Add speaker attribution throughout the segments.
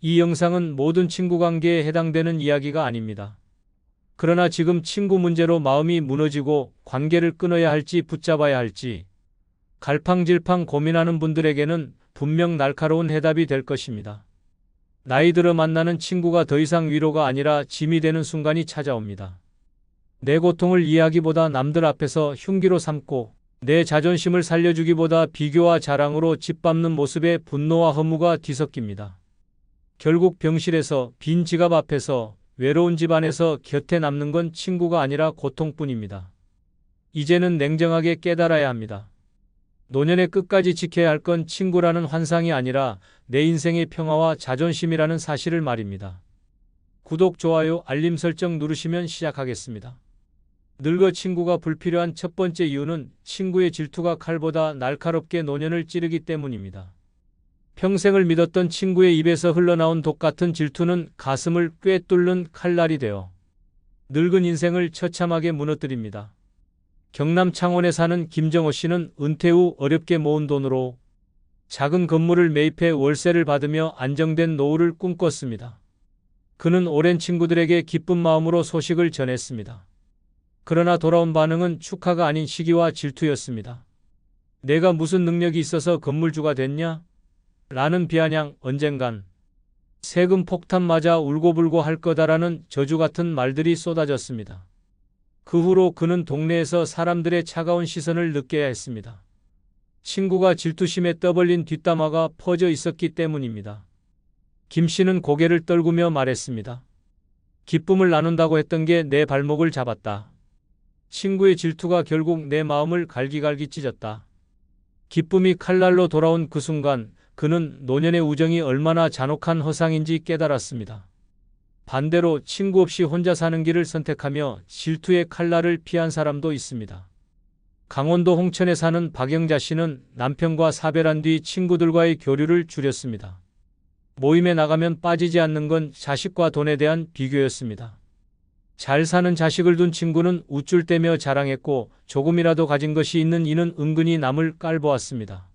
Speaker 1: 이 영상은 모든 친구 관계에 해당되는 이야기가 아닙니다. 그러나 지금 친구 문제로 마음이 무너지고 관계를 끊어야 할지 붙잡아야 할지 갈팡질팡 고민하는 분들에게는 분명 날카로운 해답이 될 것입니다. 나이 들어 만나는 친구가 더 이상 위로가 아니라 짐이 되는 순간이 찾아옵니다. 내 고통을 이해하기보다 남들 앞에서 흉기로 삼고 내 자존심을 살려주기보다 비교와 자랑으로 짓밟는 모습에 분노와 허무가 뒤섞입니다. 결국 병실에서, 빈 지갑 앞에서, 외로운 집 안에서 곁에 남는 건 친구가 아니라 고통뿐입니다. 이제는 냉정하게 깨달아야 합니다. 노년의 끝까지 지켜야 할 건 친구라는 환상이 아니라 내 인생의 평화와 자존심이라는 사실을 말입니다. 구독, 좋아요, 알림 설정 누르시면 시작하겠습니다. 늙어 친구가 불필요한 첫 번째 이유는 친구의 질투가 칼보다 날카롭게 노년을 찌르기 때문입니다. 평생을 믿었던 친구의 입에서 흘러나온 독 같은 질투는 가슴을 꿰뚫는 칼날이 되어 늙은 인생을 처참하게 무너뜨립니다. 경남 창원에 사는 김정호 씨는 은퇴 후 어렵게 모은 돈으로 작은 건물을 매입해 월세를 받으며 안정된 노후를 꿈꿨습니다. 그는 오랜 친구들에게 기쁜 마음으로 소식을 전했습니다. 그러나 돌아온 반응은 축하가 아닌 시기와 질투였습니다. 내가 무슨 능력이 있어서 건물주가 됐냐? 라는 비아냥, 언젠간 세금 폭탄 맞아 울고불고 할 거다라는 저주 같은 말들이 쏟아졌습니다. 그 후로 그는 동네에서 사람들의 차가운 시선을 느껴야 했습니다. 친구가 질투심에 떠벌린 뒷담화가 퍼져 있었기 때문입니다. 김 씨는 고개를 떨구며 말했습니다. 기쁨을 나눈다고 했던 게 내 발목을 잡았다. 친구의 질투가 결국 내 마음을 갈기갈기 찢었다. 기쁨이 칼날로 돌아온 그 순간 그는 노년의 우정이 얼마나 잔혹한 허상인지 깨달았습니다. 반대로 친구 없이 혼자 사는 길을 선택하며 질투의 칼날을 피한 사람도 있습니다. 강원도 홍천에 사는 박영자 씨는 남편과 사별한 뒤 친구들과의 교류를 줄였습니다. 모임에 나가면 빠지지 않는 건 자식과 돈에 대한 비교였습니다. 잘 사는 자식을 둔 친구는 우쭐대며 자랑했고 조금이라도 가진 것이 있는 이는 은근히 남을 깔보았습니다.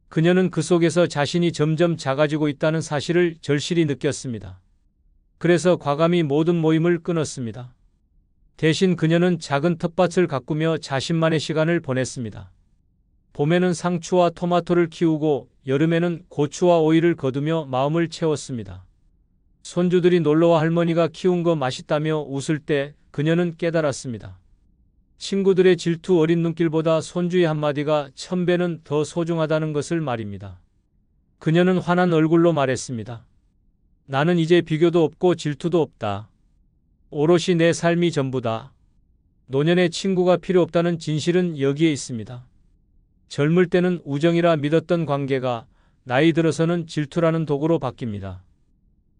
Speaker 1: 그녀는 그 속에서 자신이 점점 작아지고 있다는 사실을 절실히 느꼈습니다. 그래서 과감히 모든 모임을 끊었습니다. 대신 그녀는 작은 텃밭을 가꾸며 자신만의 시간을 보냈습니다. 봄에는 상추와 토마토를 키우고 여름에는 고추와 오이를 거두며 마음을 채웠습니다. 손주들이 놀러와 할머니가 키운 거 맛있다며 웃을 때 그녀는 깨달았습니다. 친구들의 질투 어린 눈길보다 손주의 한마디가 1000배는 더 소중하다는 것을 말입니다. 그녀는 환한 얼굴로 말했습니다. 나는 이제 비교도 없고 질투도 없다. 오롯이 내 삶이 전부다. 노년의 친구가 필요 없다는 진실은 여기에 있습니다. 젊을 때는 우정이라 믿었던 관계가 나이 들어서는 질투라는 도구로 바뀝니다.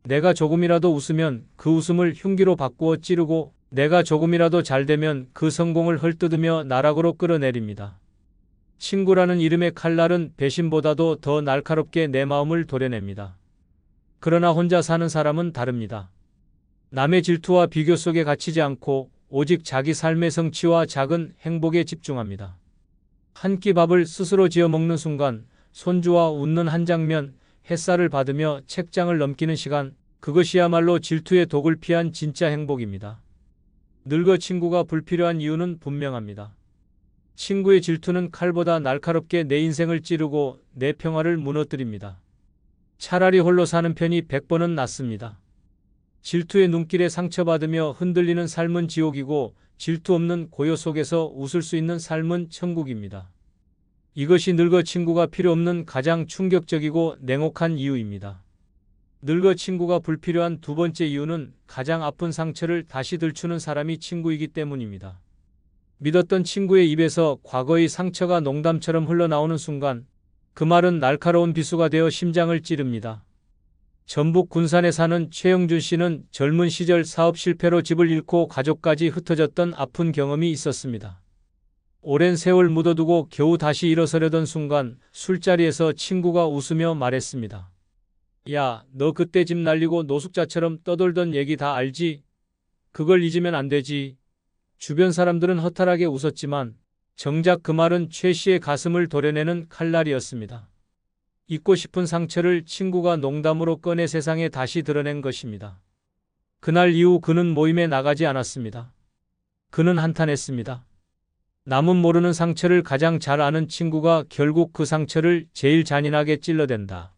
Speaker 1: 내가 조금이라도 웃으면 그 웃음을 흉기로 바꾸어 찌르고 내가 조금이라도 잘되면 그 성공을 헐뜯으며 나락으로 끌어내립니다. 친구라는 이름의 칼날은 배신보다도 더 날카롭게 내 마음을 도려냅니다. 그러나 혼자 사는 사람은 다릅니다. 남의 질투와 비교 속에 갇히지 않고 오직 자기 삶의 성취와 작은 행복에 집중합니다. 한 끼 밥을 스스로 지어 먹는 순간, 손주와 웃는 한 장면, 햇살을 받으며 책장을 넘기는 시간, 그것이야말로 질투의 독을 피한 진짜 행복입니다. 늙어 친구가 불필요한 이유는 분명합니다. 친구의 질투는 칼보다 날카롭게 내 인생을 찌르고 내 평화를 무너뜨립니다. 차라리 홀로 사는 편이 100번은 낫습니다. 질투의 눈길에 상처받으며 흔들리는 삶은 지옥이고 질투 없는 고요 속에서 웃을 수 있는 삶은 천국입니다. 이것이 늙어 친구가 필요 없는 가장 충격적이고 냉혹한 이유입니다. 늙어 친구가 불필요한 두 번째 이유는 가장 아픈 상처를 다시 들추는 사람이 친구이기 때문입니다. 믿었던 친구의 입에서 과거의 상처가 농담처럼 흘러나오는 순간 그 말은 날카로운 비수가 되어 심장을 찌릅니다. 전북 군산에 사는 최영준 씨는 젊은 시절 사업 실패로 집을 잃고 가족까지 흩어졌던 아픈 경험이 있었습니다. 오랜 세월 묻어두고 겨우 다시 일어서려던 순간 술자리에서 친구가 웃으며 말했습니다. 야, 너 그때 집 날리고 노숙자처럼 떠돌던 얘기 다 알지? 그걸 잊으면 안 되지. 주변 사람들은 허탈하게 웃었지만 정작 그 말은 최 씨의 가슴을 도려내는 칼날이었습니다. 잊고 싶은 상처를 친구가 농담으로 꺼내 세상에 다시 드러낸 것입니다. 그날 이후 그는 모임에 나가지 않았습니다. 그는 한탄했습니다. 남은 모르는 상처를 가장 잘 아는 친구가 결국 그 상처를 제일 잔인하게 찔러댄다.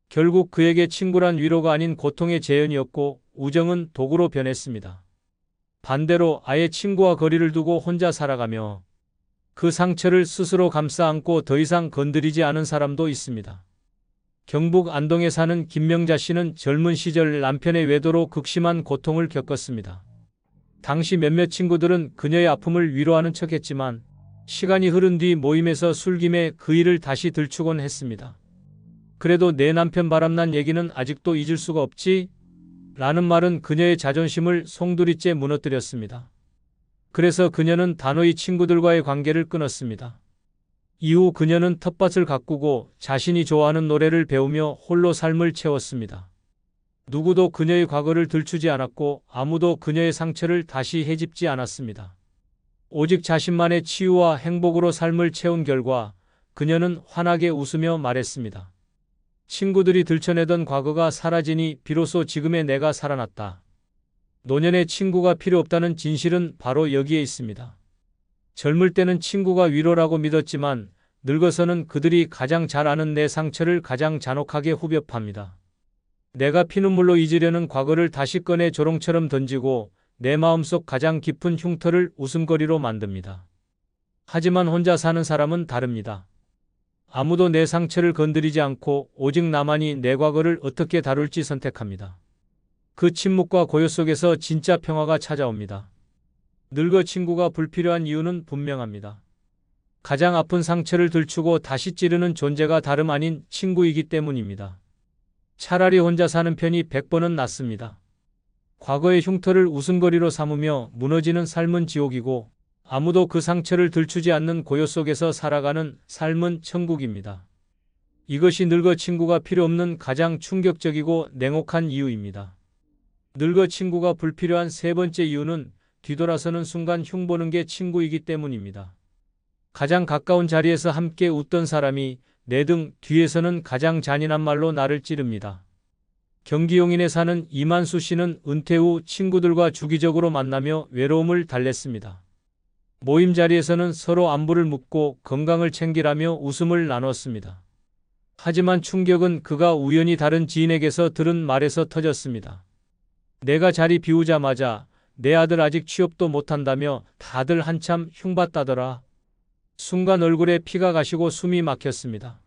Speaker 1: 결국 그에게 친구란 위로가 아닌 고통의 재현이었고 우정은 도구로 변했습니다. 반대로 아예 친구와 거리를 두고 혼자 살아가며 그 상처를 스스로 감싸 안고 더 이상 건드리지 않은 사람도 있습니다. 경북 안동에 사는 김명자 씨는 젊은 시절 남편의 외도로 극심한 고통을 겪었습니다. 당시 몇몇 친구들은 그녀의 아픔을 위로하는 척했지만 시간이 흐른 뒤 모임에서 술김에 그 일을 다시 들추곤 했습니다. 그래도 내 남편 바람난 얘기는 아직도 잊을 수가 없지? 라는 말은 그녀의 자존심을 송두리째 무너뜨렸습니다. 그래서 그녀는 단호히 친구들과의 관계를 끊었습니다. 이후 그녀는 텃밭을 가꾸고 자신이 좋아하는 노래를 배우며 홀로 삶을 채웠습니다. 누구도 그녀의 과거를 들추지 않았고 아무도 그녀의 상처를 다시 헤집지 않았습니다. 오직 자신만의 치유와 행복으로 삶을 채운 결과 그녀는 환하게 웃으며 말했습니다. 친구들이 들춰내던 과거가 사라지니 비로소 지금의 내가 살아났다. 노년의 친구가 필요 없다는 진실은 바로 여기에 있습니다. 젊을 때는 친구가 위로라고 믿었지만 늙어서는 그들이 가장 잘 아는 내 상처를 가장 잔혹하게 후벼 팝니다. 내가 피눈물로 잊으려는 과거를 다시 꺼내 조롱처럼 던지고 내 마음속 가장 깊은 흉터를 웃음거리로 만듭니다. 하지만 혼자 사는 사람은 다릅니다. 아무도 내 상처를 건드리지 않고 오직 나만이 내 과거를 어떻게 다룰지 선택합니다. 그 침묵과 고요 속에서 진짜 평화가 찾아옵니다. 늙어 친구가 불필요한 이유는 분명합니다. 가장 아픈 상처를 들추고 다시 찌르는 존재가 다름 아닌 친구이기 때문입니다. 차라리 혼자 사는 편이 100번은 낫습니다. 과거의 흉터를 웃음거리로 삼으며 무너지는 삶은 지옥이고 아무도 그 상처를 들추지 않는 고요 속에서 살아가는 삶은 천국입니다. 이것이 늙어 친구가 필요 없는 가장 충격적이고 냉혹한 이유입니다. 늙어 친구가 불필요한 세 번째 이유는 뒤돌아서는 순간 흉보는 게 친구이기 때문입니다. 가장 가까운 자리에서 함께 웃던 사람이 내 등 뒤에서는 가장 잔인한 말로 나를 찌릅니다. 경기 용인에 사는 이만수 씨는 은퇴 후 친구들과 주기적으로 만나며 외로움을 달랬습니다. 모임 자리에서는 서로 안부를 묻고 건강을 챙기라며 웃음을 나눴습니다. 하지만 충격은 그가 우연히 다른 지인에게서 들은 말에서 터졌습니다. 내가 자리 비우자마자 내 아들 아직 취업도 못한다며 다들 한참 흉봤다더라. 순간 얼굴에 피가 가시고 숨이 막혔습니다.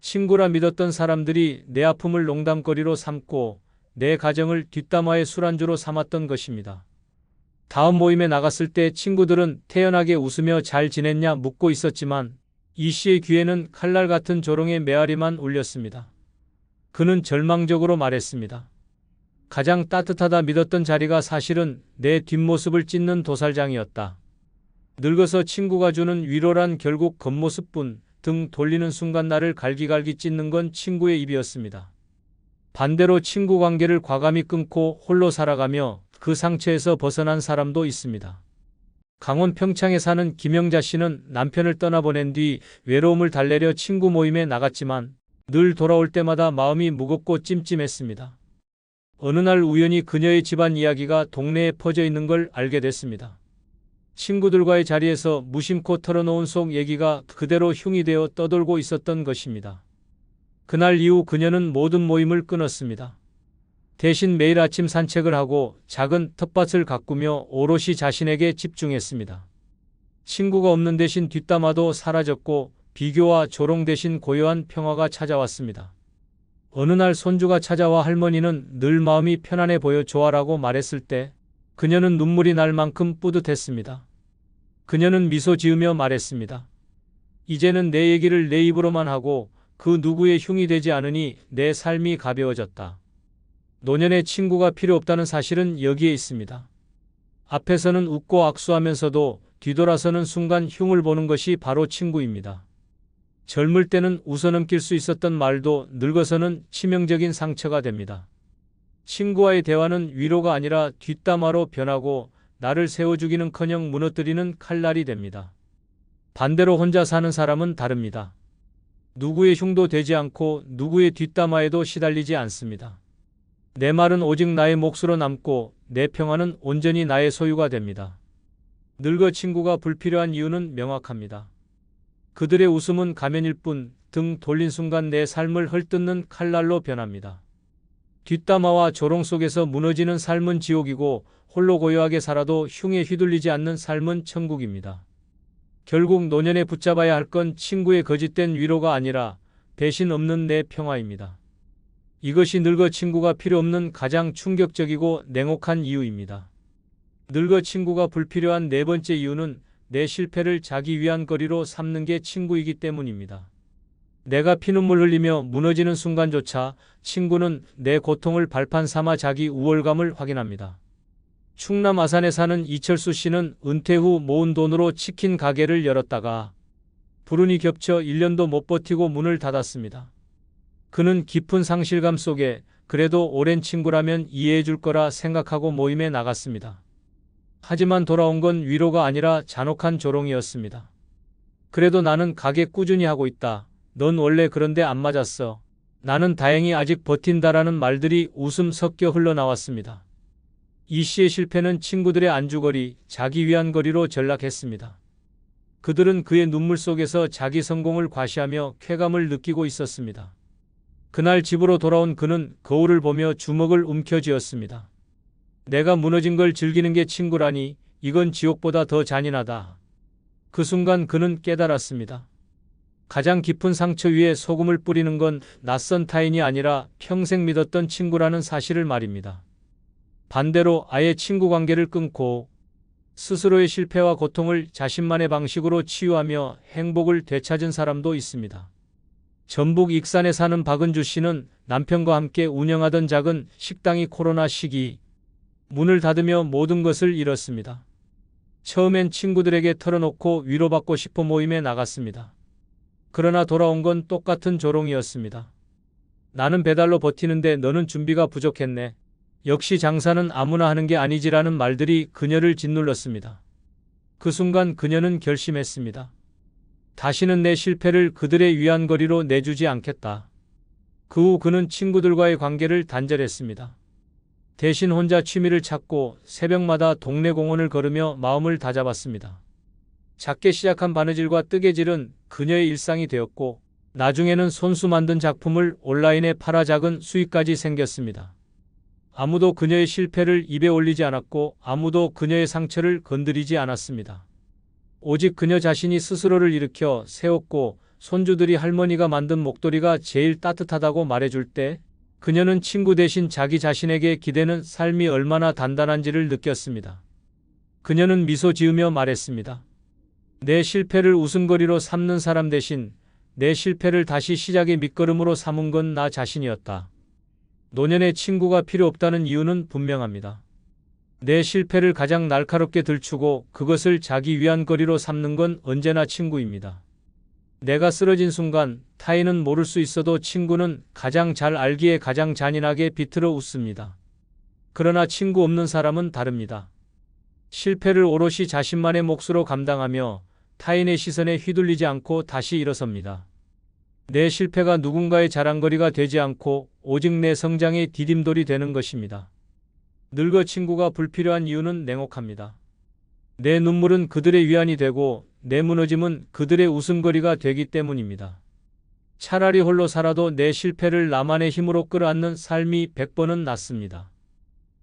Speaker 1: 친구라 믿었던 사람들이 내 아픔을 농담거리로 삼고 내 가정을 뒷담화의 술안주로 삼았던 것입니다. 다음 모임에 나갔을 때 친구들은 태연하게 웃으며 잘 지냈냐 묻고 있었지만 이 씨의 귀에는 칼날 같은 조롱의 메아리만 울렸습니다. 그는 절망적으로 말했습니다. 가장 따뜻하다 믿었던 자리가 사실은 내 뒷모습을 찢는 도살장이었다. 늙어서 친구가 주는 위로란 결국 겉모습뿐, 등 돌리는 순간 나를 갈기갈기 찢는 건 친구의 입이었습니다. 반대로 친구 관계를 과감히 끊고 홀로 살아가며 그 상처에서 벗어난 사람도 있습니다. 강원 평창에 사는 김영자 씨는 남편을 떠나보낸 뒤 외로움을 달래려 친구 모임에 나갔지만 늘 돌아올 때마다 마음이 무겁고 찜찜했습니다. 어느 날 우연히 그녀의 집안 이야기가 동네에 퍼져 있는 걸 알게 됐습니다. 친구들과의 자리에서 무심코 털어놓은 속 얘기가 그대로 흉이 되어 떠돌고 있었던 것입니다. 그날 이후 그녀는 모든 모임을 끊었습니다. 대신 매일 아침 산책을 하고 작은 텃밭을 가꾸며 오롯이 자신에게 집중했습니다. 친구가 없는 대신 뒷담화도 사라졌고 비교와 조롱 대신 고요한 평화가 찾아왔습니다. 어느 날 손주가 찾아와 할머니는 늘 마음이 편안해 보여 좋아라고 말했을 때 그녀는 눈물이 날 만큼 뿌듯했습니다. 그녀는 미소 지으며 말했습니다. 이제는 내 얘기를 내 입으로만 하고 그 누구의 흉이 되지 않으니 내 삶이 가벼워졌다. 노년의 친구가 필요 없다는 사실은 여기에 있습니다. 앞에서는 웃고 악수하면서도 뒤돌아서는 순간 흉을 보는 것이 바로 친구입니다. 젊을 때는 웃어넘길 수 있었던 말도 늙어서는 치명적인 상처가 됩니다. 친구와의 대화는 위로가 아니라 뒷담화로 변하고 나를 세워주기는커녕 무너뜨리는 칼날이 됩니다. 반대로 혼자 사는 사람은 다릅니다. 누구의 흉도 되지 않고 누구의 뒷담화에도 시달리지 않습니다. 내 말은 오직 나의 몫으로 남고 내 평화는 온전히 나의 소유가 됩니다. 늙어 친구가 불필요한 이유는 명확합니다. 그들의 웃음은 가면일 뿐 등 돌린 순간 내 삶을 헐뜯는 칼날로 변합니다. 뒷담화와 조롱 속에서 무너지는 삶은 지옥이고 홀로 고요하게 살아도 흉에 휘둘리지 않는 삶은 천국입니다. 결국 노년에 붙잡아야 할 건 친구의 거짓된 위로가 아니라 배신 없는 내 평화입니다. 이것이 늙어 친구가 필요 없는 가장 충격적이고 냉혹한 이유입니다. 늙어 친구가 불필요한 네 번째 이유는 내 실패를 자기 위안거리로 삼는 게 친구이기 때문입니다. 내가 피눈물 흘리며 무너지는 순간조차 친구는 내 고통을 발판 삼아 자기 우월감을 확인합니다. 충남 아산에 사는 이철수 씨는 은퇴 후 모은 돈으로 치킨 가게를 열었다가 불운이 겹쳐 1년도 못 버티고 문을 닫았습니다. 그는 깊은 상실감 속에 그래도 오랜 친구라면 이해해 줄 거라 생각하고 모임에 나갔습니다. 하지만 돌아온 건 위로가 아니라 잔혹한 조롱이었습니다. 그래도 나는 가게 꾸준히 하고 있다. 넌 원래 그런데 안 맞았어. 나는 다행히 아직 버틴다라는 말들이 웃음 섞여 흘러나왔습니다. 이 씨의 실패는 친구들의 안주거리, 자기 위안거리로 전락했습니다. 그들은 그의 눈물 속에서 자기 성공을 과시하며 쾌감을 느끼고 있었습니다. 그날 집으로 돌아온 그는 거울을 보며 주먹을 움켜쥐었습니다. 내가 무너진 걸 즐기는 게 친구라니 이건 지옥보다 더 잔인하다. 그 순간 그는 깨달았습니다. 가장 깊은 상처 위에 소금을 뿌리는 건 낯선 타인이 아니라 평생 믿었던 친구라는 사실을 말입니다. 반대로 아예 친구 관계를 끊고 스스로의 실패와 고통을 자신만의 방식으로 치유하며 행복을 되찾은 사람도 있습니다. 전북 익산에 사는 박은주 씨는 남편과 함께 운영하던 작은 식당이 코로나 시기 문을 닫으며 모든 것을 잃었습니다. 처음엔 친구들에게 털어놓고 위로받고 싶어 모임에 나갔습니다. 그러나 돌아온 건 똑같은 조롱이었습니다. 나는 배달로 버티는데 너는 준비가 부족했네. 역시 장사는 아무나 하는 게 아니지라는 말들이 그녀를 짓눌렀습니다. 그 순간 그녀는 결심했습니다. 다시는 내 실패를 그들의 위안거리로 내주지 않겠다. 그 후 그는 친구들과의 관계를 단절했습니다. 대신 혼자 취미를 찾고 새벽마다 동네 공원을 걸으며 마음을 다잡았습니다. 작게 시작한 바느질과 뜨개질은 그녀의 일상이 되었고 나중에는 손수 만든 작품을 온라인에 팔아 작은 수익까지 생겼습니다. 아무도 그녀의 실패를 입에 올리지 않았고 아무도 그녀의 상처를 건드리지 않았습니다. 오직 그녀 자신이 스스로를 일으켜 세웠고 손주들이 할머니가 만든 목도리가 제일 따뜻하다고 말해줄 때 그녀는 친구 대신 자기 자신에게 기대는 삶이 얼마나 단단한지를 느꼈습니다. 그녀는 미소 지으며 말했습니다. 내 실패를 웃음거리로 삼는 사람 대신 내 실패를 다시 시작의 밑거름으로 삼은 건 나 자신이었다. 노년의 친구가 필요 없다는 이유는 분명합니다. 내 실패를 가장 날카롭게 들추고 그것을 자기 위안거리로 삼는 건 언제나 친구입니다. 내가 쓰러진 순간 타인은 모를 수 있어도 친구는 가장 잘 알기에 가장 잔인하게 비틀어 웃습니다. 그러나 친구 없는 사람은 다릅니다. 실패를 오롯이 자신만의 몫으로 감당하며 타인의 시선에 휘둘리지 않고 다시 일어섭니다. 내 실패가 누군가의 자랑거리가 되지 않고 오직 내 성장의 디딤돌이 되는 것입니다. 늙어 친구가 불필요한 이유는 냉혹합니다. 내 눈물은 그들의 위안이 되고 내 무너짐은 그들의 웃음거리가 되기 때문입니다. 차라리 홀로 살아도 내 실패를 나만의 힘으로 끌어안는 삶이 100번은 낫습니다.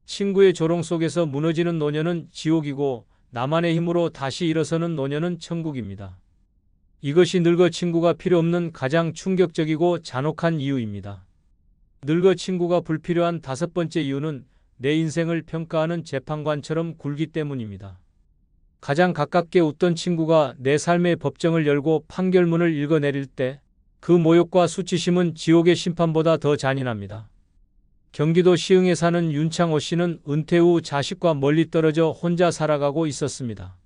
Speaker 1: 친구의 조롱 속에서 무너지는 노년은 지옥이고 나만의 힘으로 다시 일어서는 노년은 천국입니다. 이것이 늙어 친구가 필요 없는 가장 충격적이고 잔혹한 이유입니다. 늙어 친구가 불필요한 5번째 이유는 내 인생을 평가하는 재판관처럼 굴기 때문입니다. 가장 가깝게 웃던 친구가 내 삶의 법정을 열고 판결문을 읽어내릴 때 그 모욕과 수치심은 지옥의 심판보다 더 잔인합니다. 경기도 시흥에 사는 윤창호 씨는 은퇴 후 자식과 멀리 떨어져 혼자 살아가고 있었습니다.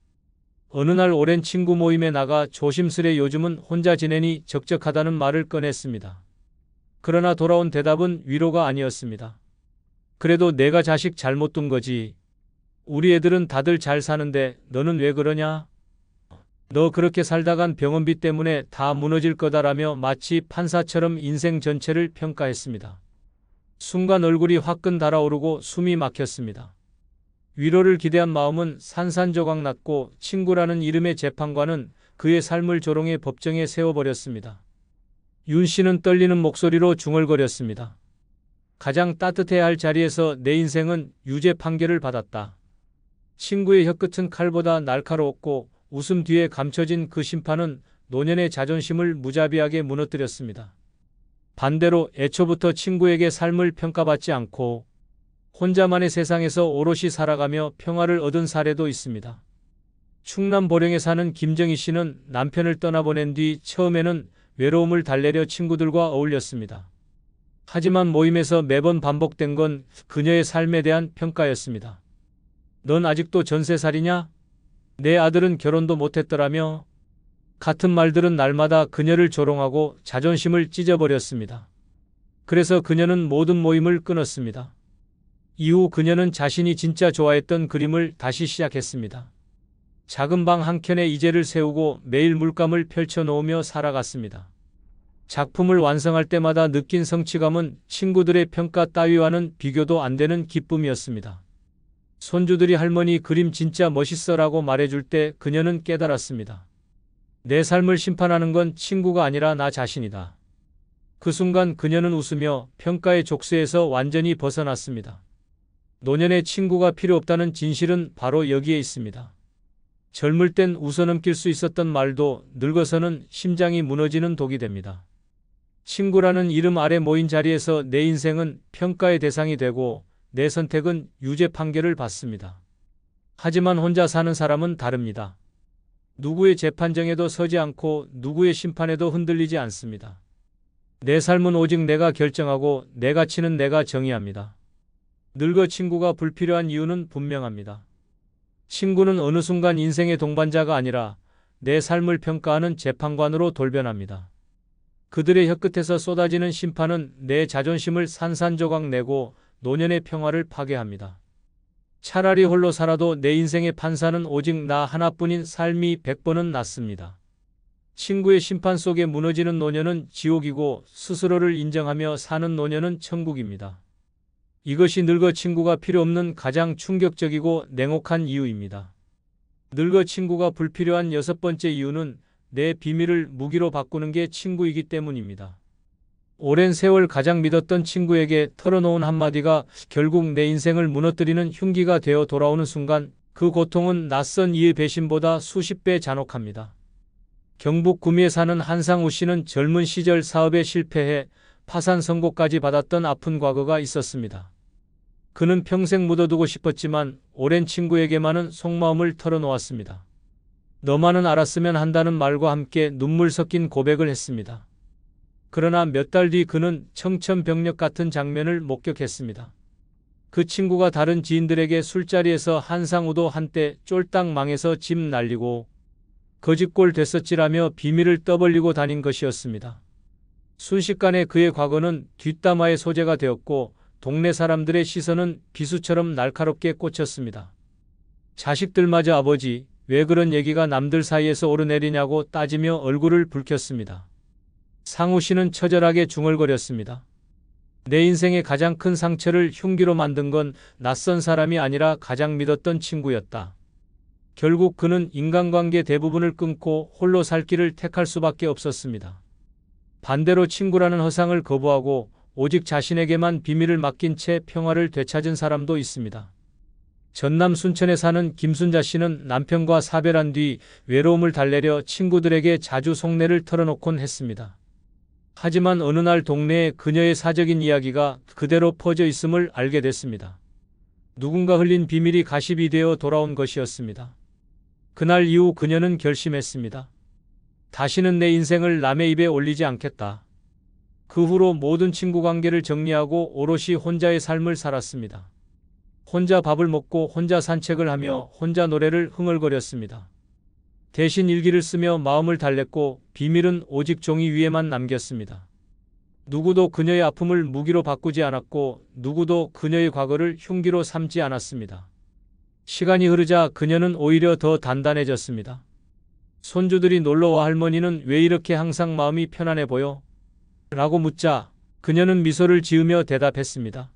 Speaker 1: 어느 날 오랜 친구 모임에 나가 조심스레 요즘은 혼자 지내니 적적하다는 말을 꺼냈습니다. 그러나 돌아온 대답은 위로가 아니었습니다. 그래도 내가 자식 잘못 둔 거지. 우리 애들은 다들 잘 사는데 너는 왜 그러냐? 너 그렇게 살다간 병원비 때문에 다 무너질 거다라며 마치 판사처럼 인생 전체를 평가했습니다. 순간 얼굴이 화끈 달아오르고 숨이 막혔습니다. 위로를 기대한 마음은 산산조각 났고 친구라는 이름의 재판관은 그의 삶을 조롱해 법정에 세워버렸습니다. 윤 씨는 떨리는 목소리로 중얼거렸습니다. 가장 따뜻해야 할 자리에서 내 인생은 유죄 판결을 받았다. 친구의 혀끝은 칼보다 날카로웠고 웃음 뒤에 감춰진 그 심판은 노년의 자존심을 무자비하게 무너뜨렸습니다. 반대로 애초부터 친구에게 삶을 평가받지 않고 혼자만의 세상에서 오롯이 살아가며 평화를 얻은 사례도 있습니다. 충남 보령에 사는 김정희 씨는 남편을 떠나보낸 뒤 처음에는 외로움을 달래려 친구들과 어울렸습니다. 하지만 모임에서 매번 반복된 건 그녀의 삶에 대한 평가였습니다. 넌 아직도 전세살이냐? 내 아들은 결혼도 못했더라며? 같은 말들은 날마다 그녀를 조롱하고 자존심을 찢어버렸습니다. 그래서 그녀는 모든 모임을 끊었습니다. 이후 그녀는 자신이 진짜 좋아했던 그림을 다시 시작했습니다. 작은 방 한켠에 이젤을 세우고 매일 물감을 펼쳐놓으며 살아갔습니다. 작품을 완성할 때마다 느낀 성취감은 친구들의 평가 따위와는 비교도 안 되는 기쁨이었습니다. 손주들이 할머니 그림 진짜 멋있어라고 말해줄 때 그녀는 깨달았습니다. 내 삶을 심판하는 건 친구가 아니라 나 자신이다. 그 순간 그녀는 웃으며 평가의 족쇄에서 완전히 벗어났습니다. 노년의 친구가 필요 없다는 진실은 바로 여기에 있습니다. 젊을 땐 웃어넘길 수 있었던 말도 늙어서는 심장이 무너지는 독이 됩니다. 친구라는 이름 아래 모인 자리에서 내 인생은 평가의 대상이 되고 내 선택은 유죄 판결을 받습니다. 하지만 혼자 사는 사람은 다릅니다. 누구의 재판정에도 서지 않고 누구의 심판에도 흔들리지 않습니다. 내 삶은 오직 내가 결정하고 내 가치는 내가 정의합니다. 늙어 친구가 불필요한 이유는 분명합니다. 친구는 어느 순간 인생의 동반자가 아니라 내 삶을 평가하는 재판관으로 돌변합니다. 그들의 혀끝에서 쏟아지는 심판은 내 자존심을 산산조각 내고 노년의 평화를 파괴합니다. 차라리 홀로 살아도 내 인생의 판사는 오직 나 하나뿐인 삶이 100번은 낫습니다. 친구의 심판 속에 무너지는 노년은 지옥이고 스스로를 인정하며 사는 노년은 천국입니다. 이것이 늙어 친구가 필요 없는 가장 충격적이고 냉혹한 이유입니다. 늙어 친구가 불필요한 6번째 이유는 내 비밀을 무기로 바꾸는 게 친구이기 때문입니다. 오랜 세월 가장 믿었던 친구에게 털어놓은 한마디가 결국 내 인생을 무너뜨리는 흉기가 되어 돌아오는 순간 그 고통은 낯선 이의 배신보다 수십 배 잔혹합니다. 경북 구미에 사는 한상우 씨는 젊은 시절 사업에 실패해 파산 선고까지 받았던 아픈 과거가 있었습니다. 그는 평생 묻어두고 싶었지만 오랜 친구에게만은 속마음을 털어놓았습니다. 너만은 알았으면 한다는 말과 함께 눈물 섞인 고백을 했습니다. 그러나 몇 달 뒤 그는 청천벽력 같은 장면을 목격했습니다. 그 친구가 다른 지인들에게 술자리에서 한상우도 한때 쫄딱 망해서 집 날리고 거지꼴 됐었지라며 비밀을 떠벌리고 다닌 것이었습니다. 순식간에 그의 과거는 뒷담화의 소재가 되었고 동네 사람들의 시선은 비수처럼 날카롭게 꽂혔습니다. 자식들마저 아버지, 왜 그런 얘기가 남들 사이에서 오르내리냐고 따지며 얼굴을 붉혔습니다. 상우 씨는 처절하게 중얼거렸습니다. 내 인생의 가장 큰 상처를 흉기로 만든 건 낯선 사람이 아니라 가장 믿었던 친구였다. 결국 그는 인간관계 대부분을 끊고 홀로 살 길을 택할 수밖에 없었습니다. 반대로 친구라는 허상을 거부하고 오직 자신에게만 비밀을 맡긴 채 평화를 되찾은 사람도 있습니다. 전남 순천에 사는 김순자 씨는 남편과 사별한 뒤 외로움을 달래려 친구들에게 자주 속내를 털어놓곤 했습니다. 하지만 어느 날 동네에 그녀의 사적인 이야기가 그대로 퍼져 있음을 알게 됐습니다. 누군가 흘린 비밀이 가십이 되어 돌아온 것이었습니다. 그날 이후 그녀는 결심했습니다. 다시는 내 인생을 남의 입에 올리지 않겠다. 그 후로 모든 친구 관계를 정리하고 오롯이 혼자의 삶을 살았습니다. 혼자 밥을 먹고 혼자 산책을 하며 혼자 노래를 흥얼거렸습니다. 대신 일기를 쓰며 마음을 달랬고 비밀은 오직 종이 위에만 남겼습니다. 누구도 그녀의 아픔을 무기로 바꾸지 않았고 누구도 그녀의 과거를 흉기로 삼지 않았습니다. 시간이 흐르자 그녀는 오히려 더 단단해졌습니다. 손주들이 놀러와 할머니는 왜 이렇게 항상 마음이 편안해 보여? 라고 묻자 그녀는 미소를 지으며 대답했습니다.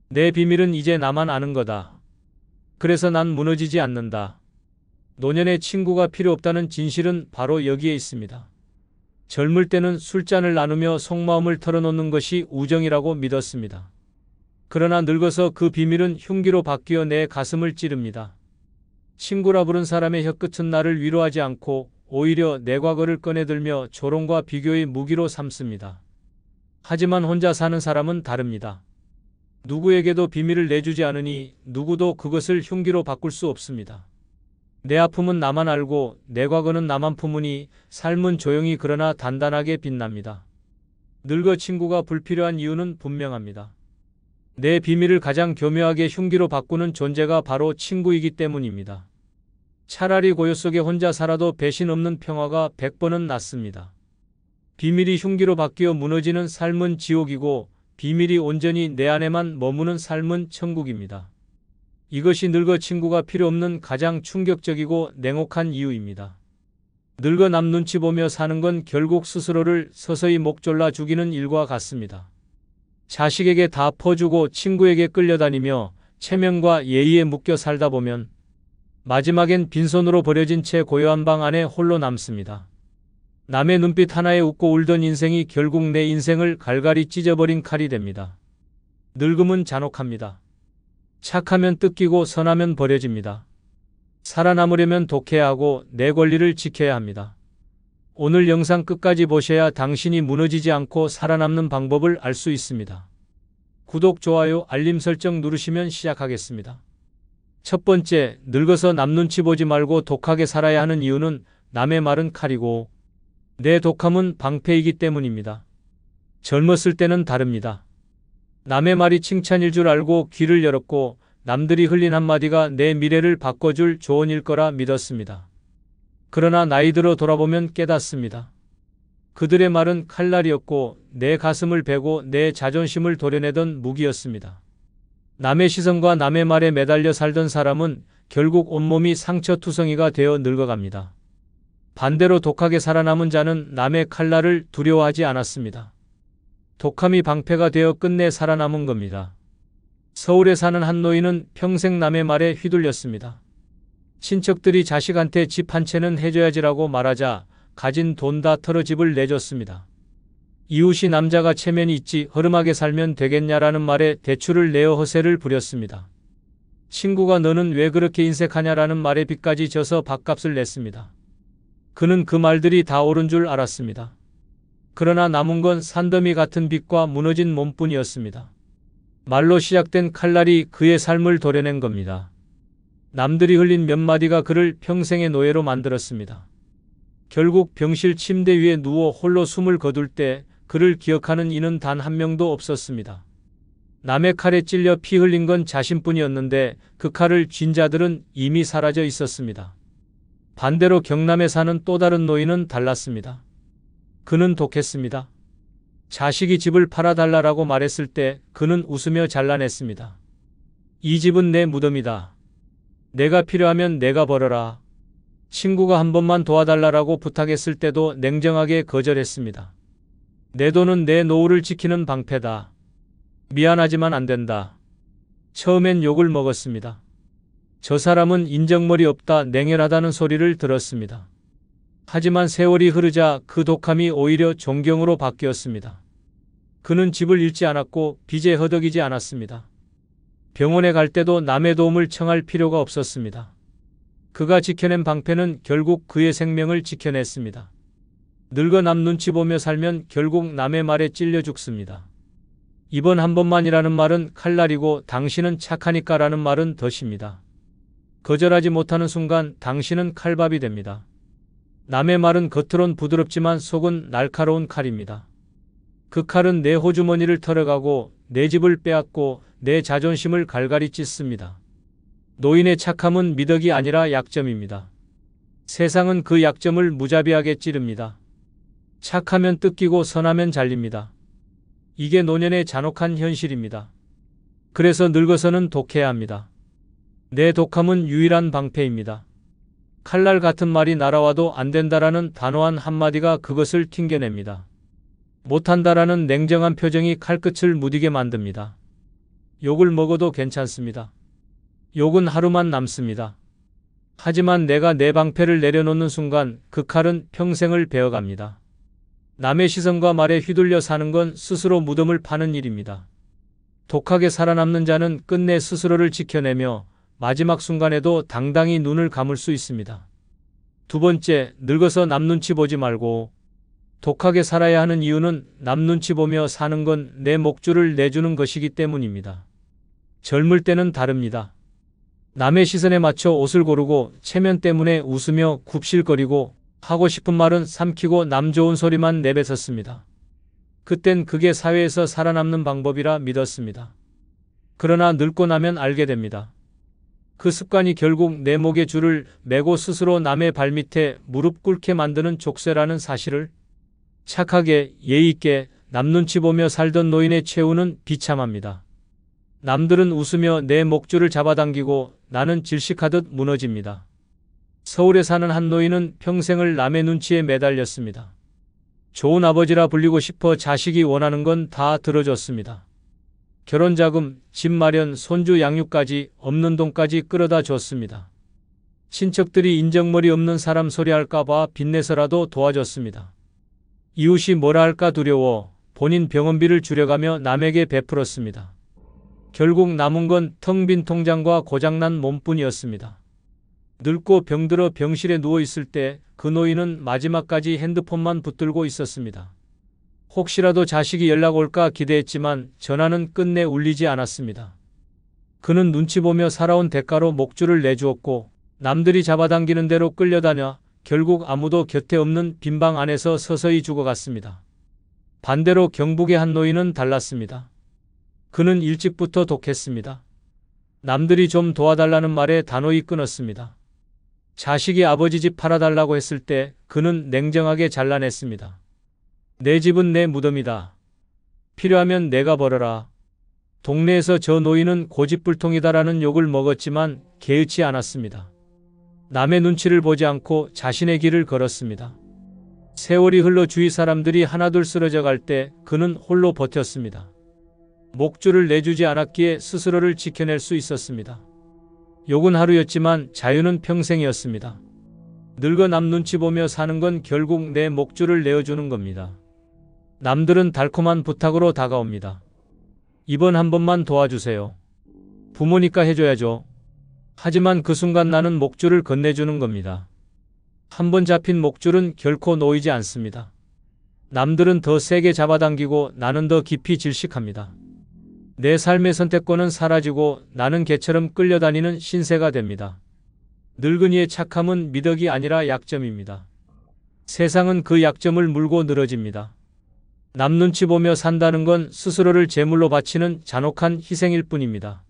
Speaker 1: 내 비밀은 이제 나만 아는 거다. 그래서 난 무너지지 않는다. 노년의 친구가 필요 없다는 진실은 바로 여기에 있습니다. 젊을 때는 술잔을 나누며 속마음을 털어놓는 것이 우정이라고 믿었습니다. 그러나 늙어서 그 비밀은 흉기로 바뀌어 내 가슴을 찌릅니다. 친구라 부른 사람의 혀끝은 나를 위로하지 않고 오히려 내 과거를 꺼내들며 조롱과 비교의 무기로 삼습니다. 하지만 혼자 사는 사람은 다릅니다. 누구에게도 비밀을 내주지 않으니 누구도 그것을 흉기로 바꿀 수 없습니다. 내 아픔은 나만 알고 내 과거는 나만 품으니 삶은 조용히 그러나 단단하게 빛납니다. 늙어 친구가 불필요한 이유는 분명합니다. 내 비밀을 가장 교묘하게 흉기로 바꾸는 존재가 바로 친구이기 때문입니다. 차라리 고요 속에 혼자 살아도 배신 없는 평화가 100번은 낫습니다. 비밀이 흉기로 바뀌어 무너지는 삶은 지옥이고 비밀이 온전히 내 안에만 머무는 삶은 천국입니다. 이것이 늙어 친구가 필요 없는 가장 충격적이고 냉혹한 이유입니다. 늙어 남 눈치 보며 사는 건 결국 스스로를 서서히 목 졸라 죽이는 일과 같습니다. 자식에게 다 퍼주고 친구에게 끌려다니며 체면과 예의에 묶여 살다 보면 마지막엔 빈손으로 버려진 채 고요한 방 안에 홀로 남습니다. 남의 눈빛 하나에 웃고 울던 인생이 결국 내 인생을 갈갈이 찢어버린 칼이 됩니다. 늙음은 잔혹합니다. 착하면 뜯기고 선하면 버려집니다. 살아남으려면 독해야 하고 내 권리를 지켜야 합니다. 오늘 영상 끝까지 보셔야 당신이 무너지지 않고 살아남는 방법을 알 수 있습니다. 구독, 좋아요, 알림 설정 누르시면 시작하겠습니다. 첫 번째, 늙어서 남 눈치 보지 말고 독하게 살아야 하는 이유는 남의 말은 칼이고 내 독함은 방패이기 때문입니다. 젊었을 때는 다릅니다. 남의 말이 칭찬일 줄 알고 귀를 열었고 남들이 흘린 한마디가 내 미래를 바꿔줄 조언일 거라 믿었습니다. 그러나 나이 들어 돌아보면 깨닫습니다. 그들의 말은 칼날이었고 내 가슴을 베고 내 자존심을 도려내던 무기였습니다. 남의 시선과 남의 말에 매달려 살던 사람은 결국 온몸이 상처투성이가 되어 늙어갑니다. 반대로 독하게 살아남은 자는 남의 칼날을 두려워하지 않았습니다. 독함이 방패가 되어 끝내 살아남은 겁니다. 서울에 사는 한 노인은 평생 남의 말에 휘둘렸습니다. 친척들이 자식한테 집 한 채는 해줘야지라고 말하자 가진 돈 다 털어 집을 내줬습니다. 이웃이 남자가 체면이 있지 허름하게 살면 되겠냐라는 말에 대출을 내어 허세를 부렸습니다. 친구가 너는 왜 그렇게 인색하냐라는 말에 빚까지 져서 밥값을 냈습니다. 그는 그 말들이 다 옳은 줄 알았습니다. 그러나 남은 건 산더미 같은 빚과 무너진 몸뿐이었습니다. 말로 시작된 칼날이 그의 삶을 도려낸 겁니다. 남들이 흘린 몇 마디가 그를 평생의 노예로 만들었습니다. 결국 병실 침대 위에 누워 홀로 숨을 거둘 때 그를 기억하는 이는 단 한 명도 없었습니다. 남의 칼에 찔려 피 흘린 건 자신뿐이었는데 그 칼을 쥔 자들은 이미 사라져 있었습니다. 반대로 경남에 사는 또 다른 노인은 달랐습니다. 그는 독했습니다. 자식이 집을 팔아달라고 말했을 때 그는 웃으며 잘라냈습니다. 이 집은 내 무덤이다. 내가 필요하면 내가 벌어라. 친구가 한 번만 도와달라고 부탁했을 때도 냉정하게 거절했습니다. 내 돈은 내 노후를 지키는 방패다. 미안하지만 안 된다. 처음엔 욕을 먹었습니다. 저 사람은 인정머리 없다, 냉혈하다는 소리를 들었습니다. 하지만 세월이 흐르자 그 독함이 오히려 존경으로 바뀌었습니다. 그는 집을 잃지 않았고 빚에 허덕이지 않았습니다. 병원에 갈 때도 남의 도움을 청할 필요가 없었습니다. 그가 지켜낸 방패는 결국 그의 생명을 지켜냈습니다. 늙어 남 눈치 보며 살면 결국 남의 말에 찔려 죽습니다. 이번 한 번만이라는 말은 칼날이고 당신은 착하니까라는 말은 덫입니다. 거절하지 못하는 순간 당신은 칼밥이 됩니다. 남의 말은 겉으론 부드럽지만 속은 날카로운 칼입니다. 그 칼은 내 호주머니를 털어가고 내 집을 빼앗고 내 자존심을 갈갈이 찢습니다. 노인의 착함은 미덕이 아니라 약점입니다. 세상은 그 약점을 무자비하게 찌릅니다. 착하면 뜯기고 선하면 잘립니다. 이게 노년의 잔혹한 현실입니다. 그래서 늙어서는 독해야 합니다. 내 독함은 유일한 방패입니다. 칼날 같은 말이 날아와도 안 된다라는 단호한 한마디가 그것을 튕겨냅니다. 못한다라는 냉정한 표정이 칼끝을 무디게 만듭니다. 욕을 먹어도 괜찮습니다. 욕은 하루만 남습니다. 하지만 내가 내 방패를 내려놓는 순간 그 칼은 평생을 베어갑니다. 남의 시선과 말에 휘둘려 사는 건 스스로 무덤을 파는 일입니다. 독하게 살아남는 자는 끝내 스스로를 지켜내며 마지막 순간에도 당당히 눈을 감을 수 있습니다. 두 번째, 늙어서 남 눈치 보지 말고. 독하게 살아야 하는 이유는 남 눈치 보며 사는 건 내 목줄을 내주는 것이기 때문입니다. 젊을 때는 다릅니다. 남의 시선에 맞춰 옷을 고르고 체면 때문에 웃으며 굽실거리고 하고 싶은 말은 삼키고 남 좋은 소리만 내뱉었습니다. 그땐 그게 사회에서 살아남는 방법이라 믿었습니다. 그러나 늙고 나면 알게 됩니다. 그 습관이 결국 내 목에 줄을 매고 스스로 남의 발밑에 무릎 꿇게 만드는 족쇄라는 사실을. 착하게 예의 있게 남 눈치 보며 살던 노인의 최후는 비참합니다. 남들은 웃으며 내 목줄을 잡아당기고 나는 질식하듯 무너집니다. 서울에 사는 한 노인은 평생을 남의 눈치에 매달렸습니다. 좋은 아버지라 불리고 싶어 자식이 원하는 건 다 들어줬습니다. 결혼자금, 집 마련, 손주 양육까지 없는 돈까지 끌어다 줬습니다. 친척들이 인정머리 없는 사람 소리할까봐 빚내서라도 도와줬습니다. 이웃이 뭐라 할까 두려워 본인 병원비를 줄여가며 남에게 베풀었습니다. 결국 남은 건 텅 빈 통장과 고장난 몸뿐이었습니다. 늙고 병들어 병실에 누워있을 때 그 노인은 마지막까지 핸드폰만 붙들고 있었습니다. 혹시라도 자식이 연락 올까 기대했지만 전화는 끝내 울리지 않았습니다. 그는 눈치 보며 살아온 대가로 목줄을 내주었고 남들이 잡아당기는 대로 끌려다녀 결국 아무도 곁에 없는 빈방 안에서 서서히 죽어갔습니다. 반대로 경북의 한 노인은 달랐습니다. 그는 일찍부터 독했습니다. 남들이 좀 도와달라는 말에 단호히 끊었습니다. 자식이 아버지 집 팔아달라고 했을 때 그는 냉정하게 잘라냈습니다. 내 집은 내 무덤이다. 필요하면 내가 벌어라. 동네에서 저 노인은 고집불통이다라는 욕을 먹었지만 개의치 않았습니다. 남의 눈치를 보지 않고 자신의 길을 걸었습니다. 세월이 흘러 주위 사람들이 하나둘 쓰러져 갈 때 그는 홀로 버텼습니다. 목줄을 내주지 않았기에 스스로를 지켜낼 수 있었습니다. 욕은 하루였지만 자유는 평생이었습니다. 늙어 남 눈치 보며 사는 건 결국 내 목줄을 내어주는 겁니다. 남들은 달콤한 부탁으로 다가옵니다. 이번 한 번만 도와주세요. 부모니까 해줘야죠. 하지만 그 순간 나는 목줄을 건네주는 겁니다. 한 번 잡힌 목줄은 결코 놓이지 않습니다. 남들은 더 세게 잡아당기고 나는 더 깊이 질식합니다. 내 삶의 선택권은 사라지고 나는 개처럼 끌려다니는 신세가 됩니다. 늙은이의 착함은 미덕이 아니라 약점입니다. 세상은 그 약점을 물고 늘어집니다. 남 눈치 보며 산다는 건 스스로를 제물로 바치는 잔혹한 희생일 뿐입니다.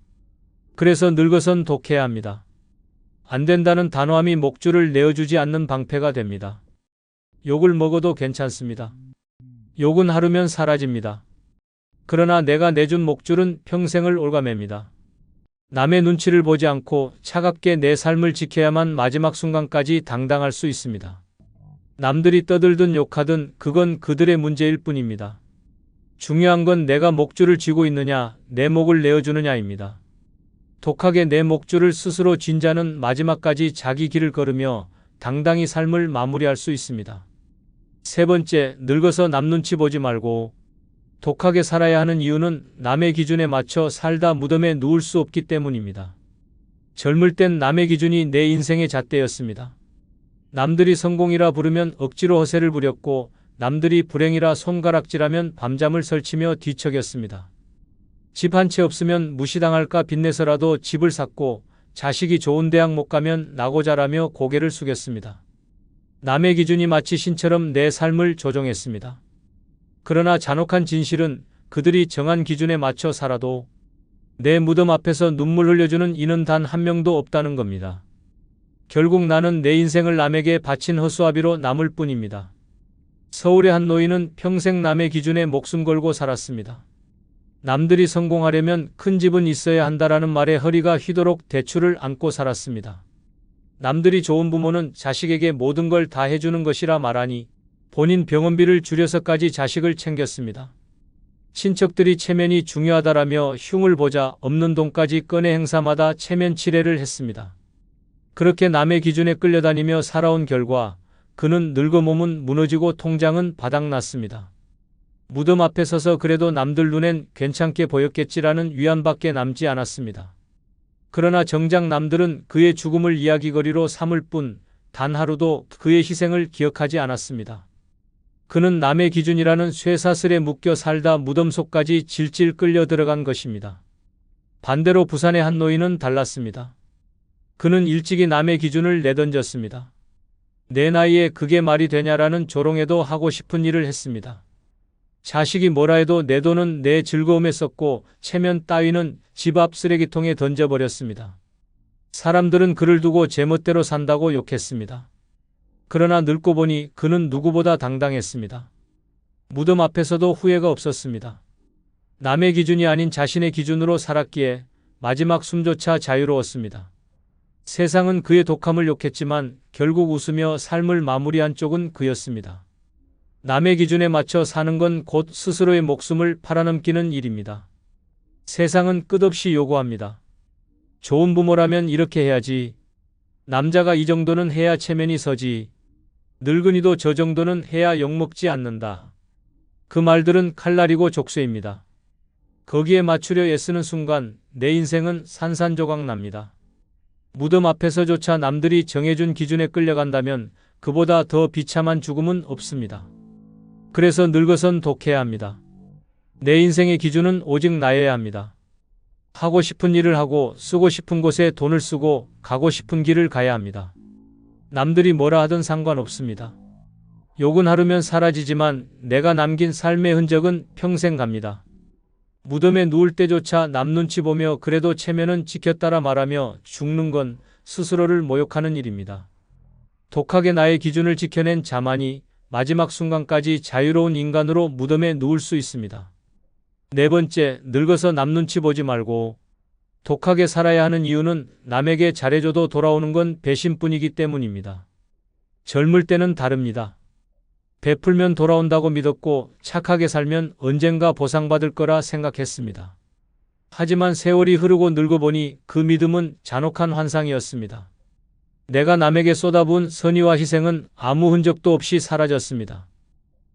Speaker 1: 그래서 늙어선 독해야 합니다. 안 된다는 단호함이 목줄을 내어주지 않는 방패가 됩니다. 욕을 먹어도 괜찮습니다. 욕은 하루면 사라집니다. 그러나 내가 내준 목줄은 평생을 옭아맵니다. 남의 눈치를 보지 않고 차갑게 내 삶을 지켜야만 마지막 순간까지 당당할 수 있습니다. 남들이 떠들든 욕하든 그건 그들의 문제일 뿐입니다. 중요한 건 내가 목줄을 쥐고 있느냐, 내 목을 내어주느냐입니다. 독하게 내 목줄을 스스로 쥔 자는 마지막까지 자기 길을 걸으며 당당히 삶을 마무리할 수 있습니다. 세 번째, 늙어서 남 눈치 보지 말고. 독하게 살아야 하는 이유는 남의 기준에 맞춰 살다 무덤에 누울 수 없기 때문입니다. 젊을 땐 남의 기준이 내 인생의 잣대였습니다. 남들이 성공이라 부르면 억지로 허세를 부렸고 남들이 불행이라 손가락질하면 밤잠을 설치며 뒤척였습니다. 집 한 채 없으면 무시당할까 빚내서라도 집을 샀고 자식이 좋은 대학 못 가면 나고 자라며 고개를 숙였습니다. 남의 기준이 마치 신처럼 내 삶을 조종했습니다. 그러나 잔혹한 진실은 그들이 정한 기준에 맞춰 살아도 내 무덤 앞에서 눈물 흘려주는 이는 단 한 명도 없다는 겁니다. 결국 나는 내 인생을 남에게 바친 허수아비로 남을 뿐입니다. 서울의 한 노인은 평생 남의 기준에 목숨 걸고 살았습니다. 남들이 성공하려면 큰 집은 있어야 한다라는 말에 허리가 휘도록 대출을 안고 살았습니다. 남들이 좋은 부모는 자식에게 모든 걸 다 해주는 것이라 말하니 본인 병원비를 줄여서까지 자식을 챙겼습니다. 친척들이 체면이 중요하다라며 흉을 보자 없는 돈까지 꺼내 행사마다 체면 치레를 했습니다. 그렇게 남의 기준에 끌려다니며 살아온 결과 그는 늙어 몸은 무너지고 통장은 바닥났습니다. 무덤 앞에 서서 그래도 남들 눈엔 괜찮게 보였겠지라는 위안밖에 남지 않았습니다. 그러나 정작 남들은 그의 죽음을 이야기거리로 삼을 뿐 단 하루도 그의 희생을 기억하지 않았습니다. 그는 남의 기준이라는 쇠사슬에 묶여 살다 무덤 속까지 질질 끌려 들어간 것입니다. 반대로 부산의 한 노인은 달랐습니다. 그는 일찍이 남의 기준을 내던졌습니다. 내 나이에 그게 말이 되냐라는 조롱에도 하고 싶은 일을 했습니다. 자식이 뭐라 해도 내 돈은 내 즐거움에 썼고 체면 따위는 집 앞 쓰레기통에 던져버렸습니다. 사람들은 그를 두고 제멋대로 산다고 욕했습니다. 그러나 늙고 보니 그는 누구보다 당당했습니다. 무덤 앞에서도 후회가 없었습니다. 남의 기준이 아닌 자신의 기준으로 살았기에 마지막 숨조차 자유로웠습니다. 세상은 그의 독함을 욕했지만 결국 웃으며 삶을 마무리한 쪽은 그였습니다. 남의 기준에 맞춰 사는 건 곧 스스로의 목숨을 팔아넘기는 일입니다. 세상은 끝없이 요구합니다. 좋은 부모라면 이렇게 해야지. 남자가 이 정도는 해야 체면이 서지. 늙은이도 저 정도는 해야 욕먹지 않는다. 그 말들은 칼날이고 족쇄입니다. 거기에 맞추려 애쓰는 순간 내 인생은 산산조각 납니다. 무덤 앞에서조차 남들이 정해준 기준에 끌려간다면 그보다 더 비참한 죽음은 없습니다. 그래서 늙어선 독해야 합니다. 내 인생의 기준은 오직 나여야 합니다. 하고 싶은 일을 하고 쓰고 싶은 곳에 돈을 쓰고 가고 싶은 길을 가야 합니다. 남들이 뭐라 하든 상관없습니다. 욕은 하루면 사라지지만 내가 남긴 삶의 흔적은 평생 갑니다. 무덤에 누울 때조차 남 눈치 보며 그래도 체면은 지켰다라 말하며 죽는 건 스스로를 모욕하는 일입니다. 독하게 나의 기준을 지켜낸 자만이 마지막 순간까지 자유로운 인간으로 무덤에 누울 수 있습니다. 네 번째, 늙어서 남 눈치 보지 말고 독하게 살아야 하는 이유는 남에게 잘해줘도 돌아오는 건 배신뿐이기 때문입니다. 젊을 때는 다릅니다. 베풀면 돌아온다고 믿었고 착하게 살면 언젠가 보상받을 거라 생각했습니다. 하지만 세월이 흐르고 늙어보니 그 믿음은 잔혹한 환상이었습니다. 내가 남에게 쏟아부은 선의와 희생은 아무 흔적도 없이 사라졌습니다.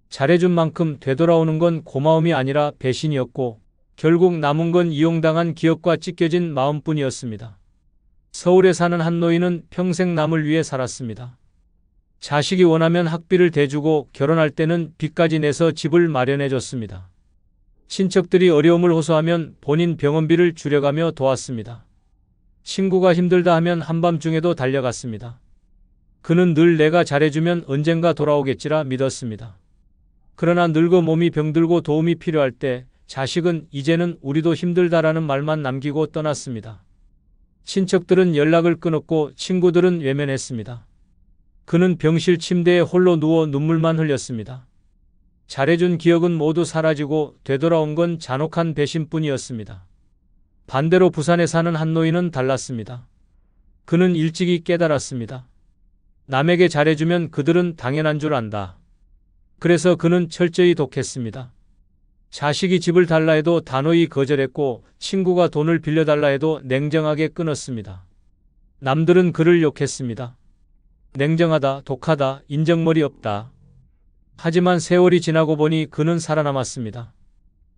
Speaker 1: 잘해준 만큼 되돌아오는 건 고마움이 아니라 배신이었고 결국 남은 건 이용당한 기억과 찢겨진 마음뿐이었습니다. 서울에 사는 한 노인은 평생 남을 위해 살았습니다. 자식이 원하면 학비를 대주고 결혼할 때는 빚까지 내서 집을 마련해줬습니다. 친척들이 어려움을 호소하면 본인 병원비를 줄여가며 도왔습니다. 친구가 힘들다 하면 한밤중에도 달려갔습니다. 그는 늘 내가 잘해주면 언젠가 돌아오겠지라 믿었습니다. 그러나 늙어 몸이 병들고 도움이 필요할 때 자식은 이제는 우리도 힘들다라는 말만 남기고 떠났습니다. 친척들은 연락을 끊었고 친구들은 외면했습니다. 그는 병실 침대에 홀로 누워 눈물만 흘렸습니다. 잘해준 기억은 모두 사라지고 되돌아온 건 잔혹한 배신뿐이었습니다. 반대로 부산에 사는 한 노인은 달랐습니다. 그는 일찍이 깨달았습니다. 남에게 잘해주면 그들은 당연한 줄 안다. 그래서 그는 철저히 독했습니다. 자식이 집을 달라 해도 단호히 거절했고 친구가 돈을 빌려달라 해도 냉정하게 끊었습니다. 남들은 그를 욕했습니다. 냉정하다, 독하다, 인정머리 없다. 하지만 세월이 지나고 보니 그는 살아남았습니다.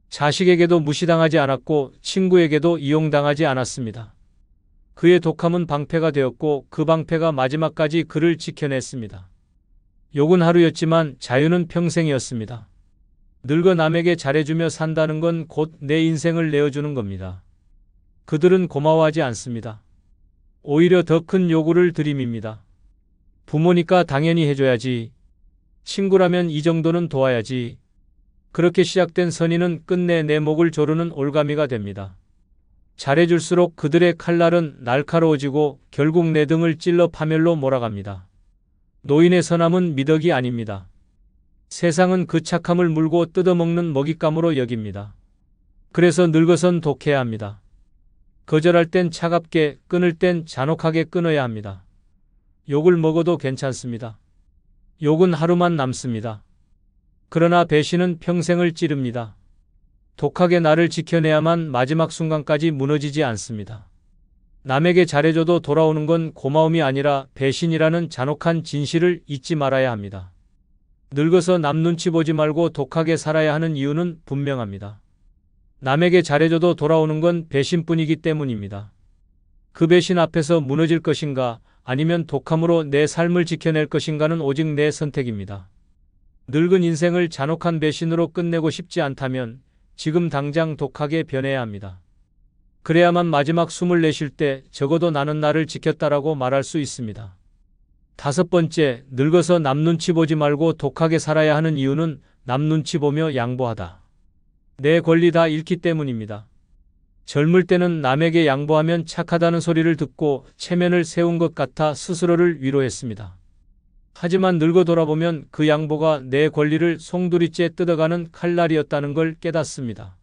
Speaker 1: 자식에게도 무시당하지 않았고 친구에게도 이용당하지 않았습니다. 그의 독함은 방패가 되었고 그 방패가 마지막까지 그를 지켜냈습니다. 욕은 하루였지만 자유는 평생이었습니다. 늙어 남에게 잘해주며 산다는 건 곧 내 인생을 내어주는 겁니다. 그들은 고마워하지 않습니다. 오히려 더 큰 요구를 들이밉니다. 부모니까 당연히 해줘야지. 친구라면 이 정도는 도와야지. 그렇게 시작된 선의는 끝내 내 목을 조르는 올가미가 됩니다. 잘해줄수록 그들의 칼날은 날카로워지고 결국 내 등을 찔러 파멸로 몰아갑니다. 노인의 선함은 미덕이 아닙니다. 세상은 그 착함을 물고 뜯어먹는 먹잇감으로 여깁니다. 그래서 늙어선 독해야 합니다. 거절할 땐 차갑게, 끊을 땐 잔혹하게 끊어야 합니다. 욕을 먹어도 괜찮습니다. 욕은 하루만 남습니다. 그러나 배신은 평생을 찌릅니다. 독하게 나를 지켜내야만 마지막 순간까지 무너지지 않습니다. 남에게 잘해줘도 돌아오는 건 고마움이 아니라 배신이라는 잔혹한 진실을 잊지 말아야 합니다. 늙어서 남 눈치 보지 말고 독하게 살아야 하는 이유는 분명합니다. 남에게 잘해줘도 돌아오는 건 배신뿐이기 때문입니다. 그 배신 앞에서 무너질 것인가 아니면 독함으로 내 삶을 지켜낼 것인가는 오직 내 선택입니다. 늙은 인생을 잔혹한 배신으로 끝내고 싶지 않다면 지금 당장 독하게 변해야 합니다. 그래야만 마지막 숨을 내쉴 때 적어도 나는 나를 지켰다라고 말할 수 있습니다. 5번째, 늙어서 남 눈치 보지 말고 독하게 살아야 하는 이유는 남 눈치 보며 양보하다. 내 권리 다 잃기 때문입니다. 젊을 때는 남에게 양보하면 착하다는 소리를 듣고 체면을 세운 것 같아 스스로를 위로했습니다. 하지만 늙어 돌아보면 그 양보가 내 권리를 송두리째 뜯어가는 칼날이었다는 걸 깨닫습니다.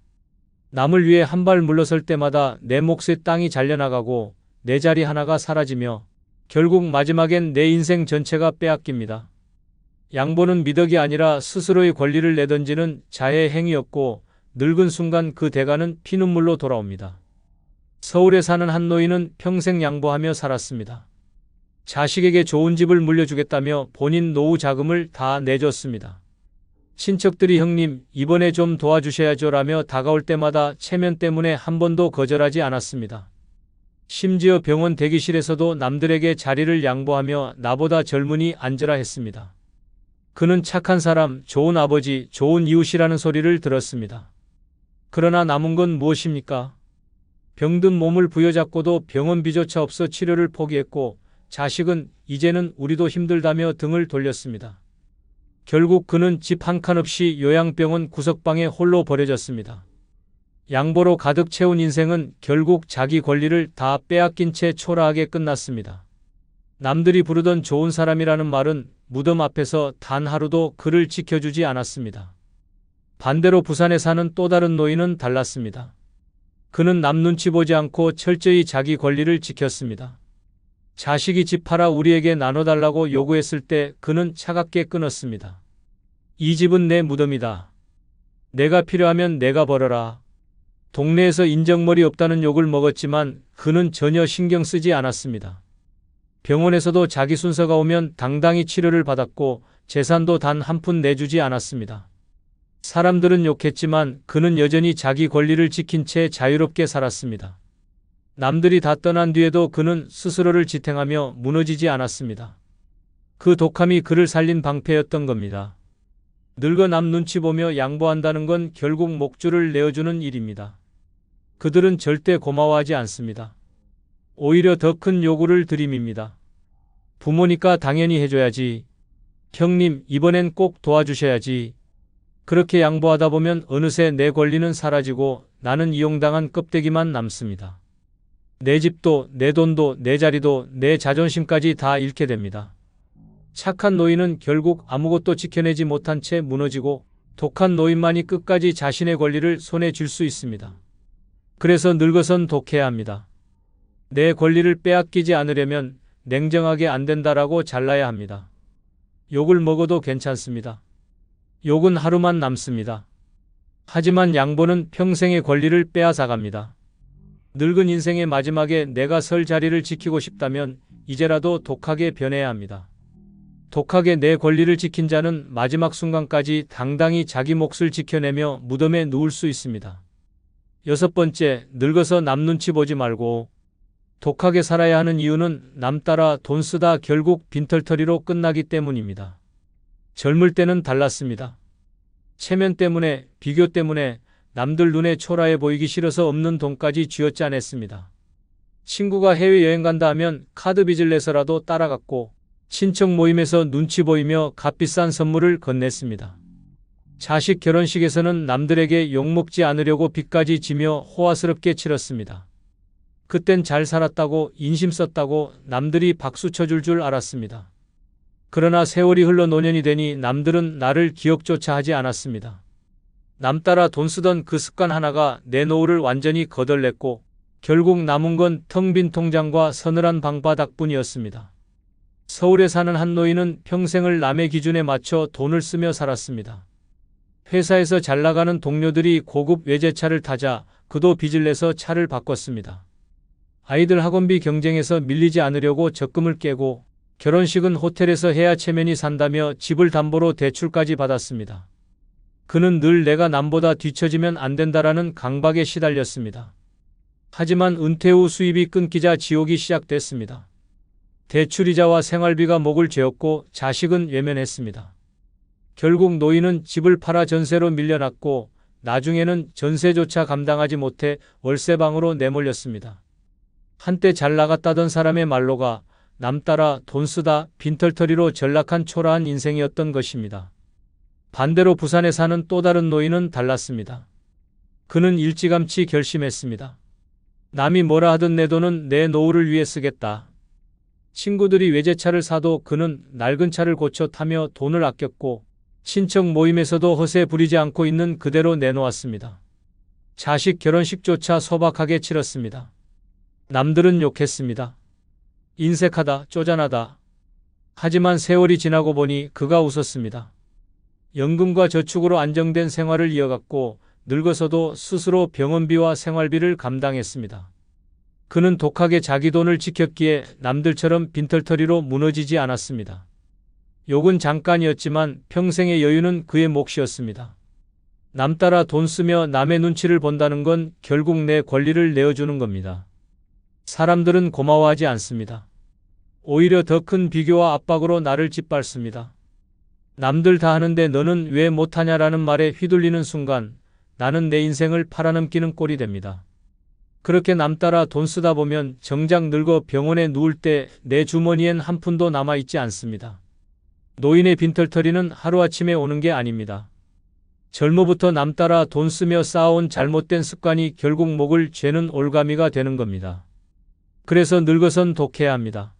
Speaker 1: 남을 위해 한 발 물러설 때마다 내 몫의 땅이 잘려나가고 내 자리 하나가 사라지며 결국 마지막엔 내 인생 전체가 빼앗깁니다. 양보는 미덕이 아니라 스스로의 권리를 내던지는 자해의 행위였고 늙은 순간 그 대가는 피눈물로 돌아옵니다. 서울에 사는 한 노인은 평생 양보하며 살았습니다. 자식에게 좋은 집을 물려주겠다며 본인 노후 자금을 다 내줬습니다. 친척들이 형님 이번에 좀 도와주셔야죠 라며 다가올 때마다 체면 때문에 한 번도 거절하지 않았습니다. 심지어 병원 대기실에서도 남들에게 자리를 양보하며 나보다 젊으니 앉으라 했습니다. 그는 착한 사람, 좋은 아버지, 좋은 이웃이라는 소리를 들었습니다. 그러나 남은 건 무엇입니까? 병든 몸을 부여잡고도 병원비조차 없어 치료를 포기했고 자식은 이제는 우리도 힘들다며 등을 돌렸습니다. 결국 그는 집 한 칸 없이 요양병원 구석방에 홀로 버려졌습니다. 양보로 가득 채운 인생은 결국 자기 권리를 다 빼앗긴 채 초라하게 끝났습니다. 남들이 부르던 좋은 사람이라는 말은 무덤 앞에서 단 하루도 그를 지켜주지 않았습니다. 반대로 부산에 사는 또 다른 노인은 달랐습니다. 그는 남 눈치 보지 않고 철저히 자기 권리를 지켰습니다. 자식이 집 팔아 우리에게 나눠달라고 요구했을 때 그는 차갑게 끊었습니다. 이 집은 내 무덤이다. 내가 필요하면 내가 벌어라. 동네에서 인정머리 없다는 욕을 먹었지만 그는 전혀 신경 쓰지 않았습니다. 병원에서도 자기 순서가 오면 당당히 치료를 받았고 재산도 단 한 푼 내주지 않았습니다. 사람들은 욕했지만 그는 여전히 자기 권리를 지킨 채 자유롭게 살았습니다. 남들이 다 떠난 뒤에도 그는 스스로를 지탱하며 무너지지 않았습니다. 그 독함이 그를 살린 방패였던 겁니다. 늙어 남 눈치 보며 양보한다는 건 결국 목줄을 내어주는 일입니다. 그들은 절대 고마워하지 않습니다. 오히려 더 큰 요구를 들이밉니다. 부모니까 당연히 해줘야지. 형님, 이번엔 꼭 도와주셔야지. 그렇게 양보하다 보면 어느새 내 권리는 사라지고 나는 이용당한 껍데기만 남습니다. 내 집도, 내 돈도, 내 자리도, 내 자존심까지 다 잃게 됩니다. 착한 노인은 결국 아무것도 지켜내지 못한 채 무너지고 독한 노인만이 끝까지 자신의 권리를 손에 쥘 수 있습니다. 그래서 늙어선 독해야 합니다. 내 권리를 빼앗기지 않으려면 냉정하게 안 된다라고 잘라야 합니다. 욕을 먹어도 괜찮습니다. 욕은 하루만 남습니다. 하지만 양보는 평생의 권리를 빼앗아갑니다. 늙은 인생의 마지막에 내가 설 자리를 지키고 싶다면 이제라도 독하게 변해야 합니다. 독하게 내 권리를 지킨 자는 마지막 순간까지 당당히 자기 몫을 지켜내며 무덤에 누울 수 있습니다. 6번째, 늙어서 남 눈치 보지 말고 독하게 살아야 하는 이유는 남 따라 돈 쓰다 결국 빈털터리로 끝나기 때문입니다. 젊을 때는 달랐습니다. 체면 때문에, 비교 때문에 남들 눈에 초라해 보이기 싫어서 없는 돈까지 쥐어짜냈습니다. 친구가 해외여행 간다 하면 카드 빚을 내서라도 따라갔고 친척 모임에서 눈치 보이며 값비싼 선물을 건넸습니다. 자식 결혼식에서는 남들에게 욕먹지 않으려고 빚까지 지며 호화스럽게 치렀습니다. 그땐 잘 살았다고 인심 썼다고 남들이 박수 쳐줄 줄 알았습니다. 그러나 세월이 흘러 노년이 되니 남들은 나를 기억조차 하지 않았습니다. 남 따라 돈 쓰던 그 습관 하나가 내 노후를 완전히 거덜냈고 결국 남은 건 텅 빈 통장과 서늘한 방바닥뿐이었습니다. 서울에 사는 한 노인은 평생을 남의 기준에 맞춰 돈을 쓰며 살았습니다. 회사에서 잘 나가는 동료들이 고급 외제차를 타자 그도 빚을 내서 차를 바꿨습니다. 아이들 학원비 경쟁에서 밀리지 않으려고 적금을 깨고 결혼식은 호텔에서 해야 체면이 산다며 집을 담보로 대출까지 받았습니다. 그는 늘 내가 남보다 뒤처지면 안 된다라는 강박에 시달렸습니다. 하지만 은퇴 후 수입이 끊기자 지옥이 시작됐습니다. 대출이자와 생활비가 목을 죄었고 자식은 외면했습니다. 결국 노인은 집을 팔아 전세로 밀려났고 나중에는 전세조차 감당하지 못해 월세방으로 내몰렸습니다. 한때 잘 나갔다던 사람의 말로가 남 따라 돈 쓰다 빈털터리로 전락한 초라한 인생이었던 것입니다. 반대로 부산에 사는 또 다른 노인은 달랐습니다. 그는 일찌감치 결심했습니다. 남이 뭐라 하든 내 돈은 내 노후를 위해 쓰겠다. 친구들이 외제차를 사도 그는 낡은 차를 고쳐 타며 돈을 아꼈고 친척 모임에서도 허세 부리지 않고 있는 그대로 내놓았습니다. 자식 결혼식조차 소박하게 치렀습니다. 남들은 욕했습니다. 인색하다, 쪼잔하다. 하지만 세월이 지나고 보니 그가 웃었습니다. 연금과 저축으로 안정된 생활을 이어갔고 늙어서도 스스로 병원비와 생활비를 감당했습니다. 그는 독하게 자기 돈을 지켰기에 남들처럼 빈털터리로 무너지지 않았습니다. 욕은 잠깐이었지만 평생의 여유는 그의 몫이었습니다. 남 따라 돈 쓰며 남의 눈치를 본다는 건 결국 내 권리를 내어주는 겁니다. 사람들은 고마워하지 않습니다. 오히려 더 큰 비교와 압박으로 나를 짓밟습니다. 남들 다 하는데 너는 왜 못하냐라는 말에 휘둘리는 순간 나는 내 인생을 팔아넘기는 꼴이 됩니다. 그렇게 남 따라 돈 쓰다 보면 정작 늙어 병원에 누울 때 내 주머니엔 한 푼도 남아있지 않습니다. 노인의 빈털터리는 하루아침에 오는 게 아닙니다. 젊어부터 남 따라 돈 쓰며 쌓아온 잘못된 습관이 결국 목을 죄는 올가미가 되는 겁니다. 그래서 늙어선 독해야 합니다.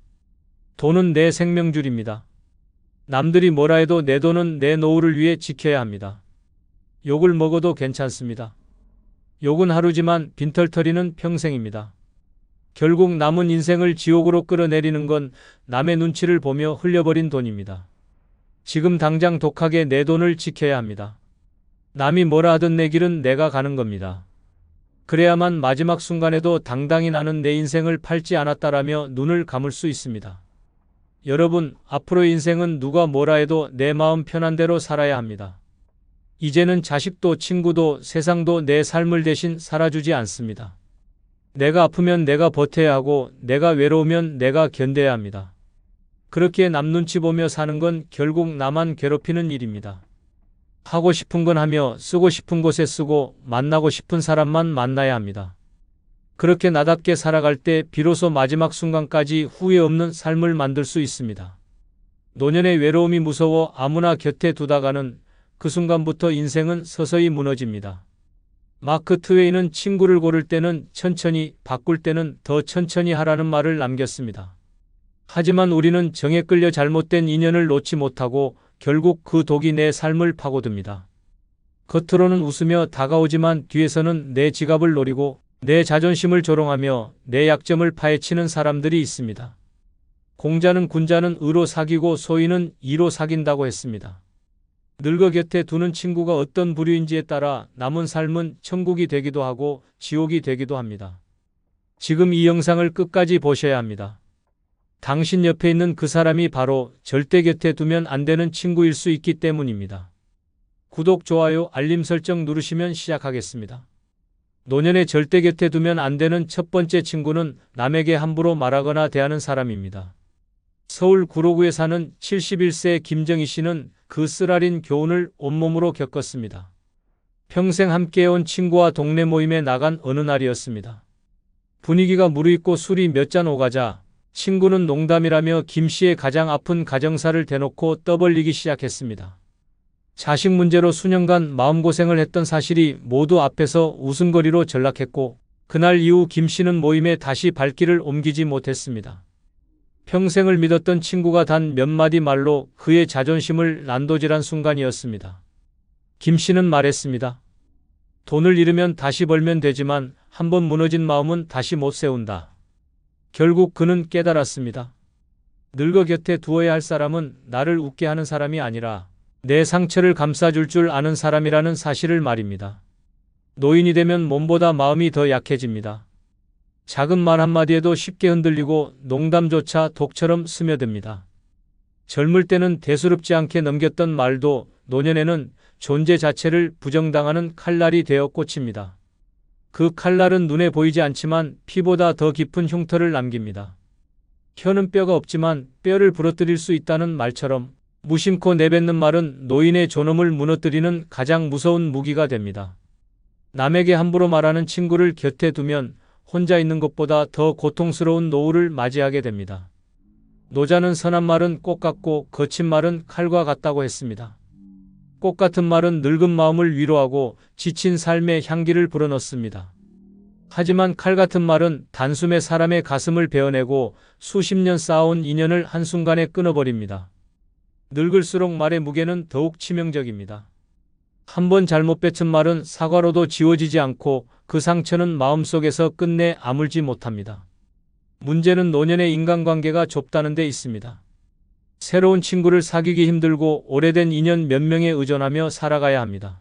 Speaker 1: 돈은 내 생명줄입니다. 남들이 뭐라 해도 내 돈은 내 노후를 위해 지켜야 합니다. 욕을 먹어도 괜찮습니다. 욕은 하루지만 빈털터리는 평생입니다. 결국 남은 인생을 지옥으로 끌어내리는 건 남의 눈치를 보며 흘려버린 돈입니다. 지금 당장 독하게 내 돈을 지켜야 합니다. 남이 뭐라 하든 내 길은 내가 가는 겁니다. 그래야만 마지막 순간에도 당당히 나는 내 인생을 팔지 않았다라며 눈을 감을 수 있습니다. 여러분, 앞으로의 인생은 누가 뭐라 해도 내 마음 편한 대로 살아야 합니다. 이제는 자식도 친구도 세상도 내 삶을 대신 살아주지 않습니다. 내가 아프면 내가 버텨야 하고 내가 외로우면 내가 견뎌야 합니다. 그렇게 남 눈치 보며 사는 건 결국 나만 괴롭히는 일입니다. 하고 싶은 건 하며 쓰고 싶은 곳에 쓰고 만나고 싶은 사람만 만나야 합니다. 그렇게 나답게 살아갈 때 비로소 마지막 순간까지 후회 없는 삶을 만들 수 있습니다. 노년의 외로움이 무서워 아무나 곁에 두다가는 그 순간부터 인생은 서서히 무너집니다. 마크 트웨이는 친구를 고를 때는 천천히, 바꿀 때는 더 천천히 하라는 말을 남겼습니다. 하지만 우리는 정에 끌려 잘못된 인연을 놓지 못하고 결국 그 독이 내 삶을 파고듭니다. 겉으로는 웃으며 다가오지만 뒤에서는 내 지갑을 노리고 내 자존심을 조롱하며 내 약점을 파헤치는 사람들이 있습니다. 공자는 군자는 의로 사귀고 소인은 이로 사귄다고 했습니다. 늙어 곁에 두는 친구가 어떤 부류인지에 따라 남은 삶은 천국이 되기도 하고 지옥이 되기도 합니다. 지금 이 영상을 끝까지 보셔야 합니다. 당신 옆에 있는 그 사람이 바로 절대 곁에 두면 안 되는 친구일 수 있기 때문입니다. 구독, 좋아요, 알림 설정 누르시면 시작하겠습니다. 노년에 절대 곁에 두면 안 되는 첫 번째 친구는 남에게 함부로 말하거나 대하는 사람입니다. 서울 구로구에 사는 71세 김정희 씨는 그 쓰라린 교훈을 온몸으로 겪었습니다. 평생 함께해온 친구와 동네 모임에 나간 어느 날이었습니다. 분위기가 무르익고 술이 몇 잔 오가자 친구는 농담이라며 김 씨의 가장 아픈 가정사를 대놓고 떠벌리기 시작했습니다. 자식 문제로 수년간 마음고생을 했던 사실이 모두 앞에서 웃음거리로 전락했고 그날 이후 김 씨는 모임에 다시 발길을 옮기지 못했습니다. 평생을 믿었던 친구가 단 몇 마디 말로 그의 자존심을 난도질한 순간이었습니다. 김 씨는 말했습니다. 돈을 잃으면 다시 벌면 되지만 한번 무너진 마음은 다시 못 세운다. 결국 그는 깨달았습니다. 늙어 곁에 두어야 할 사람은 나를 웃게 하는 사람이 아니라 내 상처를 감싸줄 줄 아는 사람이라는 사실을 말입니다. 노인이 되면 몸보다 마음이 더 약해집니다. 작은 말 한마디에도 쉽게 흔들리고 농담조차 독처럼 스며듭니다. 젊을 때는 대수롭지 않게 넘겼던 말도 노년에는 존재 자체를 부정당하는 칼날이 되어 꽂힙니다. 그 칼날은 눈에 보이지 않지만 피보다 더 깊은 흉터를 남깁니다. 혀는 뼈가 없지만 뼈를 부러뜨릴 수 있다는 말처럼 무심코 내뱉는 말은 노인의 존엄을 무너뜨리는 가장 무서운 무기가 됩니다. 남에게 함부로 말하는 친구를 곁에 두면 혼자 있는 것보다 더 고통스러운 노후를 맞이하게 됩니다. 노자는 선한 말은 꽃 같고 거친 말은 칼과 같다고 했습니다. 꽃 같은 말은 늙은 마음을 위로하고 지친 삶의 향기를 불어넣습니다. 하지만 칼 같은 말은 단숨에 사람의 가슴을 베어내고 수십 년 쌓아온 인연을 한순간에 끊어버립니다. 늙을수록 말의 무게는 더욱 치명적입니다. 한 번 잘못 뱉은 말은 사과로도 지워지지 않고 그 상처는 마음속에서 끝내 아물지 못합니다. 문제는 노년의 인간관계가 좁다는 데 있습니다. 새로운 친구를 사귀기 힘들고 오래된 인연 몇 명에 의존하며 살아가야 합니다.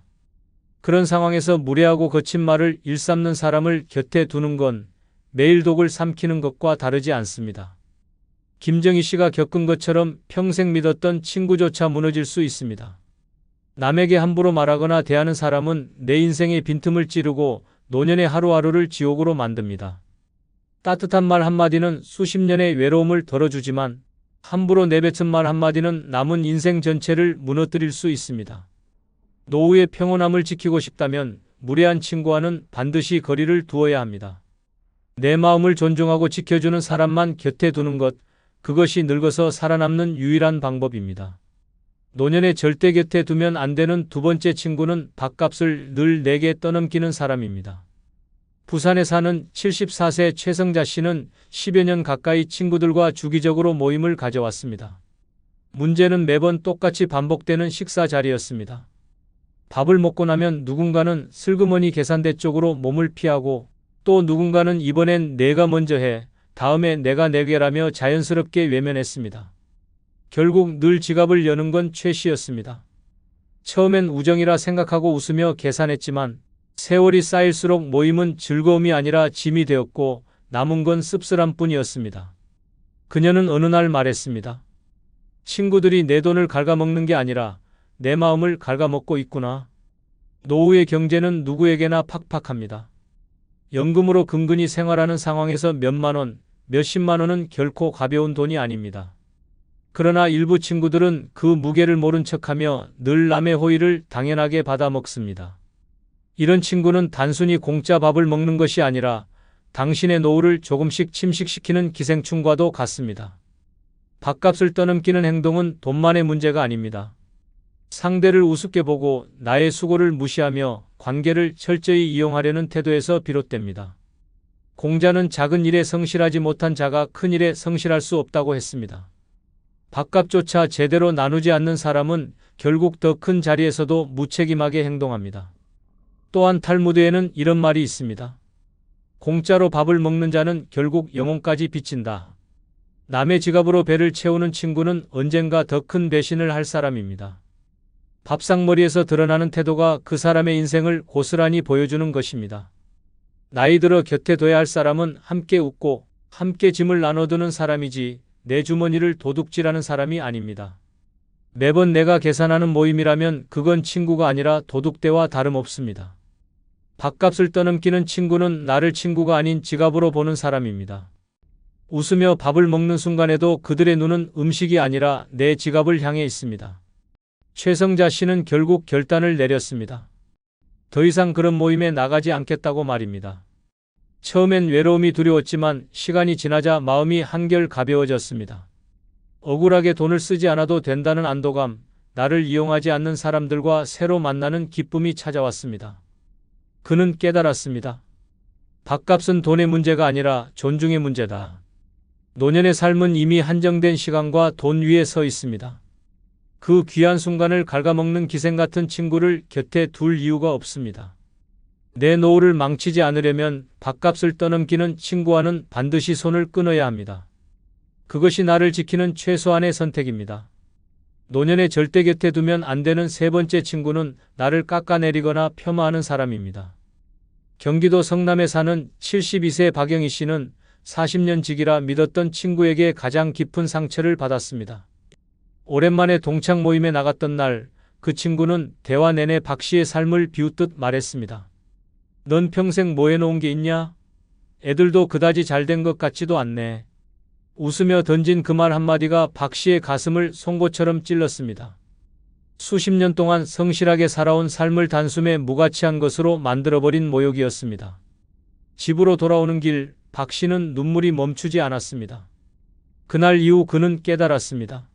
Speaker 1: 그런 상황에서 무례하고 거친 말을 일삼는 사람을 곁에 두는 건 매일 독을 삼키는 것과 다르지 않습니다. 김정희 씨가 겪은 것처럼 평생 믿었던 친구조차 무너질 수 있습니다. 남에게 함부로 말하거나 대하는 사람은 내 인생의 빈틈을 찌르고 노년의 하루하루를 지옥으로 만듭니다. 따뜻한 말 한마디는 수십 년의 외로움을 덜어주지만 함부로 내뱉은 말 한마디는 남은 인생 전체를 무너뜨릴 수 있습니다. 노후의 평온함을 지키고 싶다면 무례한 친구와는 반드시 거리를 두어야 합니다. 내 마음을 존중하고 지켜주는 사람만 곁에 두는 것, 그것이 늙어서 살아남는 유일한 방법입니다. 노년에 절대 곁에 두면 안 되는 두 번째 친구는 밥값을 늘 내게 떠넘기는 사람입니다. 부산에 사는 74세 최성자 씨는 10여 년 가까이 친구들과 주기적으로 모임을 가져왔습니다. 문제는 매번 똑같이 반복되는 식사 자리였습니다. 밥을 먹고 나면 누군가는 슬그머니 계산대 쪽으로 몸을 피하고 또 누군가는 이번엔 내가 먼저 해, 다음에 내가 내게라며 자연스럽게 외면했습니다. 결국 늘 지갑을 여는 건 최 씨였습니다. 처음엔 우정이라 생각하고 웃으며 계산했지만 세월이 쌓일수록 모임은 즐거움이 아니라 짐이 되었고 남은 건 씁쓸함 뿐이었습니다. 그녀는 어느 날 말했습니다. 친구들이 내 돈을 갉아먹는 게 아니라 내 마음을 갉아먹고 있구나. 노후의 경제는 누구에게나 팍팍합니다. 연금으로 근근히 생활하는 상황에서 몇만 원, 몇십만 원은 결코 가벼운 돈이 아닙니다. 그러나 일부 친구들은 그 무게를 모른 척하며 늘 남의 호의를 당연하게 받아먹습니다. 이런 친구는 단순히 공짜 밥을 먹는 것이 아니라 당신의 노후를 조금씩 침식시키는 기생충과도 같습니다. 밥값을 떠넘기는 행동은 돈만의 문제가 아닙니다. 상대를 우습게 보고 나의 수고를 무시하며 관계를 철저히 이용하려는 태도에서 비롯됩니다. 공자는 작은 일에 성실하지 못한 자가 큰 일에 성실할 수 없다고 했습니다. 밥값조차 제대로 나누지 않는 사람은 결국 더 큰 자리에서도 무책임하게 행동합니다. 또한 탈무드에는 이런 말이 있습니다. 공짜로 밥을 먹는 자는 결국 영혼까지 빚진다. 남의 지갑으로 배를 채우는 친구는 언젠가 더 큰 배신을 할 사람입니다. 밥상머리에서 드러나는 태도가 그 사람의 인생을 고스란히 보여주는 것입니다. 나이 들어 곁에 둬야 할 사람은 함께 웃고 함께 짐을 나눠드는 사람이지 내 주머니를 도둑질하는 사람이 아닙니다. 매번 내가 계산하는 모임이라면 그건 친구가 아니라 도둑대와 다름없습니다. 밥값을 떠넘기는 친구는 나를 친구가 아닌 지갑으로 보는 사람입니다. 웃으며 밥을 먹는 순간에도 그들의 눈은 음식이 아니라 내 지갑을 향해 있습니다. 최성자 씨는 결국 결단을 내렸습니다. 더 이상 그런 모임에 나가지 않겠다고 말입니다. 처음엔 외로움이 두려웠지만 시간이 지나자 마음이 한결 가벼워졌습니다. 억울하게 돈을 쓰지 않아도 된다는 안도감, 나를 이용하지 않는 사람들과 새로 만나는 기쁨이 찾아왔습니다. 그는 깨달았습니다. 밥값은 돈의 문제가 아니라 존중의 문제다. 노년의 삶은 이미 한정된 시간과 돈 위에 서 있습니다. 그 귀한 순간을 갉아먹는 기생 같은 친구를 곁에 둘 이유가 없습니다. 내 노후를 망치지 않으려면 밥값을 떠넘기는 친구와는 반드시 손을 끊어야 합니다. 그것이 나를 지키는 최소한의 선택입니다. 노년의 절대 곁에 두면 안 되는 세 번째 친구는 나를 깎아내리거나 폄하하는 사람입니다. 경기도 성남에 사는 72세 박영희 씨는 40년 지기라 믿었던 친구에게 가장 깊은 상처를 받았습니다. 오랜만에 동창 모임에 나갔던 날, 그 친구는 대화 내내 박 씨의 삶을 비웃듯 말했습니다. 넌 평생 뭐 해놓은 게 있냐? 애들도 그다지 잘된 것 같지도 않네. 웃으며 던진 그 말 한마디가 박 씨의 가슴을 송곳처럼 찔렀습니다. 수십 년 동안 성실하게 살아온 삶을 단숨에 무가치한 것으로 만들어버린 모욕이었습니다. 집으로 돌아오는 길, 박 씨는 눈물이 멈추지 않았습니다. 그날 이후 그는 깨달았습니다.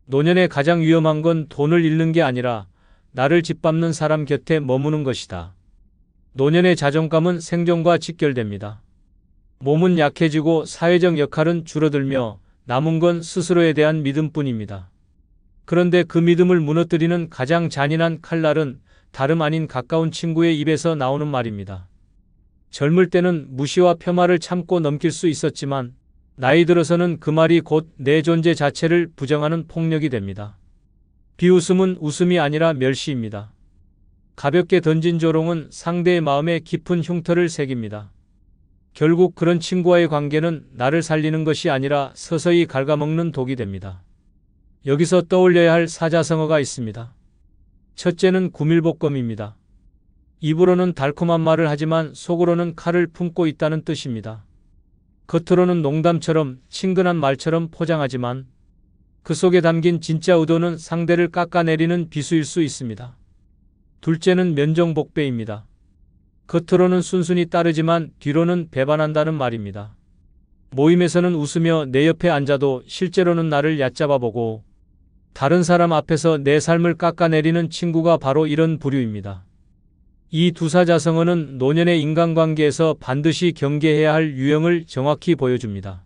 Speaker 1: 노년에 가장 위험한 건 돈을 잃는 게 아니라 나를 짓밟는 사람 곁에 머무는 것이다. 노년의 자존감은 생존과 직결됩니다. 몸은 약해지고 사회적 역할은 줄어들며 남은 건 스스로에 대한 믿음뿐입니다. 그런데 그 믿음을 무너뜨리는 가장 잔인한 칼날은 다름 아닌 가까운 친구의 입에서 나오는 말입니다. 젊을 때는 무시와 폄하를 참고 넘길 수 있었지만 나이 들어서는 그 말이 곧 내 존재 자체를 부정하는 폭력이 됩니다. 비웃음은 웃음이 아니라 멸시입니다. 가볍게 던진 조롱은 상대의 마음에 깊은 흉터를 새깁니다. 결국 그런 친구와의 관계는 나를 살리는 것이 아니라 서서히 갉아먹는 독이 됩니다. 여기서 떠올려야 할 사자성어가 있습니다. 첫째는 구밀복검입니다. 입으로는 달콤한 말을 하지만 속으로는 칼을 품고 있다는 뜻입니다. 겉으로는 농담처럼 친근한 말처럼 포장하지만 그 속에 담긴 진짜 의도는 상대를 깎아내리는 비수일 수 있습니다. 둘째는 면정복배입니다. 겉으로는 순순히 따르지만 뒤로는 배반한다는 말입니다. 모임에서는 웃으며 내 옆에 앉아도 실제로는 나를 얕잡아보고 다른 사람 앞에서 내 삶을 깎아내리는 친구가 바로 이런 부류입니다. 이 두 사자성어는 노년의 인간관계에서 반드시 경계해야 할 유형을 정확히 보여줍니다.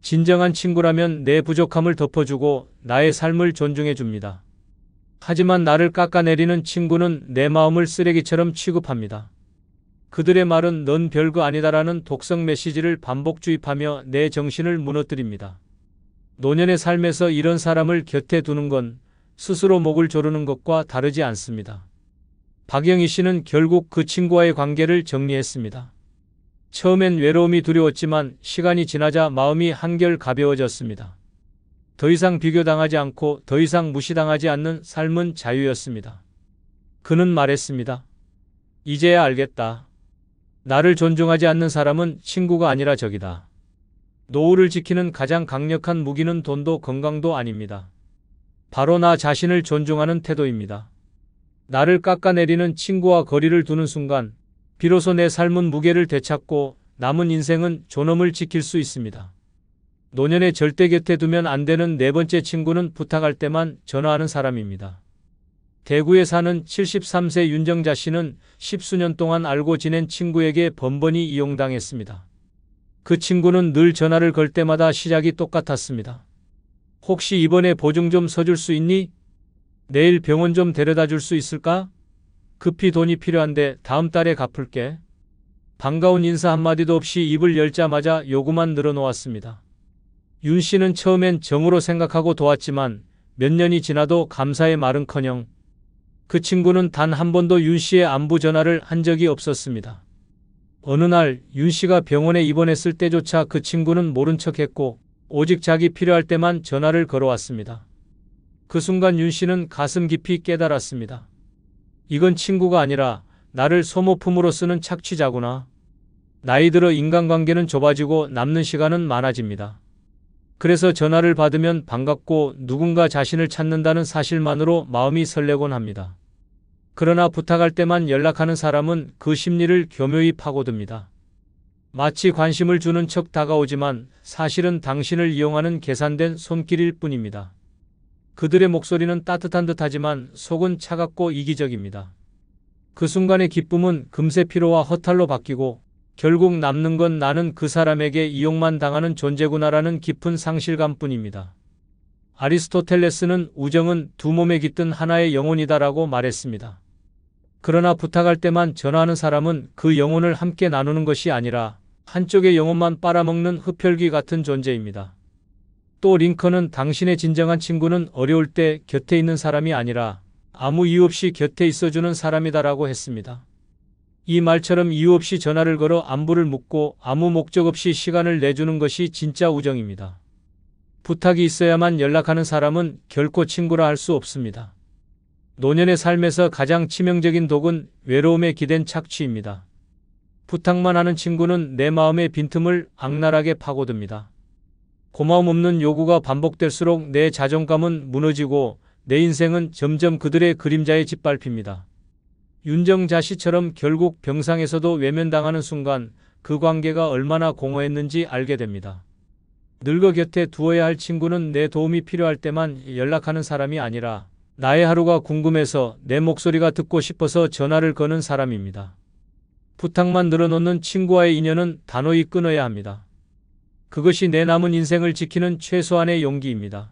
Speaker 1: 진정한 친구라면 내 부족함을 덮어주고 나의 삶을 존중해줍니다. 하지만 나를 깎아내리는 친구는 내 마음을 쓰레기처럼 취급합니다. 그들의 말은 넌 별거 아니다라는 독성 메시지를 반복 주입하며 내 정신을 무너뜨립니다. 노년의 삶에서 이런 사람을 곁에 두는 건 스스로 목을 조르는 것과 다르지 않습니다. 박영희 씨는 결국 그 친구와의 관계를 정리했습니다. 처음엔 외로움이 두려웠지만 시간이 지나자 마음이 한결 가벼워졌습니다. 더 이상 비교당하지 않고 더 이상 무시당하지 않는 삶은 자유였습니다. 그는 말했습니다. 이제야 알겠다. 나를 존중하지 않는 사람은 친구가 아니라 적이다. 노후를 지키는 가장 강력한 무기는 돈도 건강도 아닙니다. 바로 나 자신을 존중하는 태도입니다. 나를 깎아내리는 친구와 거리를 두는 순간 비로소 내 삶은 무게를 되찾고 남은 인생은 존엄을 지킬 수 있습니다. 노년의 절대 곁에 두면 안 되는 네 번째 친구는 부탁할 때만 전화하는 사람입니다. 대구에 사는 73세 윤정자 씨는 십수년 동안 알고 지낸 친구에게 번번이 이용당했습니다. 그 친구는 늘 전화를 걸 때마다 시작이 똑같았습니다. 혹시 이번에 보증 좀 서줄 수 있니? 내일 병원 좀 데려다 줄 수 있을까? 급히 돈이 필요한데 다음 달에 갚을게. 반가운 인사 한마디도 없이 입을 열자마자 요구만 늘어놓았습니다. 윤 씨는 처음엔 정으로 생각하고 도왔지만 몇 년이 지나도 감사의 말은커녕 그 친구는 단 한 번도 윤 씨의 안부 전화를 한 적이 없었습니다. 어느 날 윤 씨가 병원에 입원했을 때조차 그 친구는 모른 척했고 오직 자기 필요할 때만 전화를 걸어왔습니다. 그 순간 윤 씨는 가슴 깊이 깨달았습니다. 이건 친구가 아니라 나를 소모품으로 쓰는 착취자구나. 나이 들어 인간관계는 좁아지고 남는 시간은 많아집니다. 그래서 전화를 받으면 반갑고 누군가 자신을 찾는다는 사실만으로 마음이 설레곤 합니다. 그러나 부탁할 때만 연락하는 사람은 그 심리를 교묘히 파고듭니다. 마치 관심을 주는 척 다가오지만 사실은 당신을 이용하는 계산된 손길일 뿐입니다. 그들의 목소리는 따뜻한 듯하지만 속은 차갑고 이기적입니다. 그 순간의 기쁨은 금세 피로와 허탈로 바뀌고 결국 남는 건 나는 그 사람에게 이용만 당하는 존재구나라는 깊은 상실감뿐입니다. 아리스토텔레스는 우정은 두 몸에 깃든 하나의 영혼이다라고 말했습니다. 그러나 부탁할 때만 전화하는 사람은 그 영혼을 함께 나누는 것이 아니라 한쪽의 영혼만 빨아먹는 흡혈귀 같은 존재입니다. 또 링컨은 당신의 진정한 친구는 어려울 때 곁에 있는 사람이 아니라 아무 이유 없이 곁에 있어주는 사람이다라고 했습니다. 이 말처럼 이유 없이 전화를 걸어 안부를 묻고 아무 목적 없이 시간을 내주는 것이 진짜 우정입니다. 부탁이 있어야만 연락하는 사람은 결코 친구라 할 수 없습니다. 노년의 삶에서 가장 치명적인 독은 외로움에 기댄 착취입니다. 부탁만 하는 친구는 내 마음의 빈틈을 악랄하게 파고듭니다. 고마움 없는 요구가 반복될수록 내 자존감은 무너지고 내 인생은 점점 그들의 그림자에 짓밟힙니다. 윤정자 씨처럼 결국 병상에서도 외면당하는 순간 그 관계가 얼마나 공허했는지 알게 됩니다. 늙어 곁에 두어야 할 친구는 내 도움이 필요할 때만 연락하는 사람이 아니라 나의 하루가 궁금해서 내 목소리가 듣고 싶어서 전화를 거는 사람입니다. 부탁만 늘어놓는 친구와의 인연은 단호히 끊어야 합니다. 그것이 내 남은 인생을 지키는 최소한의 용기입니다.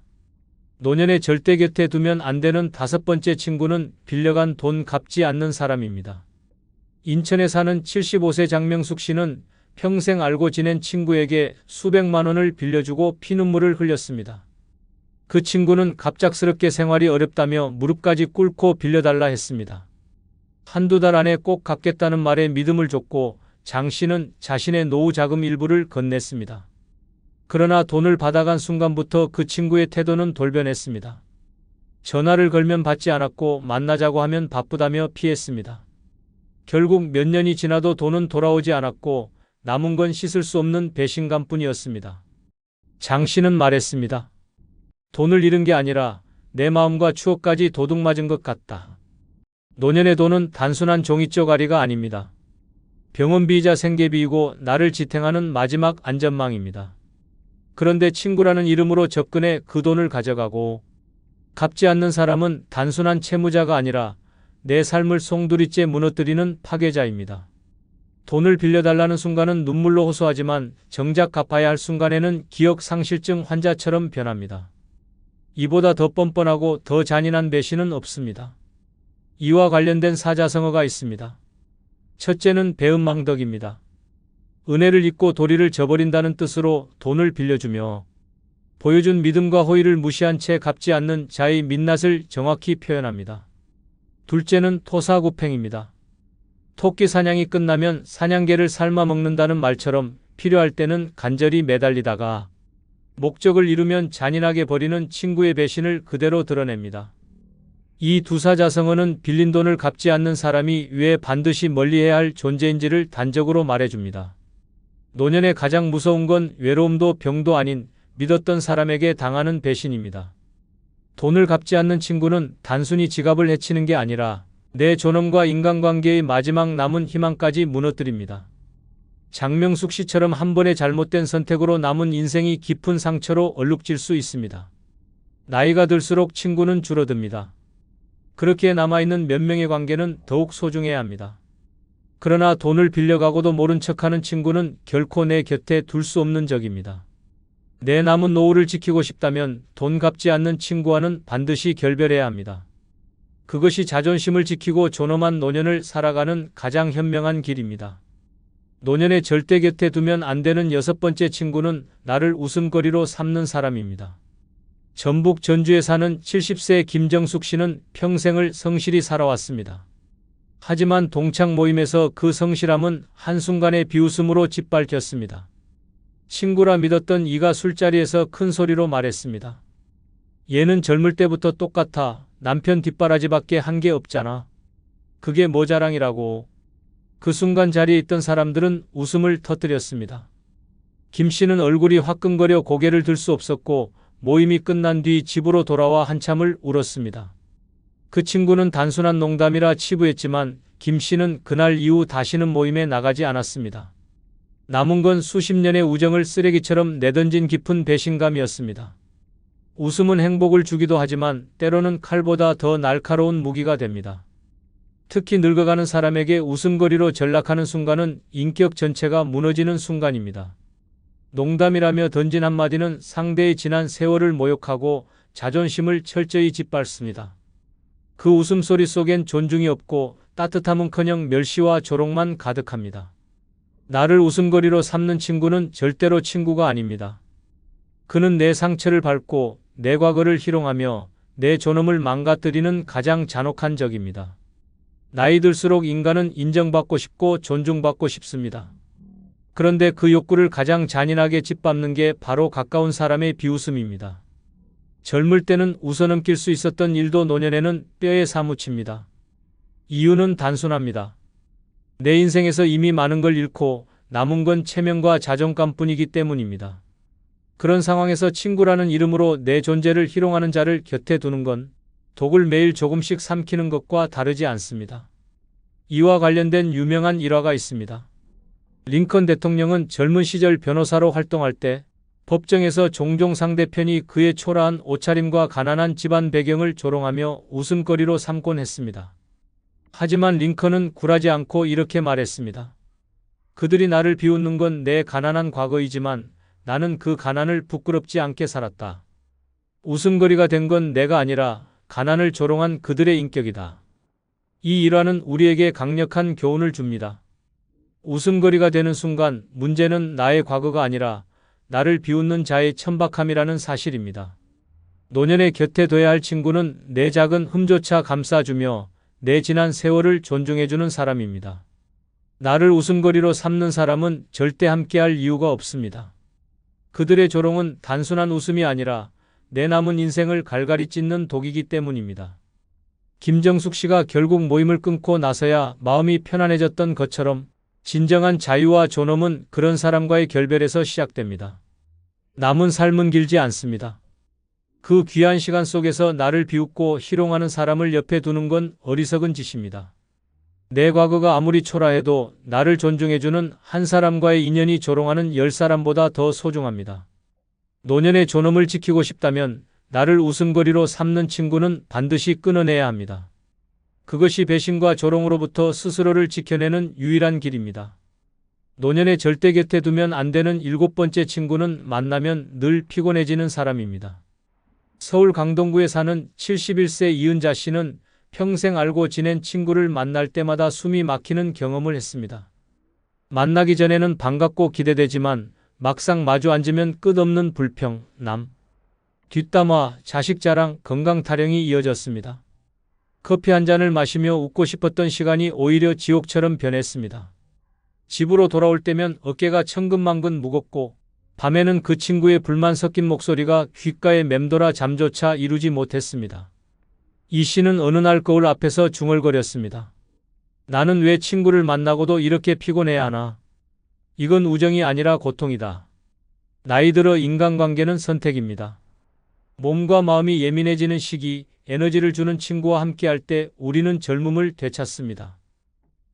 Speaker 1: 노년에 절대 곁에 두면 안 되는 5번째 친구는 빌려간 돈 갚지 않는 사람입니다. 인천에 사는 75세 장명숙 씨는 평생 알고 지낸 친구에게 수백만 원을 빌려주고 피눈물을 흘렸습니다. 그 친구는 갑작스럽게 생활이 어렵다며 무릎까지 꿇고 빌려달라 했습니다. 한두 달 안에 꼭 갚겠다는 말에 믿음을 줬고 장 씨는 자신의 노후 자금 일부를 건넸습니다. 그러나 돈을 받아간 순간부터 그 친구의 태도는 돌변했습니다. 전화를 걸면 받지 않았고 만나자고 하면 바쁘다며 피했습니다. 결국 몇 년이 지나도 돈은 돌아오지 않았고 남은 건 씻을 수 없는 배신감뿐이었습니다. 장 씨는 말했습니다. 돈을 잃은 게 아니라 내 마음과 추억까지 도둑맞은 것 같다. 노년의 돈은 단순한 종이 쪼가리가 아닙니다. 병원비이자 생계비이고 나를 지탱하는 마지막 안전망입니다. 그런데 친구라는 이름으로 접근해 그 돈을 가져가고 갚지 않는 사람은 단순한 채무자가 아니라 내 삶을 송두리째 무너뜨리는 파괴자입니다. 돈을 빌려달라는 순간은 눈물로 호소하지만 정작 갚아야 할 순간에는 기억 상실증 환자처럼 변합니다. 이보다 더 뻔뻔하고 더 잔인한 배신은 없습니다. 이와 관련된 사자성어가 있습니다. 첫째는 배은망덕입니다. 은혜를 잊고 도리를 저버린다는 뜻으로 돈을 빌려주며 보여준 믿음과 호의를 무시한 채 갚지 않는 자의 민낯을 정확히 표현합니다. 둘째는 토사구팽입니다. 토끼 사냥이 끝나면 사냥개를 삶아 먹는다는 말처럼 필요할 때는 간절히 매달리다가 목적을 이루면 잔인하게 버리는 친구의 배신을 그대로 드러냅니다. 이 두 사자성어는 빌린 돈을 갚지 않는 사람이 왜 반드시 멀리해야 할 존재인지를 단적으로 말해줍니다. 노년에 가장 무서운 건 외로움도 병도 아닌 믿었던 사람에게 당하는 배신입니다. 돈을 갚지 않는 친구는 단순히 지갑을 해치는 게 아니라 내 존엄과 인간관계의 마지막 남은 희망까지 무너뜨립니다. 장명숙 씨처럼 한 번의 잘못된 선택으로 남은 인생이 깊은 상처로 얼룩질 수 있습니다. 나이가 들수록 친구는 줄어듭니다. 그렇게 남아있는 몇 명의 관계는 더욱 소중해야 합니다. 그러나 돈을 빌려가고도 모른 척하는 친구는 결코 내 곁에 둘 수 없는 적입니다. 내 남은 노후를 지키고 싶다면 돈 갚지 않는 친구와는 반드시 결별해야 합니다. 그것이 자존심을 지키고 존엄한 노년을 살아가는 가장 현명한 길입니다. 노년의 절대 곁에 두면 안 되는 6번째 친구는 나를 웃음거리로 삼는 사람입니다. 전북 전주에 사는 70세 김정숙 씨는 평생을 성실히 살아왔습니다. 하지만 동창 모임에서 그 성실함은 한순간의 비웃음으로 짓밟혔습니다. 친구라 믿었던 이가 술자리에서 큰 소리로 말했습니다. 얘는 젊을 때부터 똑같아. 남편 뒷바라지밖에 한 게 없잖아. 그게 뭐 자랑이라고. 그 순간 자리에 있던 사람들은 웃음을 터뜨렸습니다. 김 씨는 얼굴이 화끈거려 고개를 들 수 없었고 모임이 끝난 뒤 집으로 돌아와 한참을 울었습니다. 그 친구는 단순한 농담이라 치부했지만 김 씨는 그날 이후 다시는 모임에 나가지 않았습니다. 남은 건 수십 년의 우정을 쓰레기처럼 내던진 깊은 배신감이었습니다. 웃음은 행복을 주기도 하지만 때로는 칼보다 더 날카로운 무기가 됩니다. 특히 늙어가는 사람에게 웃음거리로 전락하는 순간은 인격 전체가 무너지는 순간입니다. 농담이라며 던진 한마디는 상대의 지난 세월을 모욕하고 자존심을 철저히 짓밟습니다. 그 웃음소리 속엔 존중이 없고 따뜻함은커녕 멸시와 조롱만 가득합니다. 나를 웃음거리로 삼는 친구는 절대로 친구가 아닙니다. 그는 내 상처를 밟고 내 과거를 희롱하며 내 존엄을 망가뜨리는 가장 잔혹한 적입니다. 나이 들수록 인간은 인정받고 싶고 존중받고 싶습니다. 그런데 그 욕구를 가장 잔인하게 짓밟는 게 바로 가까운 사람의 비웃음입니다. 젊을 때는 웃어넘길 수 있었던 일도 노년에는 뼈에 사무칩니다. 이유는 단순합니다. 내 인생에서 이미 많은 걸 잃고 남은 건 체면과 자존감뿐이기 때문입니다. 그런 상황에서 친구라는 이름으로 내 존재를 희롱하는 자를 곁에 두는 건 독을 매일 조금씩 삼키는 것과 다르지 않습니다. 이와 관련된 유명한 일화가 있습니다. 링컨 대통령은 젊은 시절 변호사로 활동할 때 법정에서 종종 상대편이 그의 초라한 옷차림과 가난한 집안 배경을 조롱하며 웃음거리로 삼곤 했습니다. 하지만 링컨은 굴하지 않고 이렇게 말했습니다. 그들이 나를 비웃는 건 내 가난한 과거이지만 나는 그 가난을 부끄럽지 않게 살았다. 웃음거리가 된 건 내가 아니라 가난을 조롱한 그들의 인격이다. 이 일화는 우리에게 강력한 교훈을 줍니다. 웃음거리가 되는 순간 문제는 나의 과거가 아니라 나를 비웃는 자의 천박함이라는 사실입니다. 노년에 곁에 둬야 할 친구는 내 작은 흠조차 감싸주며 내 지난 세월을 존중해주는 사람입니다. 나를 웃음거리로 삼는 사람은 절대 함께할 이유가 없습니다. 그들의 조롱은 단순한 웃음이 아니라 내 남은 인생을 갈갈이 찢는 독이기 때문입니다. 김정숙 씨가 결국 모임을 끊고 나서야 마음이 편안해졌던 것처럼 진정한 자유와 존엄은 그런 사람과의 결별에서 시작됩니다. 남은 삶은 길지 않습니다. 그 귀한 시간 속에서 나를 비웃고 희롱하는 사람을 옆에 두는 건 어리석은 짓입니다. 내 과거가 아무리 초라해도 나를 존중해주는 한 사람과의 인연이 조롱하는 10사람보다 더 소중합니다. 노년의 존엄을 지키고 싶다면 나를 웃음거리로 삼는 친구는 반드시 끊어내야 합니다. 그것이 배신과 조롱으로부터 스스로를 지켜내는 유일한 길입니다. 노년의 절대 곁에 두면 안 되는 7번째 친구는 만나면 늘 피곤해지는 사람입니다. 서울 강동구에 사는 71세 이은자 씨는 평생 알고 지낸 친구를 만날 때마다 숨이 막히는 경험을 했습니다. 만나기 전에는 반갑고 기대되지만 막상 마주 앉으면 끝없는 불평, 뒷담화, 자식 자랑, 건강 타령이 이어졌습니다. 커피 한 잔을 마시며 웃고 싶었던 시간이 오히려 지옥처럼 변했습니다. 집으로 돌아올 때면 어깨가 천근만근 무겁고 밤에는 그 친구의 불만 섞인 목소리가 귓가에 맴돌아 잠조차 이루지 못했습니다. 이 씨는 어느 날 거울 앞에서 중얼거렸습니다. 나는 왜 친구를 만나고도 이렇게 피곤해야 하나? 이건 우정이 아니라 고통이다. 나이 들어 인간관계는 선택입니다. 몸과 마음이 예민해지는 시기, 에너지를 주는 친구와 함께할 때 우리는 젊음을 되찾습니다.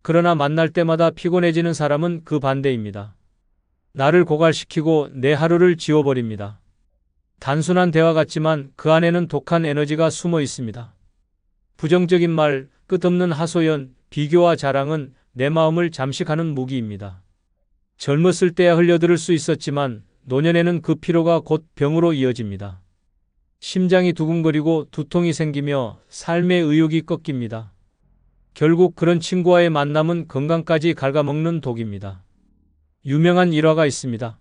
Speaker 1: 그러나 만날 때마다 피곤해지는 사람은 그 반대입니다. 나를 고갈시키고 내 하루를 지워버립니다. 단순한 대화 같지만 그 안에는 독한 에너지가 숨어 있습니다. 부정적인 말, 끝없는 하소연, 비교와 자랑은 내 마음을 잠식하는 무기입니다. 젊었을 때야 흘려들을 수 있었지만 노년에는 그 피로가 곧 병으로 이어집니다. 심장이 두근거리고 두통이 생기며 삶의 의욕이 꺾입니다. 결국 그런 친구와의 만남은 건강까지 갉아먹는 독입니다. 유명한 일화가 있습니다.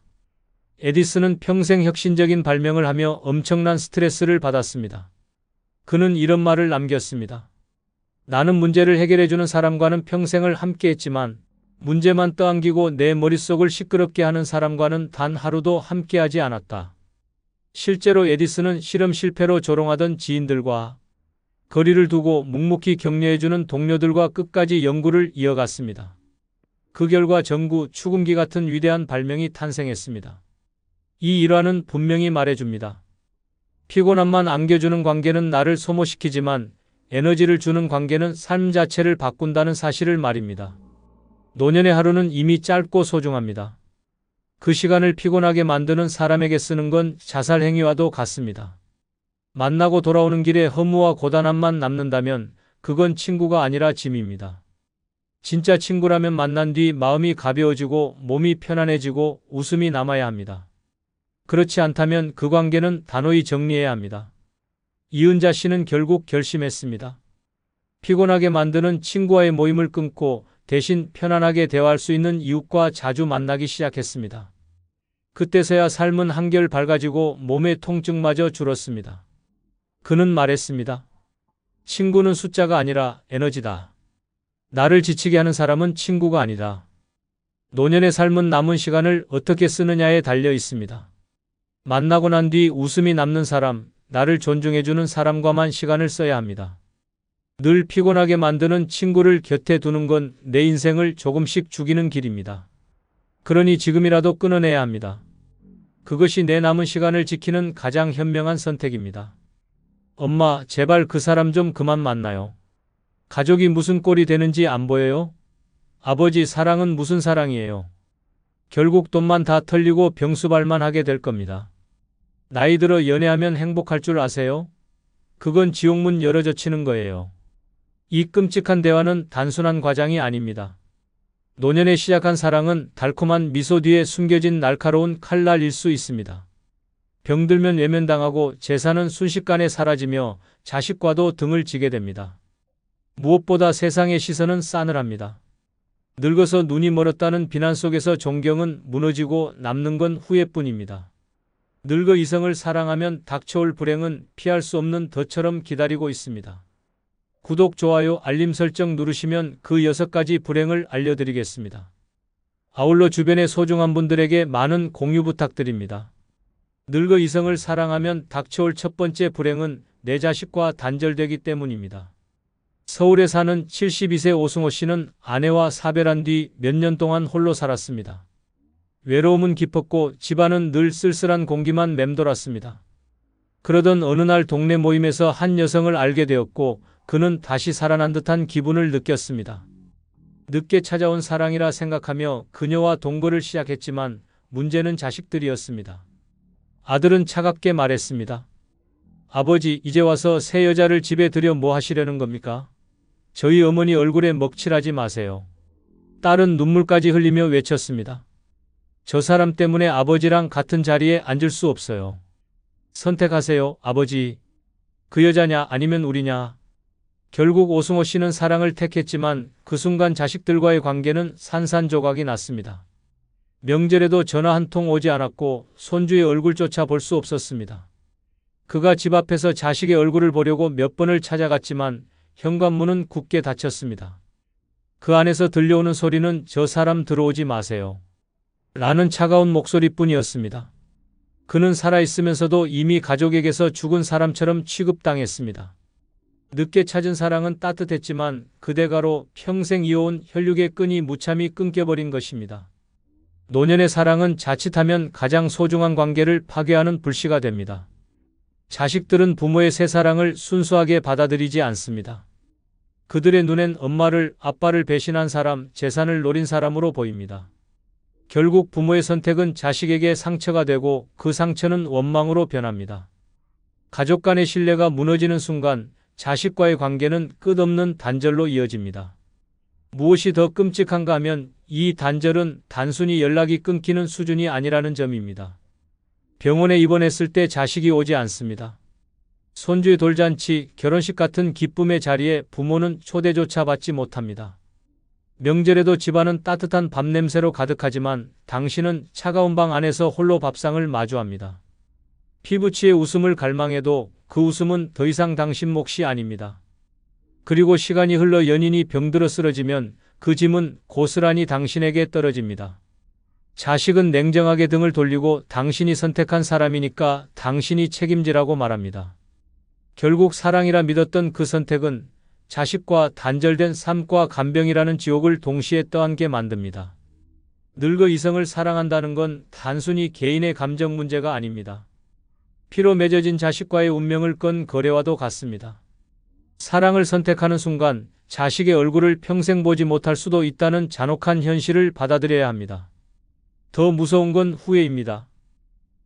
Speaker 1: 에디슨은 평생 혁신적인 발명을 하며 엄청난 스트레스를 받았습니다. 그는 이런 말을 남겼습니다. 나는 문제를 해결해주는 사람과는 평생을 함께했지만 문제만 떠안기고 내 머릿속을 시끄럽게 하는 사람과는 단 하루도 함께하지 않았다. 실제로 에디슨은 실험 실패로 조롱하던 지인들과 거리를 두고 묵묵히 격려해주는 동료들과 끝까지 연구를 이어갔습니다. 그 결과 전구, 축음기 같은 위대한 발명이 탄생했습니다. 이 일화는 분명히 말해줍니다. 피곤함만 안겨주는 관계는 나를 소모시키지만 에너지를 주는 관계는 삶 자체를 바꾼다는 사실을 말입니다. 노년의 하루는 이미 짧고 소중합니다. 그 시간을 피곤하게 만드는 사람에게 쓰는 건 자살 행위와도 같습니다. 만나고 돌아오는 길에 허무와 고단함만 남는다면 그건 친구가 아니라 짐입니다. 진짜 친구라면 만난 뒤 마음이 가벼워지고 몸이 편안해지고 웃음이 남아야 합니다. 그렇지 않다면 그 관계는 단호히 정리해야 합니다. 이은자 씨는 결국 결심했습니다. 피곤하게 만드는 친구와의 모임을 끊고 대신 편안하게 대화할 수 있는 이웃과 자주 만나기 시작했습니다. 그때서야 삶은 한결 밝아지고 몸의 통증마저 줄었습니다. 그는 말했습니다. 친구는 숫자가 아니라 에너지다. 나를 지치게 하는 사람은 친구가 아니다. 노년의 삶은 남은 시간을 어떻게 쓰느냐에 달려 있습니다. 만나고 난 뒤 웃음이 남는 사람, 나를 존중해주는 사람과만 시간을 써야 합니다. 늘 피곤하게 만드는 친구를 곁에 두는 건 내 인생을 조금씩 죽이는 길입니다. 그러니 지금이라도 끊어내야 합니다. 그것이 내 남은 시간을 지키는 가장 현명한 선택입니다. 엄마, 제발 그 사람 좀 그만 만나요. 가족이 무슨 꼴이 되는지 안 보여요? 아버지, 사랑은 무슨 사랑이에요? 결국 돈만 다 털리고 병수발만 하게 될 겁니다. 나이 들어 연애하면 행복할 줄 아세요? 그건 지옥문 열어젖히는 거예요. 이 끔찍한 대화는 단순한 과장이 아닙니다. 노년에 시작한 사랑은 달콤한 미소 뒤에 숨겨진 날카로운 칼날일 수 있습니다. 병들면 외면당하고 재산은 순식간에 사라지며 자식과도 등을 지게 됩니다. 무엇보다 세상의 시선은 싸늘합니다. 늙어서 눈이 멀었다는 비난 속에서 존경은 무너지고 남는 건 후회뿐입니다. 늙어 이성을 사랑하면 닥쳐올 불행은 피할 수 없는 덫처럼 기다리고 있습니다. 구독, 좋아요, 알림 설정 누르시면 그 6가지 불행을 알려드리겠습니다. 아울러 주변의 소중한 분들에게 많은 공유 부탁드립니다. 늙어 이성을 사랑하면 닥쳐올 첫 번째 불행은 내 자식과 단절되기 때문입니다. 서울에 사는 72세 오승호 씨는 아내와 사별한 뒤 몇 년 동안 홀로 살았습니다. 외로움은 깊었고 집안은 늘 쓸쓸한 공기만 맴돌았습니다. 그러던 어느 날 동네 모임에서 한 여성을 알게 되었고 그는 다시 살아난 듯한 기분을 느꼈습니다. 늦게 찾아온 사랑이라 생각하며 그녀와 동거를 시작했지만 문제는 자식들이었습니다. 아들은 차갑게 말했습니다. 아버지, 이제 와서 새 여자를 집에 들여 뭐 하시려는 겁니까? 저희 어머니 얼굴에 먹칠하지 마세요. 딸은 눈물까지 흘리며 외쳤습니다. 저 사람 때문에 아버지랑 같은 자리에 앉을 수 없어요. 선택하세요, 아버지. 그 여자냐 아니면 우리냐. 결국 오승호 씨는 사랑을 택했지만 그 순간 자식들과의 관계는 산산조각이 났습니다. 명절에도 전화 한 통 오지 않았고 손주의 얼굴조차 볼 수 없었습니다. 그가 집 앞에서 자식의 얼굴을 보려고 몇 번을 찾아갔지만 현관문은 굳게 닫혔습니다. 그 안에서 들려오는 소리는 저 사람 들어오지 마세요. 라는 차가운 목소리뿐이었습니다. 그는 살아있으면서도 이미 가족에게서 죽은 사람처럼 취급당했습니다. 늦게 찾은 사랑은 따뜻했지만 그 대가로 평생 이어온 혈육의 끈이 무참히 끊겨버린 것입니다. 노년의 사랑은 자칫하면 가장 소중한 관계를 파괴하는 불씨가 됩니다. 자식들은 부모의 새 사랑을 순수하게 받아들이지 않습니다. 그들의 눈엔 엄마를, 아빠를 배신한 사람, 재산을 노린 사람으로 보입니다. 결국 부모의 선택은 자식에게 상처가 되고 그 상처는 원망으로 변합니다. 가족 간의 신뢰가 무너지는 순간 자식과의 관계는 끝없는 단절로 이어집니다. 무엇이 더 끔찍한가 하면 이 단절은 단순히 연락이 끊기는 수준이 아니라는 점입니다. 병원에 입원했을 때 자식이 오지 않습니다. 손주의 돌잔치, 결혼식 같은 기쁨의 자리에 부모는 초대조차 받지 못합니다. 명절에도 집안은 따뜻한 밥 냄새로 가득하지만 당신은 차가운 방 안에서 홀로 밥상을 마주합니다. 피부치의 웃음을 갈망해도 그 웃음은 더 이상 당신 몫이 아닙니다. 그리고 시간이 흘러 연인이 병들어 쓰러지면 그 짐은 고스란히 당신에게 떨어집니다. 자식은 냉정하게 등을 돌리고 당신이 선택한 사람이니까 당신이 책임지라고 말합니다. 결국 사랑이라 믿었던 그 선택은 자식과 단절된 삶과 간병이라는 지옥을 동시에 떠안게 만듭니다. 늙어 이성을 사랑한다는 건 단순히 개인의 감정 문제가 아닙니다. 피로 맺어진 자식과의 운명을 건 거래와도 같습니다. 사랑을 선택하는 순간 자식의 얼굴을 평생 보지 못할 수도 있다는 잔혹한 현실을 받아들여야 합니다. 더 무서운 건 후회입니다.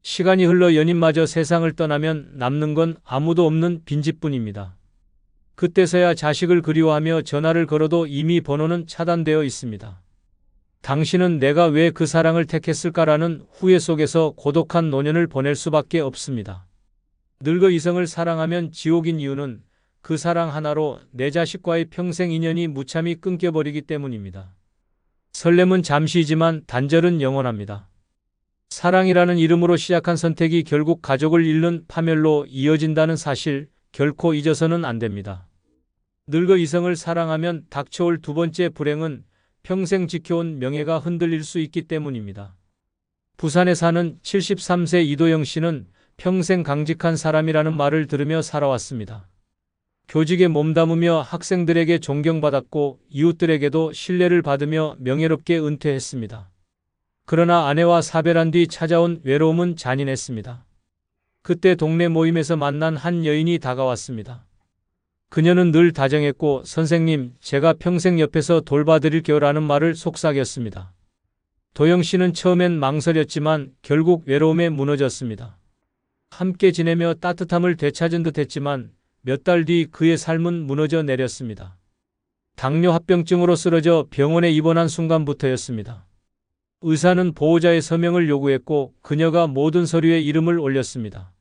Speaker 1: 시간이 흘러 연인마저 세상을 떠나면 남는 건 아무도 없는 빈집뿐입니다. 그때서야 자식을 그리워하며 전화를 걸어도 이미 번호는 차단되어 있습니다. 당신은 내가 왜 그 사랑을 택했을까라는 후회 속에서 고독한 노년을 보낼 수밖에 없습니다. 늙어 이성을 사랑하면 지옥인 이유는 그 사랑 하나로 내 자식과의 평생 인연이 무참히 끊겨버리기 때문입니다. 설렘은 잠시이지만 단절은 영원합니다. 사랑이라는 이름으로 시작한 선택이 결국 가족을 잃는 파멸로 이어진다는 사실 결코 잊어서는 안 됩니다. 늙어 이성을 사랑하면 닥쳐올 두 번째 불행은 평생 지켜온 명예가 흔들릴 수 있기 때문입니다. 부산에 사는 73세 이도영 씨는 평생 강직한 사람이라는 말을 들으며 살아왔습니다. 교직에 몸담으며 학생들에게 존경받았고 이웃들에게도 신뢰를 받으며 명예롭게 은퇴했습니다. 그러나 아내와 사별한 뒤 찾아온 외로움은 잔인했습니다. 그때 동네 모임에서 만난 한 여인이 다가왔습니다. 그녀는 늘 다정했고 선생님, 제가 평생 옆에서 돌봐드릴게요 라는 말을 속삭였습니다. 도영 씨는 처음엔 망설였지만 결국 외로움에 무너졌습니다. 함께 지내며 따뜻함을 되찾은 듯 했지만 몇 달 뒤 그의 삶은 무너져 내렸습니다. 당뇨 합병증으로 쓰러져 병원에 입원한 순간부터였습니다. 의사는 보호자의 서명을 요구했고 그녀가 모든 서류에 이름을 올렸습니다.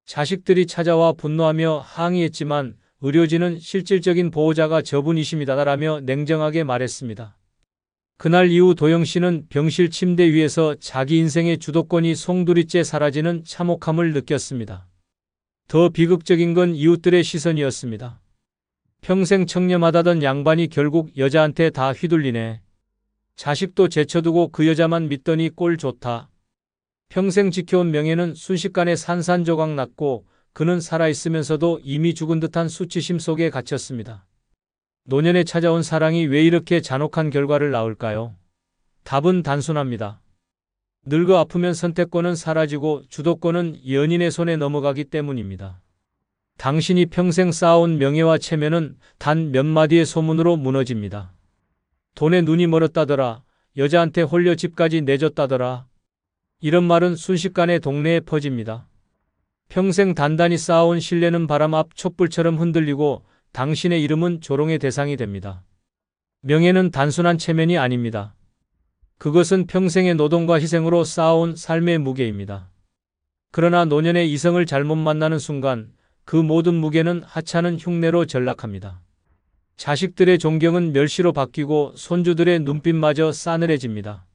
Speaker 1: 자식들이 찾아와 분노하며 항의했지만 의료진은 실질적인 보호자가 저분이십니다라며 냉정하게 말했습니다. 그날 이후 도영 씨는 병실 침대 위에서 자기 인생의 주도권이 송두리째 사라지는 참혹함을 느꼈습니다. 더 비극적인 건 이웃들의 시선이었습니다. 평생 청렴하다던 양반이 결국 여자한테 다 휘둘리네. 자식도 제쳐두고 그 여자만 믿더니 꼴 좋다. 평생 지켜온 명예는 순식간에 산산조각 났고 그는 살아있으면서도 이미 죽은 듯한 수치심 속에 갇혔습니다. 노년에 찾아온 사랑이 왜 이렇게 잔혹한 결과를 낳을까요? 답은 단순합니다. 늙어 아프면 선택권은 사라지고 주도권은 연인의 손에 넘어가기 때문입니다. 당신이 평생 쌓아온 명예와 체면은 단 몇 마디의 소문으로 무너집니다. 돈에 눈이 멀었다더라. 여자한테 홀려 집까지 내줬다더라. 이런 말은 순식간에 동네에 퍼집니다. 평생 단단히 쌓아온 신뢰는 바람 앞 촛불처럼 흔들리고 당신의 이름은 조롱의 대상이 됩니다. 명예는 단순한 체면이 아닙니다. 그것은 평생의 노동과 희생으로 쌓아온 삶의 무게입니다. 그러나 노년의 이성을 잘못 만나는 순간 그 모든 무게는 하찮은 흉내로 전락합니다. 자식들의 존경은 멸시로 바뀌고 손주들의 눈빛마저 싸늘해집니다.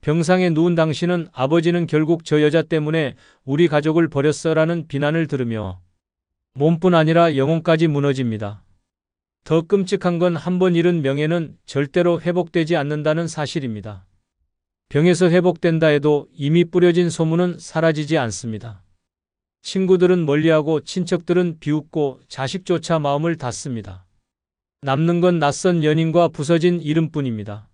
Speaker 1: 병상에 누운 당신은 아버지는 결국 저 여자 때문에 우리 가족을 버렸어라는 비난을 들으며 몸뿐 아니라 영혼까지 무너집니다. 더 끔찍한 건 한 번 잃은 명예는 절대로 회복되지 않는다는 사실입니다. 병에서 회복된다 해도 이미 뿌려진 소문은 사라지지 않습니다. 친구들은 멀리하고 친척들은 비웃고 자식조차 마음을 닫습니다. 남는 건 낯선 연인과 부서진 이름뿐입니다.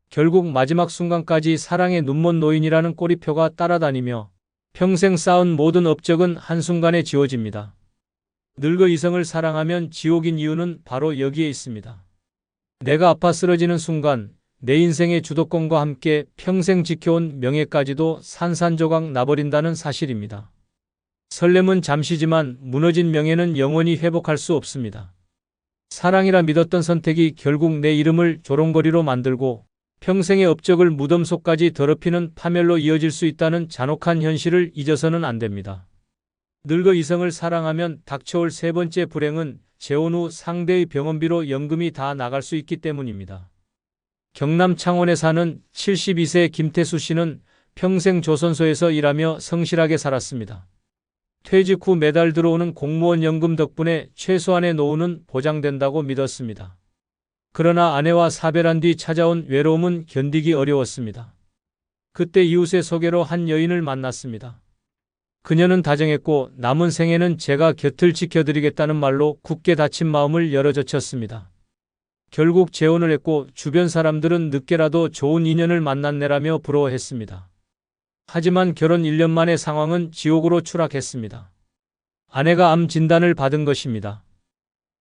Speaker 1: 결국 마지막 순간까지 사랑의 눈먼 노인이라는 꼬리표가 따라다니며 평생 쌓은 모든 업적은 한순간에 지워집니다. 늙어 이성을 사랑하면 지옥인 이유는 바로 여기에 있습니다. 내가 아파 쓰러지는 순간 내 인생의 주도권과 함께 평생 지켜온 명예까지도 산산조각 나버린다는 사실입니다. 설렘은 잠시지만 무너진 명예는 영원히 회복할 수 없습니다. 사랑이라 믿었던 선택이 결국 내 이름을 조롱거리로 만들고 평생의 업적을 무덤 속까지 더럽히는 파멸로 이어질 수 있다는 잔혹한 현실을 잊어서는 안 됩니다. 늙어 이성을 사랑하면 닥쳐올 세 번째 불행은 재혼 후 상대의 병원비로 연금이 다 나갈 수 있기 때문입니다. 경남 창원에 사는 72세 김태수 씨는 평생 조선소에서 일하며 성실하게 살았습니다. 퇴직 후 매달 들어오는 공무원 연금 덕분에 최소한의 노후는 보장된다고 믿었습니다. 그러나 아내와 사별한 뒤 찾아온 외로움은 견디기 어려웠습니다. 그때 이웃의 소개로 한 여인을 만났습니다. 그녀는 다정했고 남은 생에는 제가 곁을 지켜드리겠다는 말로 굳게 닫힌 마음을 열어젖혔습니다. 결국 재혼을 했고 주변 사람들은 늦게라도 좋은 인연을 만났네라며 부러워했습니다. 하지만 결혼 1년 만에 상황은 지옥으로 추락했습니다. 아내가 암 진단을 받은 것입니다.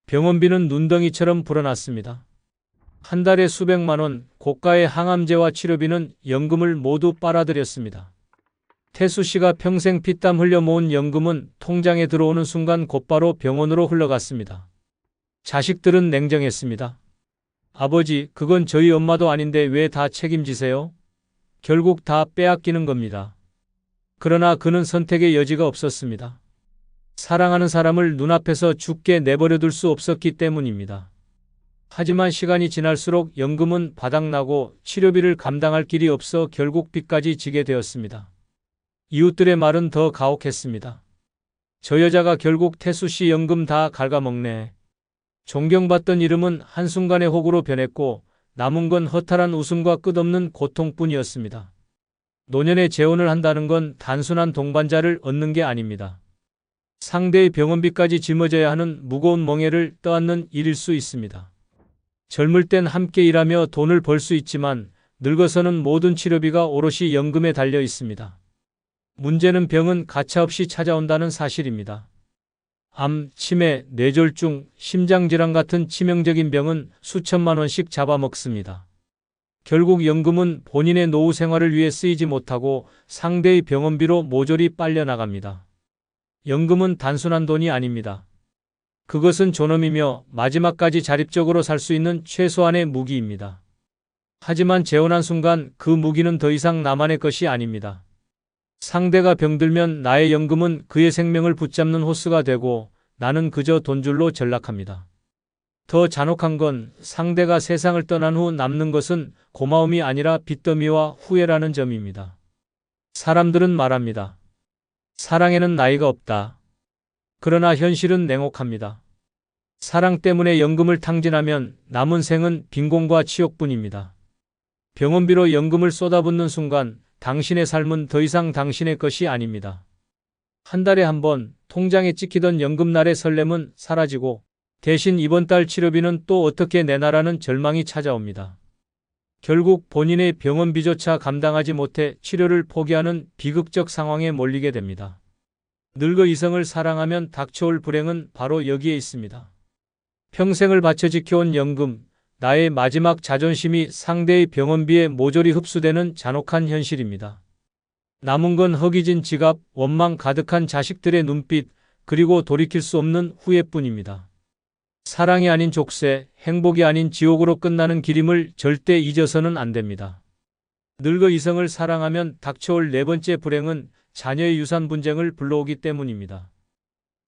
Speaker 1: 병원비는 눈덩이처럼 불어났습니다. 한 달에 수백만 원, 고가의 항암제와 치료비는 연금을 모두 빨아들였습니다. 태수 씨가 평생 피땀 흘려 모은 연금은 통장에 들어오는 순간 곧바로 병원으로 흘러갔습니다. 자식들은 냉정했습니다. 아버지, 그건 저희 엄마도 아닌데 왜 다 책임지세요? 결국 다 빼앗기는 겁니다. 그러나 그는 선택의 여지가 없었습니다. 사랑하는 사람을 눈앞에서 죽게 내버려둘 수 없었기 때문입니다. 하지만 시간이 지날수록 연금은 바닥나고 치료비를 감당할 길이 없어 결국 빚까지 지게 되었습니다. 이웃들의 말은 더 가혹했습니다. 저 여자가 결국 태수 씨 연금 다 갉아먹네. 존경받던 이름은 한순간에 혹으로 변했고 남은 건 허탈한 웃음과 끝없는 고통뿐이었습니다. 노년에 재혼을 한다는 건 단순한 동반자를 얻는 게 아닙니다. 상대의 병원비까지 짊어져야 하는 무거운 멍에를 떠안는 일일 수 있습니다. 젊을 땐 함께 일하며 돈을 벌 수 있지만 늙어서는 모든 치료비가 오롯이 연금에 달려 있습니다. 문제는 병은 가차없이 찾아온다는 사실입니다. 암, 치매, 뇌졸중, 심장질환 같은 치명적인 병은 수천만 원씩 잡아먹습니다. 결국 연금은 본인의 노후 생활을 위해 쓰이지 못하고 상대의 병원비로 모조리 빨려나갑니다. 연금은 단순한 돈이 아닙니다. 그것은 존엄이며 마지막까지 자립적으로 살 수 있는 최소한의 무기입니다. 하지만 재혼한 순간 그 무기는 더 이상 나만의 것이 아닙니다. 상대가 병들면 나의 연금은 그의 생명을 붙잡는 호스가 되고 나는 그저 돈줄로 전락합니다. 더 잔혹한 건 상대가 세상을 떠난 후 남는 것은 고마움이 아니라 빚더미와 후회라는 점입니다. 사람들은 말합니다. 사랑에는 나이가 없다. 그러나 현실은 냉혹합니다. 사랑 때문에 연금을 탕진하면 남은 생은 빈곤과 치욕뿐입니다. 병원비로 연금을 쏟아붓는 순간 당신의 삶은 더 이상 당신의 것이 아닙니다. 한 달에 한 번 통장에 찍히던 연금날의 설렘은 사라지고 대신 이번 달 치료비는 또 어떻게 내나라는 절망이 찾아옵니다. 결국 본인의 병원비조차 감당하지 못해 치료를 포기하는 비극적 상황에 몰리게 됩니다. 늙어 이성을 사랑하면 닥쳐올 불행은 바로 여기에 있습니다. 평생을 바쳐 지켜온 연금, 나의 마지막 자존심이 상대의 병원비에 모조리 흡수되는 잔혹한 현실입니다. 남은 건 허기진 지갑, 원망 가득한 자식들의 눈빛, 그리고 돌이킬 수 없는 후회뿐입니다. 사랑이 아닌 족쇄, 행복이 아닌 지옥으로 끝나는 길임을 절대 잊어서는 안 됩니다. 늙어 이성을 사랑하면 닥쳐올 네 번째 불행은 자녀의 유산 분쟁을 불러오기 때문입니다.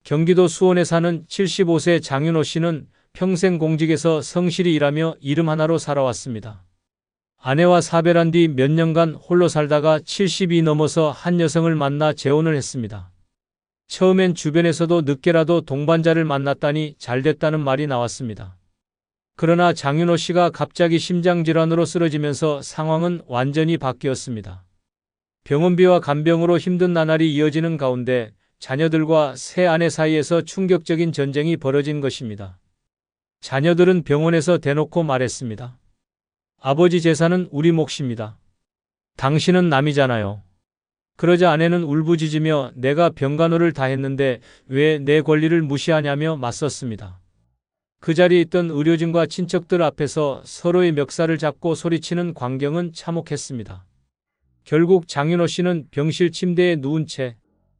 Speaker 1: 경기도 수원에 사는 75세 장윤호 씨는 평생 공직에서 성실히 일하며 이름 하나로 살아왔습니다. 아내와 사별한 뒤 몇 년간 홀로 살다가 70이 넘어서 한 여성을 만나 재혼을 했습니다. 처음엔 주변에서도 늦게라도 동반자를 만났다니 잘됐다는 말이 나왔습니다. 그러나 장윤호 씨가 갑자기 심장질환으로 쓰러지면서 상황은 완전히 바뀌었습니다. 병원비와 간병으로 힘든 나날이 이어지는 가운데 자녀들과 새 아내 사이에서 충격적인 전쟁이 벌어진 것입니다. 자녀들은 병원에서 대놓고 말했습니다. 아버지 재산은 우리 몫입니다. 당신은 남이잖아요. 그러자 아내는 울부짖으며 내가 병간호를 다 했는데 왜 내 권리를 무시하냐며 맞섰습니다. 그 자리에 있던 의료진과 친척들 앞에서 서로의 멱살을 잡고 소리치는 광경은 참혹했습니다. 결국 장윤호 씨는 병실 침대에 누운 채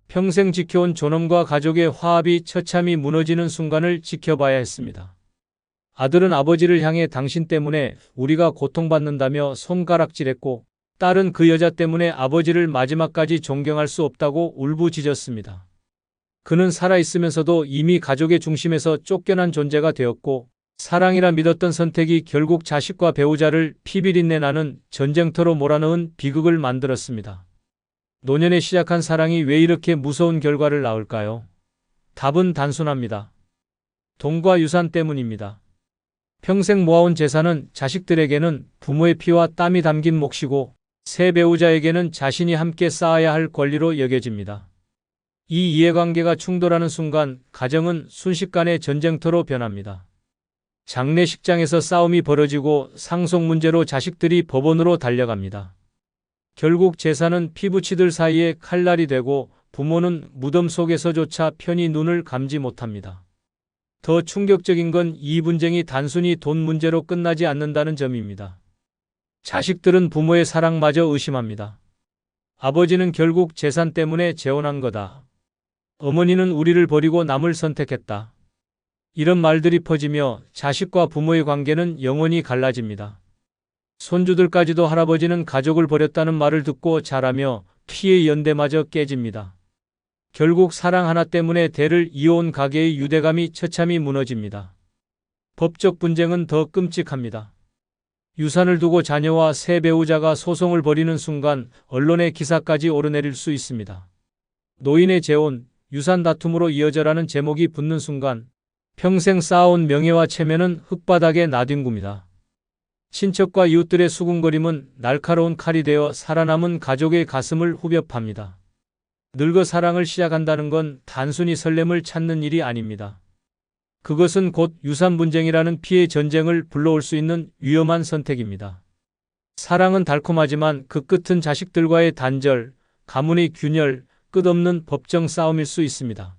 Speaker 1: 평생 지켜온 존엄과 가족의 화합이 처참히 무너지는 순간을 지켜봐야 했습니다. 아들은 아버지를 향해 당신 때문에 우리가 고통받는다며 손가락질했고 딸은 그 여자 때문에 아버지를 마지막까지 존경할 수 없다고 울부짖었습니다. 그는 살아있으면서도 이미 가족의 중심에서 쫓겨난 존재가 되었고 사랑이라 믿었던 선택이 결국 자식과 배우자를 피비린내 나는 전쟁터로 몰아넣은 비극을 만들었습니다. 노년에 시작한 사랑이 왜 이렇게 무서운 결과를 낳을까요? 답은 단순합니다. 돈과 유산 때문입니다. 평생 모아온 재산은 자식들에게는 부모의 피와 땀이 담긴 몫이고 새 배우자에게는 자신이 함께 쌓아야 할 권리로 여겨집니다. 이 이해관계가 충돌하는 순간 가정은 순식간에 전쟁터로 변합니다. 장례식장에서 싸움이 벌어지고 상속 문제로 자식들이 법원으로 달려갑니다. 결국 재산은 피부치들 사이에 칼날이 되고 부모는 무덤 속에서조차 편히 눈을 감지 못합니다. 더 충격적인 건 이 분쟁이 단순히 돈 문제로 끝나지 않는다는 점입니다. 자식들은 부모의 사랑마저 의심합니다. 아버지는 결국 재산 때문에 재혼한 거다. 어머니는 우리를 버리고 남을 선택했다. 이런 말들이 퍼지며 자식과 부모의 관계는 영원히 갈라집니다. 손주들까지도 할아버지는 가족을 버렸다는 말을 듣고 자라며 피의 연대마저 깨집니다. 결국 사랑 하나 때문에 대를 이어온 가게의 유대감이 처참히 무너집니다. 법적 분쟁은 더 끔찍합니다. 유산을 두고 자녀와 새 배우자가 소송을 벌이는 순간 언론의 기사까지 오르내릴 수 있습니다. 노인의 재혼, 유산 다툼으로 이어져라는 제목이 붙는 순간 평생 쌓아온 명예와 체면은 흙바닥에 나뒹굽니다. 친척과 이웃들의 수군거림은 날카로운 칼이 되어 살아남은 가족의 가슴을 후벼 팝니다. 늙어 사랑을 시작한다는 건 단순히 설렘을 찾는 일이 아닙니다. 그것은 곧 유산 분쟁이라는 피해 전쟁을 불러올 수 있는 위험한 선택입니다. 사랑은 달콤하지만 그 끝은 자식들과의 단절, 가문의 균열, 끝없는 법정 싸움일 수 있습니다.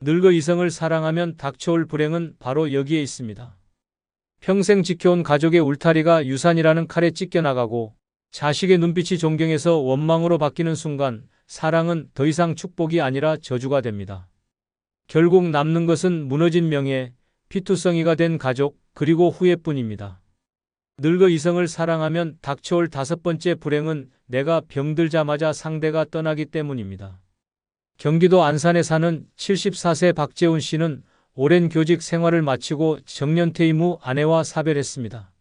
Speaker 1: 늙어 이성을 사랑하면 닥쳐올 불행은 바로 여기에 있습니다. 평생 지켜온 가족의 울타리가 유산이라는 칼에 찢겨나가고 자식의 눈빛이 존경에서 원망으로 바뀌는 순간 사랑은 더 이상 축복이 아니라 저주가 됩니다. 결국 남는 것은 무너진 명예, 피투성이가 된 가족, 그리고 후회뿐입니다. 늙어 이성을 사랑하면 닥쳐올 다섯 번째 불행은 내가 병들자마자 상대가 떠나기 때문입니다. 경기도 안산에 사는 74세 박재훈 씨는 오랜 교직 생활을 마치고 정년퇴임 후 아내와 사별했습니다.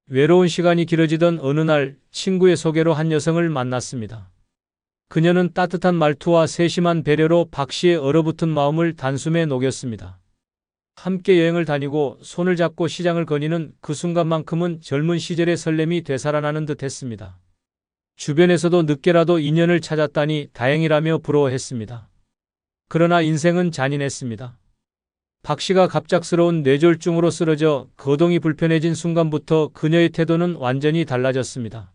Speaker 1: 외로운 시간이 길어지던 어느 날 친구의 소개로 한 여성을 만났습니다. 그녀는 따뜻한 말투와 세심한 배려로 박 씨의 얼어붙은 마음을 단숨에 녹였습니다. 함께 여행을 다니고 손을 잡고 시장을 거니는 그 순간만큼은 젊은 시절의 설렘이 되살아나는 듯 했습니다. 주변에서도 늦게라도 인연을 찾았다니 다행이라며 부러워했습니다. 그러나 인생은 잔인했습니다. 박 씨가 갑작스러운 뇌졸중으로 쓰러져 거동이 불편해진 순간부터 그녀의 태도는 완전히 달라졌습니다.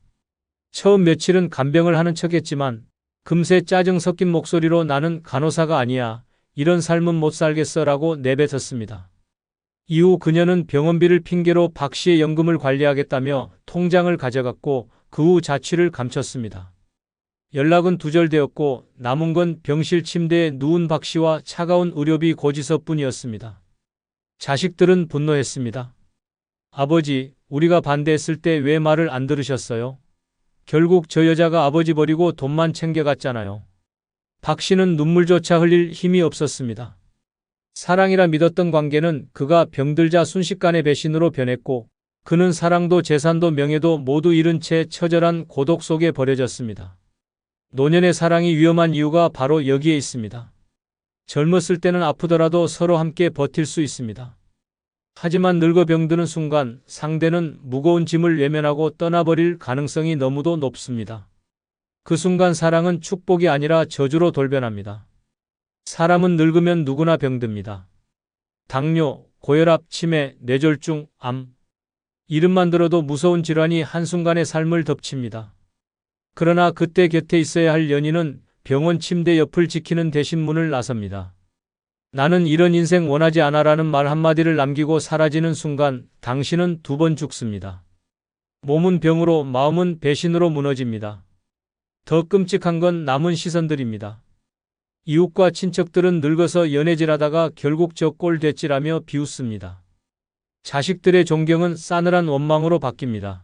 Speaker 1: 처음 며칠은 간병을 하는 척했지만 금세 짜증 섞인 목소리로 나는 간호사가 아니야. 이런 삶은 못 살겠어 라고 내뱉었습니다. 이후 그녀는 병원비를 핑계로 박 씨의 연금을 관리하겠다며 통장을 가져갔고 그 후 자취를 감췄습니다. 연락은 두절되었고 남은 건 병실 침대에 누운 박 씨와 차가운 의료비 고지서뿐이었습니다. 자식들은 분노했습니다. 아버지, 우리가 반대했을 때 왜 말을 안 들으셨어요? 결국 저 여자가 아버지 버리고 돈만 챙겨갔잖아요. 박 씨는 눈물조차 흘릴 힘이 없었습니다. 사랑이라 믿었던 관계는 그가 병들자 순식간에 배신으로 변했고 그는 사랑도 재산도 명예도 모두 잃은 채 처절한 고독 속에 버려졌습니다. 노년의 사랑이 위험한 이유가 바로 여기에 있습니다. 젊었을 때는 아프더라도 서로 함께 버틸 수 있습니다. 하지만 늙어 병드는 순간 상대는 무거운 짐을 외면하고 떠나버릴 가능성이 너무도 높습니다. 그 순간 사랑은 축복이 아니라 저주로 돌변합니다. 사람은 늙으면 누구나 병듭니다. 당뇨, 고혈압, 치매, 뇌졸중, 암. 이름만 들어도 무서운 질환이 한순간의 삶을 덮칩니다. 그러나 그때 곁에 있어야 할 연인은 병원 침대 옆을 지키는 대신 문을 나섭니다. 나는 이런 인생 원하지 않아라는 말 한마디를 남기고 사라지는 순간 당신은 두 번 죽습니다. 몸은 병으로 마음은 배신으로 무너집니다. 더 끔찍한 건 남은 시선들입니다. 이웃과 친척들은 늙어서 연애질하다가 결국 저 꼴 됐지라며 비웃습니다. 자식들의 존경은 싸늘한 원망으로 바뀝니다.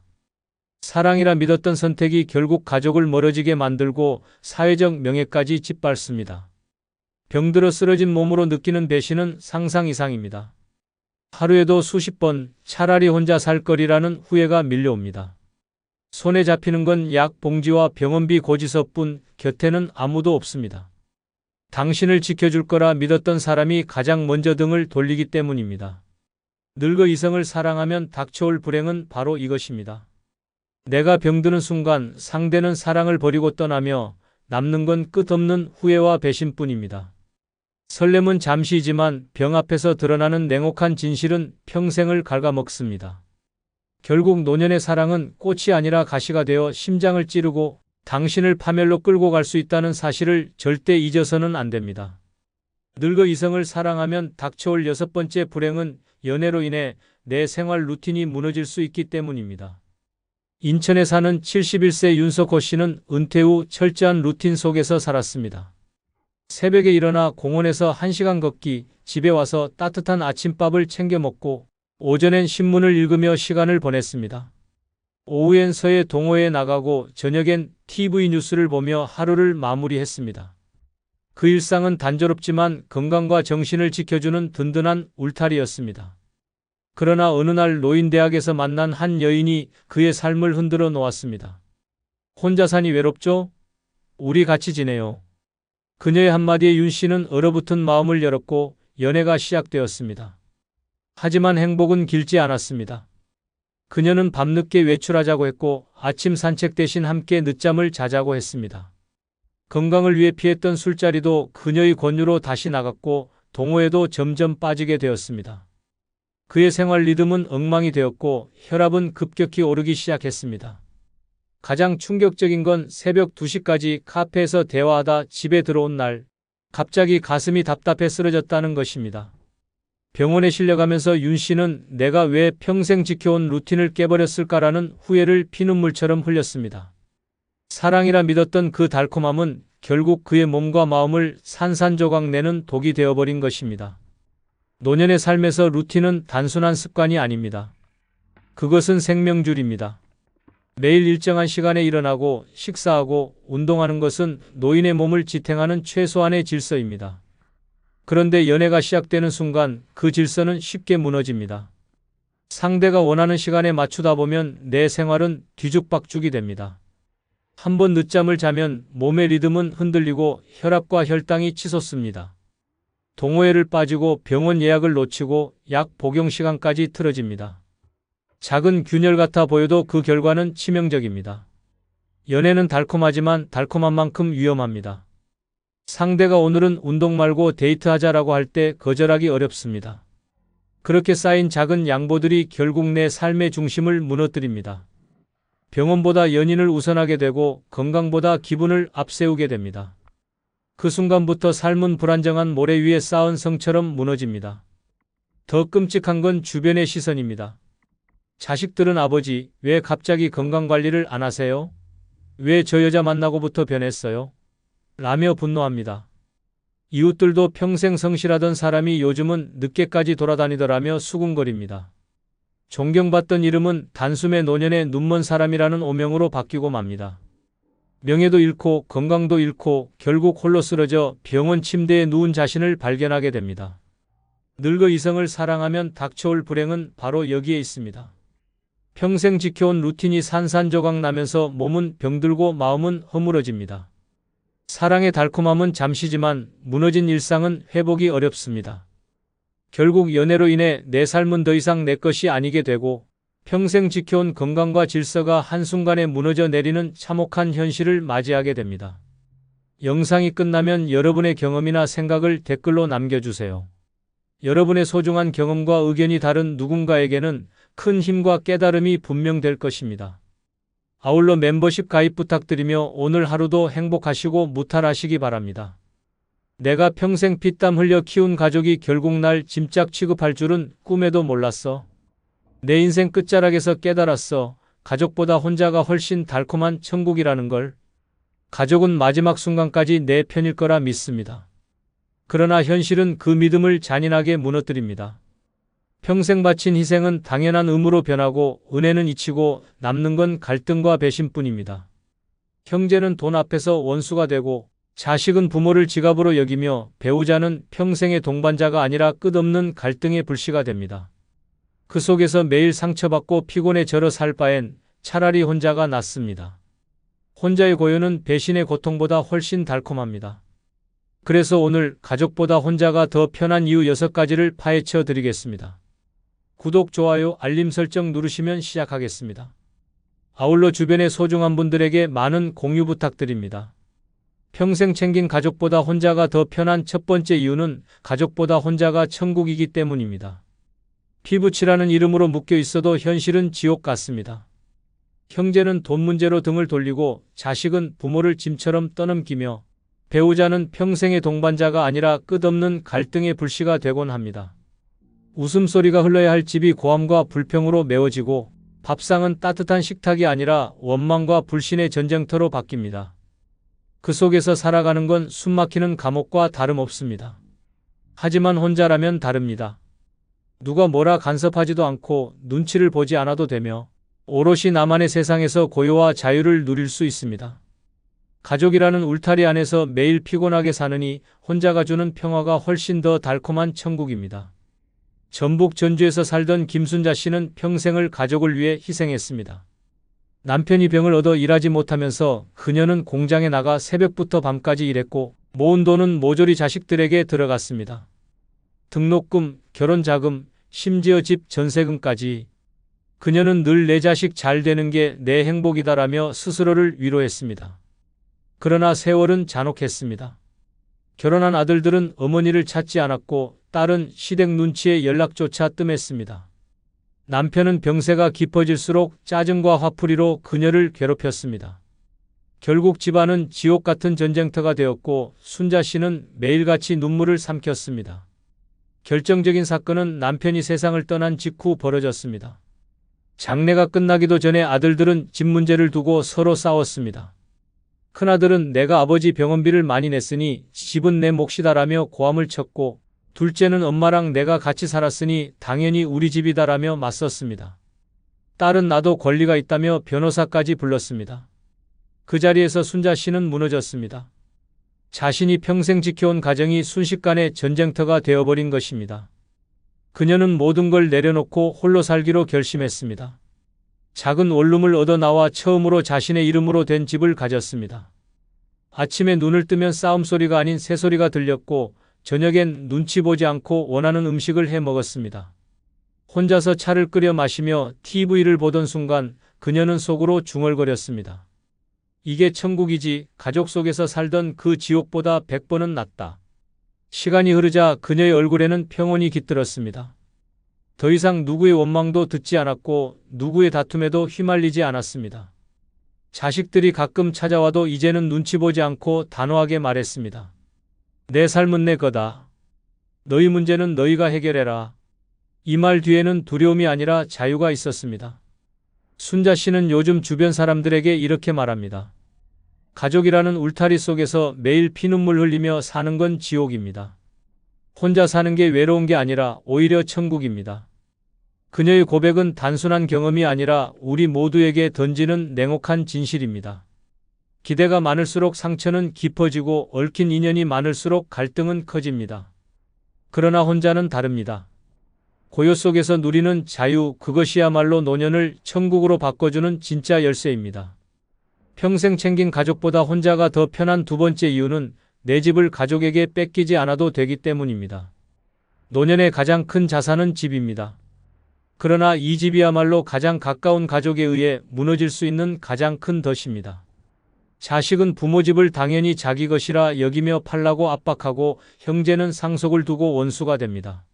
Speaker 1: 사랑이라 믿었던 선택이 결국 가족을 멀어지게 만들고 사회적 명예까지 짓밟습니다. 병들어 쓰러진 몸으로 느끼는 배신은 상상 이상입니다. 하루에도 수십 번 차라리 혼자 살 거리라는 후회가 밀려옵니다. 손에 잡히는 건 약 봉지와 병원비 고지서뿐, 곁에는 아무도 없습니다. 당신을 지켜줄 거라 믿었던 사람이 가장 먼저 등을 돌리기 때문입니다. 늙어 이성을 사랑하면 닥쳐올 불행은 바로 이것입니다. 내가 병드는 순간 상대는 사랑을 버리고 떠나며 남는 건 끝없는 후회와 배신뿐입니다. 설렘은 잠시이지만 병 앞에서 드러나는 냉혹한 진실은 평생을 갉아먹습니다. 결국 노년의 사랑은 꽃이 아니라 가시가 되어 심장을 찌르고 당신을 파멸로 끌고 갈 수 있다는 사실을 절대 잊어서는 안 됩니다. 늙어 이성을 사랑하면 닥쳐올 여섯 번째 불행은 연애로 인해 내 생활 루틴이 무너질 수 있기 때문입니다. 인천에 사는 71세 윤석호 씨는 은퇴 후 철저한 루틴 속에서 살았습니다. 새벽에 일어나 공원에서 1시간 걷기, 집에 와서 따뜻한 아침밥을 챙겨 먹고 오전엔 신문을 읽으며 시간을 보냈습니다. 오후엔 서해 동호회에 나가고 저녁엔 TV 뉴스를 보며 하루를 마무리했습니다. 그 일상은 단조롭지만 건강과 정신을 지켜주는 든든한 울타리였습니다. 그러나 어느 날 노인대학에서 만난 한 여인이 그의 삶을 흔들어 놓았습니다. 혼자 사니 외롭죠? 우리 같이 지내요. 그녀의 한마디에 윤 씨는 얼어붙은 마음을 열었고 연애가 시작되었습니다. 하지만 행복은 길지 않았습니다. 그녀는 밤늦게 외출하자고 했고 아침 산책 대신 함께 늦잠을 자자고 했습니다. 건강을 위해 피했던 술자리도 그녀의 권유로 다시 나갔고 동호회도 점점 빠지게 되었습니다. 그의 생활 리듬은 엉망이 되었고 혈압은 급격히 오르기 시작했습니다. 가장 충격적인 건 새벽 2시까지 카페에서 대화하다 집에 들어온 날 갑자기 가슴이 답답해 쓰러졌다는 것입니다. 병원에 실려가면서 윤 씨는 내가 왜 평생 지켜온 루틴을 깨버렸을까라는 후회를 피눈물처럼 흘렸습니다. 사랑이라 믿었던 그 달콤함은 결국 그의 몸과 마음을 산산조각 내는 독이 되어버린 것입니다. 노년의 삶에서 루틴은 단순한 습관이 아닙니다. 그것은 생명줄입니다. 매일 일정한 시간에 일어나고 식사하고 운동하는 것은 노인의 몸을 지탱하는 최소한의 질서입니다. 그런데 연애가 시작되는 순간 그 질서는 쉽게 무너집니다. 상대가 원하는 시간에 맞추다 보면 내 생활은 뒤죽박죽이 됩니다. 한번 늦잠을 자면 몸의 리듬은 흔들리고 혈압과 혈당이 치솟습니다. 동호회를 빠지고 병원 예약을 놓치고 약 복용 시간까지 틀어집니다. 작은 균열 같아 보여도 그 결과는 치명적입니다. 연애는 달콤하지만 달콤한 만큼 위험합니다. 상대가 오늘은 운동 말고 데이트하자라고 할 때 거절하기 어렵습니다. 그렇게 쌓인 작은 양보들이 결국 내 삶의 중심을 무너뜨립니다. 병원보다 연인을 우선하게 되고 건강보다 기분을 앞세우게 됩니다. 그 순간부터 삶은 불안정한 모래 위에 쌓은 성처럼 무너집니다. 더 끔찍한 건 주변의 시선입니다. 자식들은 아버지, 왜 갑자기 건강관리를 안 하세요? 왜 저 여자 만나고부터 변했어요? 라며 분노합니다. 이웃들도 평생 성실하던 사람이 요즘은 늦게까지 돌아다니더라며 수군거립니다. 존경받던 이름은 단숨에 노년의 눈먼 사람이라는 오명으로 바뀌고 맙니다. 명예도 잃고 건강도 잃고 결국 홀로 쓰러져 병원 침대에 누운 자신을 발견하게 됩니다. 늙어 이성을 사랑하면 닥쳐올 불행은 바로 여기에 있습니다. 평생 지켜온 루틴이 산산조각 나면서 몸은 병들고 마음은 허물어집니다. 사랑의 달콤함은 잠시지만 무너진 일상은 회복이 어렵습니다. 결국 연애로 인해 내 삶은 더 이상 내 것이 아니게 되고 평생 지켜온 건강과 질서가 한순간에 무너져 내리는 참혹한 현실을 맞이하게 됩니다. 영상이 끝나면 여러분의 경험이나 생각을 댓글로 남겨주세요. 여러분의 소중한 경험과 의견이 다른 누군가에게는 큰 힘과 깨달음이 분명될 것입니다. 아울러 멤버십 가입 부탁드리며 오늘 하루도 행복하시고 무탈하시기 바랍니다. 내가 평생 피땀 흘려 키운 가족이 결국 날 짐짝 취급할 줄은 꿈에도 몰랐어. 내 인생 끝자락에서 깨달았어. 가족보다 혼자가 훨씬 달콤한 천국이라는 걸. 가족은 마지막 순간까지 내 편일 거라 믿습니다. 그러나 현실은 그 믿음을 잔인하게 무너뜨립니다. 평생 바친 희생은 당연한 의무로 변하고 은혜는 잊히고 남는 건 갈등과 배신뿐입니다. 형제는 돈 앞에서 원수가 되고 자식은 부모를 지갑으로 여기며 배우자는 평생의 동반자가 아니라 끝없는 갈등의 불씨가 됩니다. 그 속에서 매일 상처받고 피곤해 절어 살 바엔 차라리 혼자가 낫습니다. 혼자의 고요는 배신의 고통보다 훨씬 달콤합니다. 그래서 오늘 가족보다 혼자가 더 편한 이유 6가지를 파헤쳐 드리겠습니다. 구독, 좋아요, 알림 설정 누르시면 시작하겠습니다. 아울러 주변의 소중한 분들에게 많은 공유 부탁드립니다. 평생 챙긴 가족보다 혼자가 더 편한 첫 번째 이유는 가족보다 혼자가 천국이기 때문입니다. 피부치라는 이름으로 묶여 있어도 현실은 지옥 같습니다. 형제는 돈 문제로 등을 돌리고 자식은 부모를 짐처럼 떠넘기며 배우자는 평생의 동반자가 아니라 끝없는 갈등의 불씨가 되곤 합니다. 웃음소리가 흘러야 할 집이 고함과 불평으로 메워지고 밥상은 따뜻한 식탁이 아니라 원망과 불신의 전쟁터로 바뀝니다. 그 속에서 살아가는 건 숨막히는 감옥과 다름없습니다. 하지만 혼자라면 다릅니다. 누가 뭐라 간섭하지도 않고 눈치를 보지 않아도 되며 오롯이 나만의 세상에서 고요와 자유를 누릴 수 있습니다. 가족이라는 울타리 안에서 매일 피곤하게 사느니 혼자가 주는 평화가 훨씬 더 달콤한 천국입니다. 전북 전주에서 살던 김순자 씨는 평생을 가족을 위해 희생했습니다. 남편이 병을 얻어 일하지 못하면서 그녀는 공장에 나가 새벽부터 밤까지 일했고 모은 돈은 모조리 자식들에게 들어갔습니다. 등록금, 결혼자금, 심지어 집 전세금까지. 그녀는 늘 내 자식 잘 되는 게 내 행복이다라며 스스로를 위로했습니다. 그러나 세월은 잔혹했습니다. 결혼한 아들들은 어머니를 찾지 않았고 딸은 시댁 눈치에 연락조차 뜸했습니다. 남편은 병세가 깊어질수록 짜증과 화풀이로 그녀를 괴롭혔습니다. 결국 집안은 지옥 같은 전쟁터가 되었고 순자 씨는 매일같이 눈물을 삼켰습니다. 결정적인 사건은 남편이 세상을 떠난 직후 벌어졌습니다. 장례가 끝나기도 전에 아들들은 집 문제를 두고 서로 싸웠습니다. 큰아들은 내가 아버지 병원비를 많이 냈으니 집은 내 몫이다라며 고함을 쳤고 둘째는 엄마랑 내가 같이 살았으니 당연히 우리 집이다라며 맞섰습니다. 딸은 나도 권리가 있다며 변호사까지 불렀습니다. 그 자리에서 순자 씨는 무너졌습니다. 자신이 평생 지켜온 가정이 순식간에 전쟁터가 되어버린 것입니다. 그녀는 모든 걸 내려놓고 홀로 살기로 결심했습니다. 작은 원룸을 얻어 나와 처음으로 자신의 이름으로 된 집을 가졌습니다. 아침에 눈을 뜨면 싸움소리가 아닌 새소리가 들렸고 저녁엔 눈치 보지 않고 원하는 음식을 해 먹었습니다. 혼자서 차를 끓여 마시며 TV를 보던 순간 그녀는 속으로 중얼거렸습니다. 이게 천국이지, 가족 속에서 살던 그 지옥보다 100번은 낫다. 시간이 흐르자 그녀의 얼굴에는 평온이 깃들었습니다. 더 이상 누구의 원망도 듣지 않았고 누구의 다툼에도 휘말리지 않았습니다. 자식들이 가끔 찾아와도 이제는 눈치 보지 않고 단호하게 말했습니다. 내 삶은 내 거다. 너희 문제는 너희가 해결해라. 이 말 뒤에는 두려움이 아니라 자유가 있었습니다. 순자 씨는 요즘 주변 사람들에게 이렇게 말합니다. 가족이라는 울타리 속에서 매일 피눈물 흘리며 사는 건 지옥입니다. 혼자 사는 게 외로운 게 아니라 오히려 천국입니다. 그녀의 고백은 단순한 경험이 아니라 우리 모두에게 던지는 냉혹한 진실입니다. 기대가 많을수록 상처는 깊어지고 얽힌 인연이 많을수록 갈등은 커집니다. 그러나 혼자는 다릅니다. 고요 속에서 누리는 자유, 그것이야말로 노년을 천국으로 바꿔주는 진짜 열쇠입니다. 평생 챙긴 가족보다 혼자가 더 편한 두 번째 이유는 내 집을 가족에게 뺏기지 않아도 되기 때문입니다. 노년의 가장 큰 자산은 집입니다. 그러나 이 집이야말로 가장 가까운 가족에 의해 무너질 수 있는 가장 큰 덫입니다. 자식은 부모 집을 당연히 자기 것이라 여기며 팔라고 압박하고 형제는 상속을 두고 원수가 됩니다.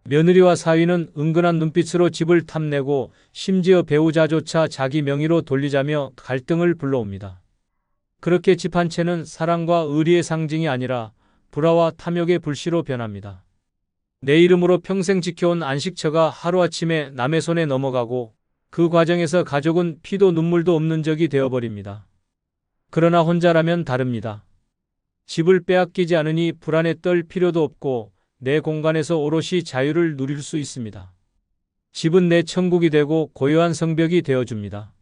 Speaker 1: 며느리와 사위는 은근한 눈빛으로 집을 탐내고 심지어 배우자조차 자기 명의로 돌리자며 갈등을 불러옵니다. 그렇게 집 한 채는 사랑과 의리의 상징이 아니라 불화와 탐욕의 불씨로 변합니다. 내 이름으로 평생 지켜온 안식처가 하루아침에 남의 손에 넘어가고 그 과정에서 가족은 피도 눈물도 없는 적이 되어버립니다. 그러나 혼자라면 다릅니다. 집을 빼앗기지 않으니 불안에 떨 필요도 없고 내 공간에서 오롯이 자유를 누릴 수 있습니다. 집은 내 천국이 되고 고요한 성벽이 되어줍니다.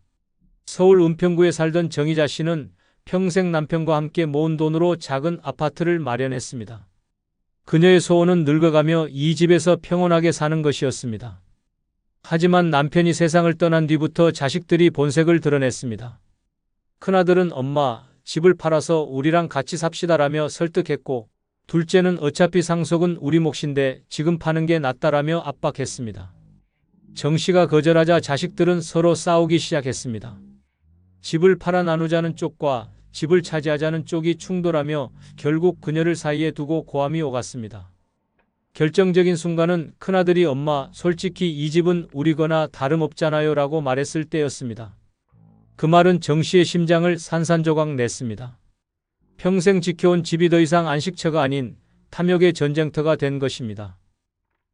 Speaker 1: 서울 은평구에 살던 정희자 씨는 평생 남편과 함께 모은 돈으로 작은 아파트를 마련했습니다. 그녀의 소원은 늙어가며 이 집에서 평온하게 사는 것이었습니다. 하지만 남편이 세상을 떠난 뒤부터 자식들이 본색을 드러냈습니다. 큰아들은 엄마, 집을 팔아서 우리랑 같이 삽시다라며 설득했고 둘째는 어차피 상속은 우리 몫인데 지금 파는 게 낫다라며 압박했습니다. 정 씨가 거절하자 자식들은 서로 싸우기 시작했습니다. 집을 팔아 나누자는 쪽과 집을 차지하자는 쪽이 충돌하며 결국 그녀를 사이에 두고 고함이 오갔습니다. 결정적인 순간은 큰아들이 엄마, 솔직히 이 집은 우리 거나 다름없잖아요 라고 말했을 때였습니다. 그 말은 정 씨의 심장을 산산조각 냈습니다. 평생 지켜온 집이 더 이상 안식처가 아닌 탐욕의 전쟁터가 된 것입니다.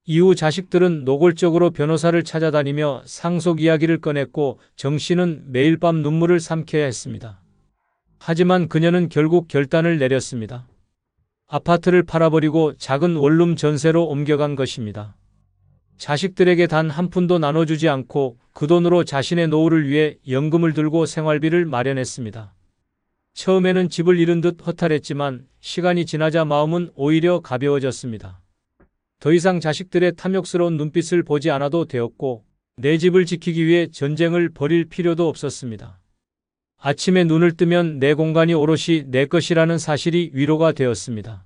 Speaker 1: 이후 자식들은 노골적으로 변호사를 찾아다니며 상속 이야기를 꺼냈고 정 씨는 매일 밤 눈물을 삼켜야 했습니다. 하지만 그녀는 결국 결단을 내렸습니다. 아파트를 팔아버리고 작은 원룸 전세로 옮겨간 것입니다. 자식들에게 단 한 푼도 나눠주지 않고 그 돈으로 자신의 노후를 위해 연금을 들고 생활비를 마련했습니다. 처음에는 집을 잃은 듯 허탈했지만 시간이 지나자 마음은 오히려 가벼워졌습니다. 더 이상 자식들의 탐욕스러운 눈빛을 보지 않아도 되었고 내 집을 지키기 위해 전쟁을 벌일 필요도 없었습니다. 아침에 눈을 뜨면 내 공간이 오롯이 내 것이라는 사실이 위로가 되었습니다.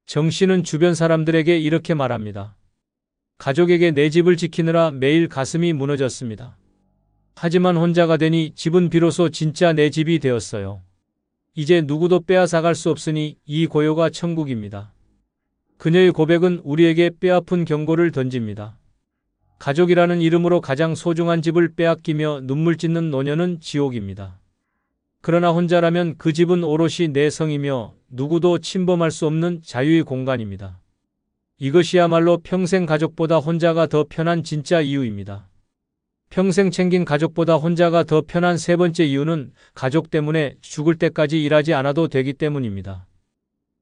Speaker 1: 정 씨는 주변 사람들에게 이렇게 말합니다. 가족에게 내 집을 지키느라 매일 가슴이 무너졌습니다. 하지만 혼자가 되니 집은 비로소 진짜 내 집이 되었어요. 이제 누구도 빼앗아갈 수 없으니 이 고요가 천국입니다. 그녀의 고백은 우리에게 뼈아픈 경고를 던집니다. 가족이라는 이름으로 가장 소중한 집을 빼앗기며 눈물 짓는 노년은 지옥입니다. 그러나 혼자라면 그 집은 오롯이 내 성이며 누구도 침범할 수 없는 자유의 공간입니다. 이것이야말로 평생 가족보다 혼자가 더 편한 진짜 이유입니다. 평생 챙긴 가족보다 혼자가 더 편한 세 번째 이유는 가족 때문에 죽을 때까지 일하지 않아도 되기 때문입니다.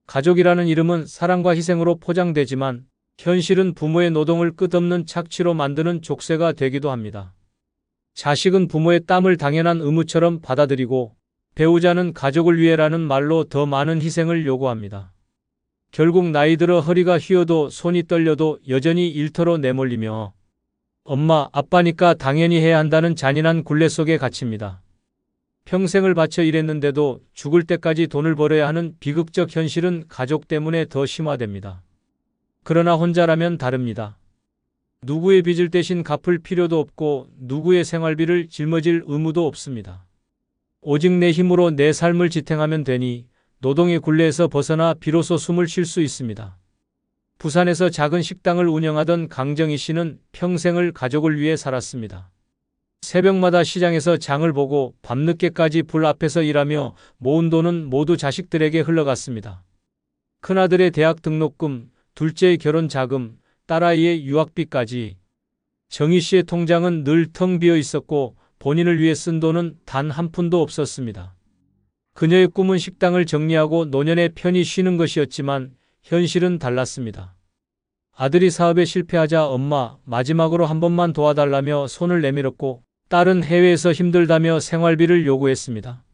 Speaker 1: 가족이라는 이름은 사랑과 희생으로 포장되지만 현실은 부모의 노동을 끝없는 착취로 만드는 족쇄가 되기도 합니다. 자식은 부모의 땀을 당연한 의무처럼 받아들이고 배우자는 가족을 위해라는 말로 더 많은 희생을 요구합니다. 결국 나이 들어 허리가 휘어도 손이 떨려도 여전히 일터로 내몰리며 엄마, 아빠니까 당연히 해야 한다는 잔인한 굴레 속에 갇힙니다. 평생을 바쳐 일했는데도 죽을 때까지 돈을 벌어야 하는 비극적 현실은 가족 때문에 더 심화됩니다. 그러나 혼자라면 다릅니다. 누구의 빚을 대신 갚을 필요도 없고 누구의 생활비를 짊어질 의무도 없습니다. 오직 내 힘으로 내 삶을 지탱하면 되니 노동의 굴레에서 벗어나 비로소 숨을 쉴 수 있습니다. 부산에서 작은 식당을 운영하던 강정희 씨는 평생을 가족을 위해 살았습니다. 새벽마다 시장에서 장을 보고 밤늦게까지 불 앞에서 일하며 모은 돈은 모두 자식들에게 흘러갔습니다. 큰아들의 대학 등록금, 둘째의 결혼 자금, 딸아이의 유학비까지. 정희 씨의 통장은 늘 텅 비어 있었고 본인을 위해 쓴 돈은 단 한 푼도 없었습니다. 그녀의 꿈은 식당을 정리하고 노년에 편히 쉬는 것이었지만 현실은 달랐습니다. 아들이 사업에 실패하자 엄마, 마지막으로 한 번만 도와달라며 손을 내밀었고 딸은 해외에서 힘들다며 생활비를 요구했습니다.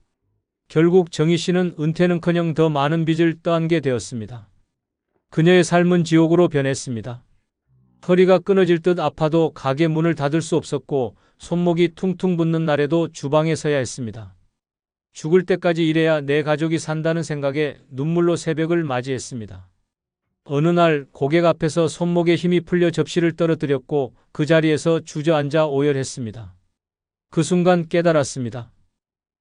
Speaker 1: 결국 정희 씨는 은퇴는커녕 더 많은 빚을 떠안게 되었습니다. 그녀의 삶은 지옥으로 변했습니다. 허리가 끊어질 듯 아파도 가게 문을 닫을 수 없었고 손목이 퉁퉁 붓는 날에도 주방에 서야 했습니다. 죽을 때까지 일해야 내 가족이 산다는 생각에 눈물로 새벽을 맞이했습니다. 어느 날 고객 앞에서 손목에 힘이 풀려 접시를 떨어뜨렸고 그 자리에서 주저앉아 오열했습니다. 그 순간 깨달았습니다.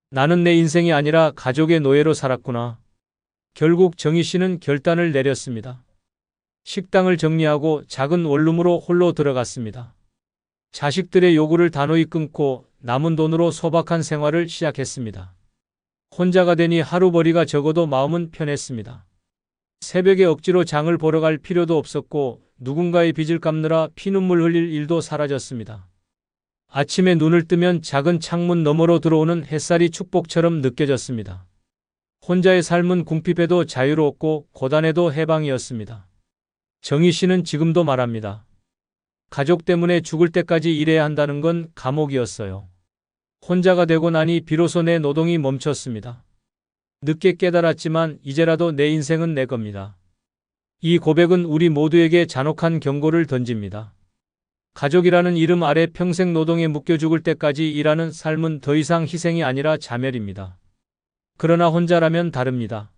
Speaker 1: 나는 내 인생이 아니라 가족의 노예로 살았구나. 결국 정희 씨는 결단을 내렸습니다. 식당을 정리하고 작은 원룸으로 홀로 들어갔습니다. 자식들의 요구를 단호히 끊고 남은 돈으로 소박한 생활을 시작했습니다. 혼자가 되니 하루벌이가 적어도 마음은 편했습니다. 새벽에 억지로 장을 보러 갈 필요도 없었고 누군가의 빚을 갚느라 피눈물 흘릴 일도 사라졌습니다. 아침에 눈을 뜨면 작은 창문 너머로 들어오는 햇살이 축복처럼 느껴졌습니다. 혼자의 삶은 궁핍해도 자유로웠고 고단해도 해방이었습니다. 정희 씨는 지금도 말합니다. 가족 때문에 죽을 때까지 일해야 한다는 건 감옥이었어요. 혼자가 되고 나니 비로소 내 노동이 멈췄습니다. 늦게 깨달았지만 이제라도 내 인생은 내 겁니다. 이 고백은 우리 모두에게 잔혹한 경고를 던집니다. 가족이라는 이름 아래 평생 노동에 묶여 죽을 때까지 일하는 삶은 더 이상 희생이 아니라 자멸입니다. 그러나 혼자라면 다릅니다.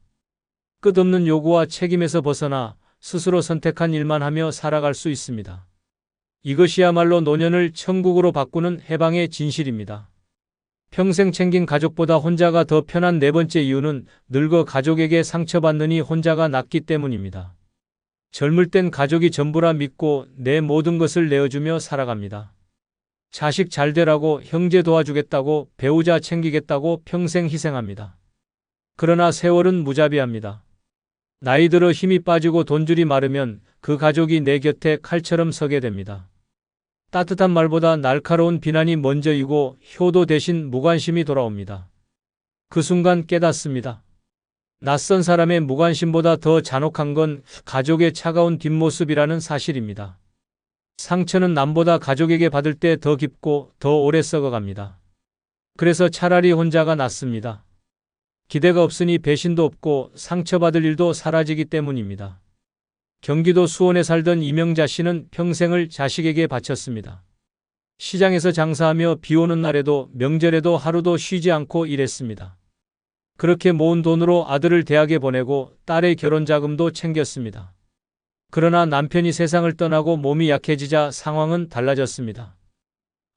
Speaker 1: 끝없는 요구와 책임에서 벗어나 스스로 선택한 일만 하며 살아갈 수 있습니다. 이것이야말로 노년을 천국으로 바꾸는 해방의 진실입니다. 평생 챙긴 가족보다 혼자가 더 편한 네 번째 이유는 늙어 가족에게 상처받느니 혼자가 낫기 때문입니다. 젊을 땐 가족이 전부라 믿고 내 모든 것을 내어주며 살아갑니다. 자식 잘 되라고, 형제 도와주겠다고, 배우자 챙기겠다고 평생 희생합니다. 그러나 세월은 무자비합니다. 나이 들어 힘이 빠지고 돈줄이 마르면 그 가족이 내 곁에 칼처럼 서게 됩니다. 따뜻한 말보다 날카로운 비난이 먼저이고 효도 대신 무관심이 돌아옵니다. 그 순간 깨닫습니다. 낯선 사람의 무관심보다 더 잔혹한 건 가족의 차가운 뒷모습이라는 사실입니다. 상처는 남보다 가족에게 받을 때 더 깊고 더 오래 썩어갑니다. 그래서 차라리 혼자가 낫습니다. 기대가 없으니 배신도 없고 상처받을 일도 사라지기 때문입니다. 경기도 수원에 살던 이명자 씨는 평생을 자식에게 바쳤습니다. 시장에서 장사하며 비 오는 날에도 명절에도 하루도 쉬지 않고 일했습니다. 그렇게 모은 돈으로 아들을 대학에 보내고 딸의 결혼 자금도 챙겼습니다. 그러나 남편이 세상을 떠나고 몸이 약해지자 상황은 달라졌습니다.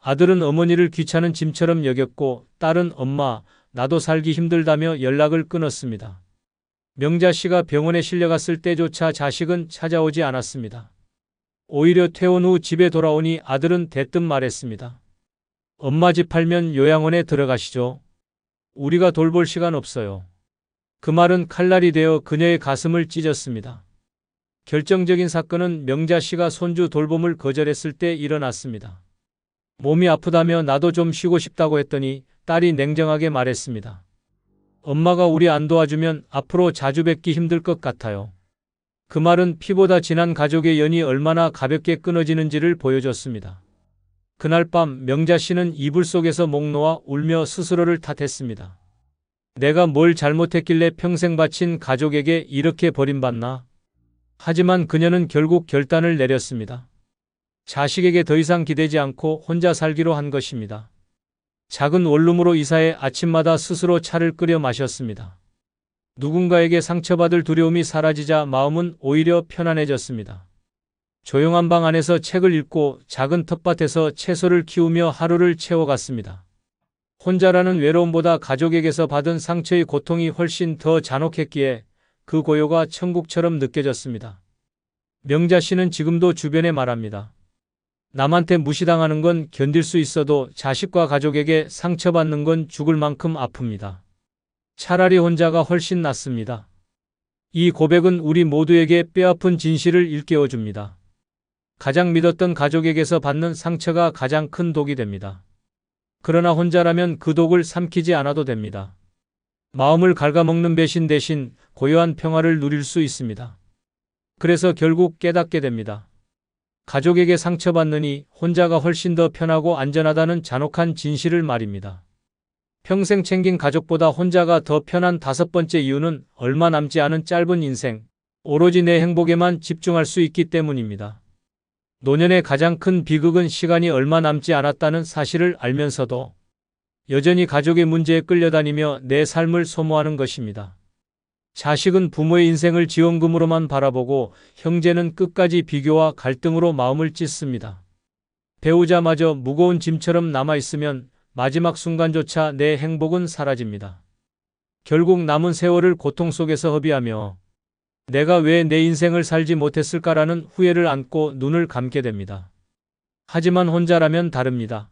Speaker 1: 아들은 어머니를 귀찮은 짐처럼 여겼고 딸은 엄마, 나도 살기 힘들다며 연락을 끊었습니다. 명자 씨가 병원에 실려갔을 때조차 자식은 찾아오지 않았습니다. 오히려 퇴원 후 집에 돌아오니 아들은 대뜸 말했습니다. 엄마 집 팔면 요양원에 들어가시죠. 우리가 돌볼 시간 없어요. 그 말은 칼날이 되어 그녀의 가슴을 찢었습니다. 결정적인 사건은 명자 씨가 손주 돌봄을 거절했을 때 일어났습니다. 몸이 아프다며 나도 좀 쉬고 싶다고 했더니 딸이 냉정하게 말했습니다. 엄마가 우리 안 도와주면 앞으로 자주 뵙기 힘들 것 같아요. 그 말은 피보다 진한 가족의 연이 얼마나 가볍게 끊어지는지를 보여줬습니다. 그날 밤 명자 씨는 이불 속에서 목 놓아 울며 스스로를 탓했습니다. 내가 뭘 잘못했길래 평생 바친 가족에게 이렇게 버림받나? 하지만 그녀는 결국 결단을 내렸습니다. 자식에게 더 이상 기대지 않고 혼자 살기로 한 것입니다. 작은 원룸으로 이사해 아침마다 스스로 차를 끓여 마셨습니다. 누군가에게 상처받을 두려움이 사라지자 마음은 오히려 편안해졌습니다. 조용한 방 안에서 책을 읽고 작은 텃밭에서 채소를 키우며 하루를 채워갔습니다. 혼자라는 외로움보다 가족에게서 받은 상처의 고통이 훨씬 더 잔혹했기에 그 고요가 천국처럼 느껴졌습니다. 명자 씨는 지금도 주변에 말합니다. 남한테 무시당하는 건 견딜 수 있어도 자식과 가족에게 상처받는 건 죽을 만큼 아픕니다. 차라리 혼자가 훨씬 낫습니다. 이 고백은 우리 모두에게 뼈아픈 진실을 일깨워줍니다. 가장 믿었던 가족에게서 받는 상처가 가장 큰 독이 됩니다. 그러나 혼자라면 그 독을 삼키지 않아도 됩니다. 마음을 갉아먹는 배신 대신 고요한 평화를 누릴 수 있습니다. 그래서 결국 깨닫게 됩니다. 가족에게 상처받느니 혼자가 훨씬 더 편하고 안전하다는 잔혹한 진실을 말입니다. 평생 챙긴 가족보다 혼자가 더 편한 다섯 번째 이유는 얼마 남지 않은 짧은 인생, 오로지 내 행복에만 집중할 수 있기 때문입니다. 노년의 가장 큰 비극은 시간이 얼마 남지 않았다는 사실을 알면서도 여전히 가족의 문제에 끌려다니며 내 삶을 소모하는 것입니다. 자식은 부모의 인생을 지원금으로만 바라보고 형제는 끝까지 비교와 갈등으로 마음을 찢습니다. 배우자마저 무거운 짐처럼 남아있으면 마지막 순간조차 내 행복은 사라집니다. 결국 남은 세월을 고통 속에서 허비하며 내가 왜 내 인생을 살지 못했을까라는 후회를 안고 눈을 감게 됩니다. 하지만 혼자라면 다릅니다.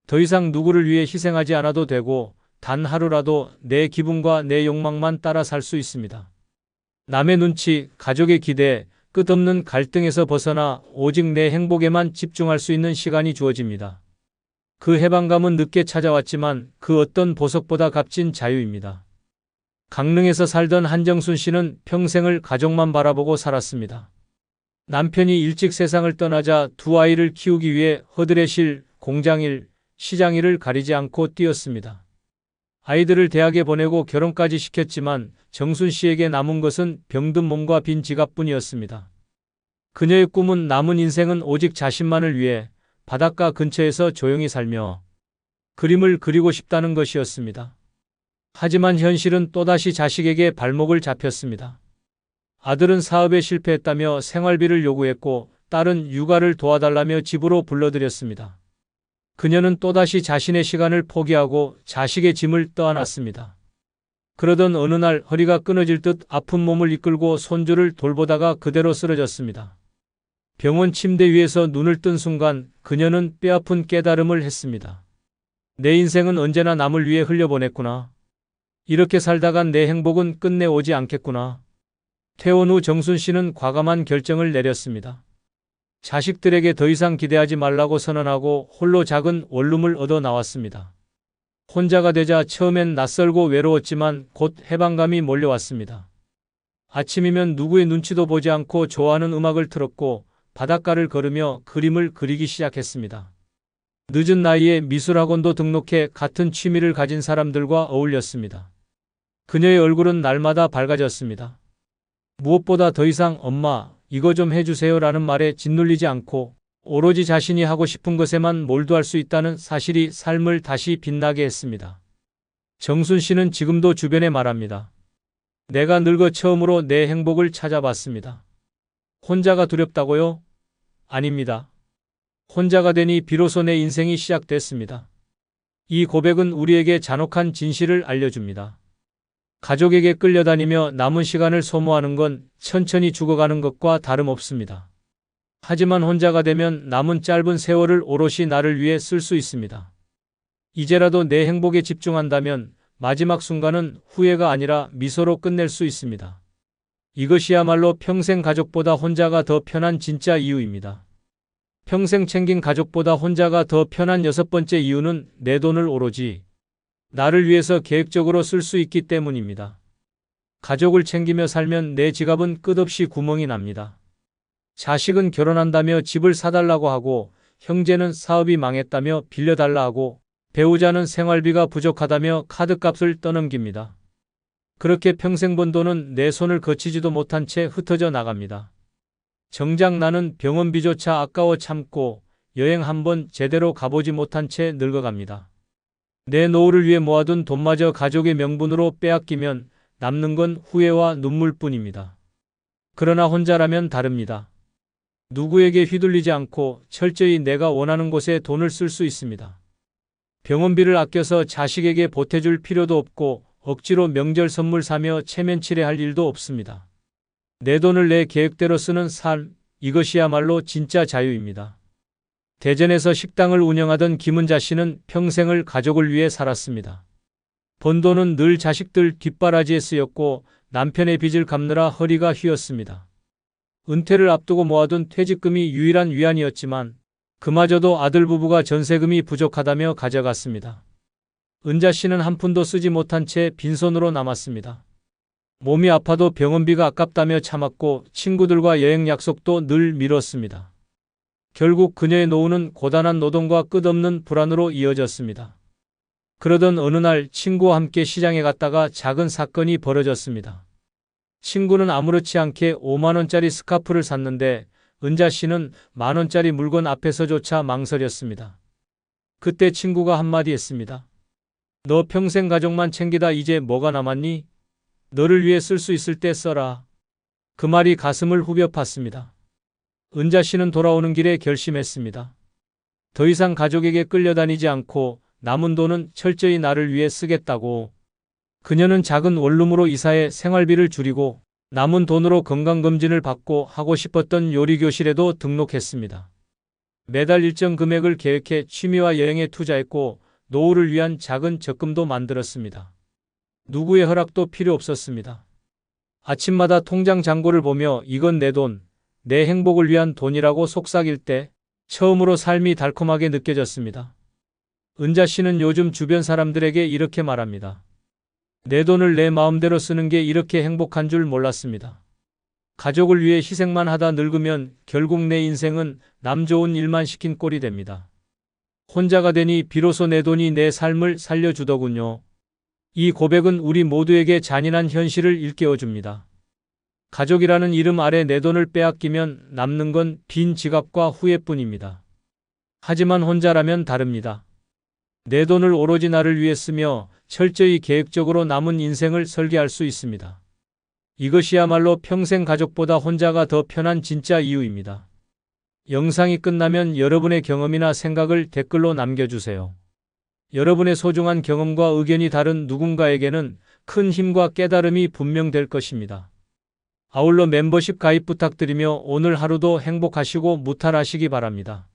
Speaker 1: 더 이상 누구를 위해 희생하지 않아도 되고 단 하루라도 내 기분과 내 욕망만 따라 살 수 있습니다. 남의 눈치, 가족의 기대, 끝없는 갈등에서 벗어나 오직 내 행복에만 집중할 수 있는 시간이 주어집니다. 그 해방감은 늦게 찾아왔지만 그 어떤 보석보다 값진 자유입니다. 강릉에서 살던 한정순 씨는 평생을 가족만 바라보고 살았습니다. 남편이 일찍 세상을 떠나자 두 아이를 키우기 위해 허드렛일, 공장일, 시장일을 가리지 않고 뛰었습니다. 아이들을 대학에 보내고 결혼까지 시켰지만 정순 씨에게 남은 것은 병든 몸과 빈 지갑뿐이었습니다. 그녀의 꿈은 남은 인생은 오직 자신만을 위해 바닷가 근처에서 조용히 살며 그림을 그리고 싶다는 것이었습니다. 하지만 현실은 또다시 자식에게 발목을 잡혔습니다. 아들은 사업에 실패했다며 생활비를 요구했고 딸은 육아를 도와달라며 집으로 불러들였습니다. 그녀는 또다시 자신의 시간을 포기하고 자식의 짐을 떠안았습니다. 그러던 어느 날 허리가 끊어질 듯 아픈 몸을 이끌고 손주를 돌보다가 그대로 쓰러졌습니다. 병원 침대 위에서 눈을 뜬 순간 그녀는 뼈아픈 깨달음을 했습니다. 내 인생은 언제나 남을 위해 흘려보냈구나. 이렇게 살다간 내 행복은 끝내 오지 않겠구나. 퇴원 후 정순 씨는 과감한 결정을 내렸습니다. 자식들에게 더 이상 기대하지 말라고 선언하고 홀로 작은 원룸을 얻어 나왔습니다. 혼자가 되자 처음엔 낯설고 외로웠지만 곧 해방감이 몰려왔습니다. 아침이면 누구의 눈치도 보지 않고 좋아하는 음악을 틀었고 바닷가를 걸으며 그림을 그리기 시작했습니다. 늦은 나이에 미술학원도 등록해 같은 취미를 가진 사람들과 어울렸습니다. 그녀의 얼굴은 날마다 밝아졌습니다. 무엇보다 더 이상 엄마, 이거 좀 해주세요 라는 말에 짓눌리지 않고 오로지 자신이 하고 싶은 것에만 몰두할 수 있다는 사실이 삶을 다시 빛나게 했습니다. 정순 씨는 지금도 주변에 말합니다. 내가 늙어 처음으로 내 행복을 찾아봤습니다. 혼자가 두렵다고요? 아닙니다. 혼자가 되니 비로소 내 인생이 시작됐습니다. 이 고백은 우리에게 잔혹한 진실을 알려줍니다. 가족에게 끌려다니며 남은 시간을 소모하는 건 천천히 죽어가는 것과 다름없습니다. 하지만 혼자가 되면 남은 짧은 세월을 오롯이 나를 위해 쓸 수 있습니다. 이제라도 내 행복에 집중한다면 마지막 순간은 후회가 아니라 미소로 끝낼 수 있습니다. 이것이야말로 평생 가족보다 혼자가 더 편한 진짜 이유입니다. 평생 챙긴 가족보다 혼자가 더 편한 6번째 이유는 내 돈을 오로지 나를 위해서 계획적으로 쓸 수 있기 때문입니다. 가족을 챙기며 살면 내 지갑은 끝없이 구멍이 납니다. 자식은 결혼한다며 집을 사달라고 하고, 형제는 사업이 망했다며 빌려달라 하고, 배우자는 생활비가 부족하다며 카드값을 떠넘깁니다. 그렇게 평생 번 돈은 내 손을 거치지도 못한 채 흩어져 나갑니다. 정작 나는 병원비조차 아까워 참고 여행 한번 제대로 가보지 못한 채 늙어갑니다. 내 노후를 위해 모아둔 돈마저 가족의 명분으로 빼앗기면 남는 건 후회와 눈물뿐입니다. 그러나 혼자라면 다릅니다. 누구에게 휘둘리지 않고 철저히 내가 원하는 곳에 돈을 쓸 수 있습니다. 병원비를 아껴서 자식에게 보태줄 필요도 없고 억지로 명절 선물 사며 체면치레할 일도 없습니다. 내 돈을 내 계획대로 쓰는 삶, 이것이야말로 진짜 자유입니다. 대전에서 식당을 운영하던 김은자 씨는 평생을 가족을 위해 살았습니다. 번 돈은 늘 자식들 뒷바라지에 쓰였고 남편의 빚을 갚느라 허리가 휘었습니다. 은퇴를 앞두고 모아둔 퇴직금이 유일한 위안이었지만 그마저도 아들 부부가 전세금이 부족하다며 가져갔습니다. 은자 씨는 한 푼도 쓰지 못한 채 빈손으로 남았습니다. 몸이 아파도 병원비가 아깝다며 참았고 친구들과 여행 약속도 늘 미뤘습니다. 결국 그녀의 노후는 고단한 노동과 끝없는 불안으로 이어졌습니다. 그러던 어느 날 친구와 함께 시장에 갔다가 작은 사건이 벌어졌습니다. 친구는 아무렇지 않게 5만 원짜리 스카프를 샀는데 은자 씨는 1만 원짜리 물건 앞에서조차 망설였습니다. 그때 친구가 한마디 했습니다. 너 평생 가족만 챙기다 이제 뭐가 남았니? 너를 위해 쓸 수 있을 때 써라. 그 말이 가슴을 후벼 팠습니다. 은자 씨는 돌아오는 길에 결심했습니다. 더 이상 가족에게 끌려다니지 않고 남은 돈은 철저히 나를 위해 쓰겠다고. 그녀는 작은 원룸으로 이사해 생활비를 줄이고 남은 돈으로 건강검진을 받고 하고 싶었던 요리교실에도 등록했습니다. 매달 일정 금액을 계획해 취미와 여행에 투자했고 노후를 위한 작은 적금도 만들었습니다. 누구의 허락도 필요 없었습니다. 아침마다 통장 잔고를 보며 이건 내 돈, 내 행복을 위한 돈이라고 속삭일 때 처음으로 삶이 달콤하게 느껴졌습니다. 은자 씨는 요즘 주변 사람들에게 이렇게 말합니다. 내 돈을 내 마음대로 쓰는 게 이렇게 행복한 줄 몰랐습니다. 가족을 위해 희생만 하다 늙으면 결국 내 인생은 남 좋은 일만 시킨 꼴이 됩니다. 혼자가 되니 비로소 내 돈이 내 삶을 살려주더군요. 이 고백은 우리 모두에게 잔인한 현실을 일깨워줍니다. 가족이라는 이름 아래 내 돈을 빼앗기면 남는 건 빈 지갑과 후회뿐입니다. 하지만 혼자라면 다릅니다. 내 돈을 오로지 나를 위해 쓰며 철저히 계획적으로 남은 인생을 설계할 수 있습니다. 이것이야말로 평생 가족보다 혼자가 더 편한 진짜 이유입니다. 영상이 끝나면 여러분의 경험이나 생각을 댓글로 남겨주세요. 여러분의 소중한 경험과 의견이 다른 누군가에게는 큰 힘과 깨달음이 분명될 것입니다. 아울러 멤버십 가입 부탁드리며 오늘 하루도 행복하시고 무탈하시기 바랍니다.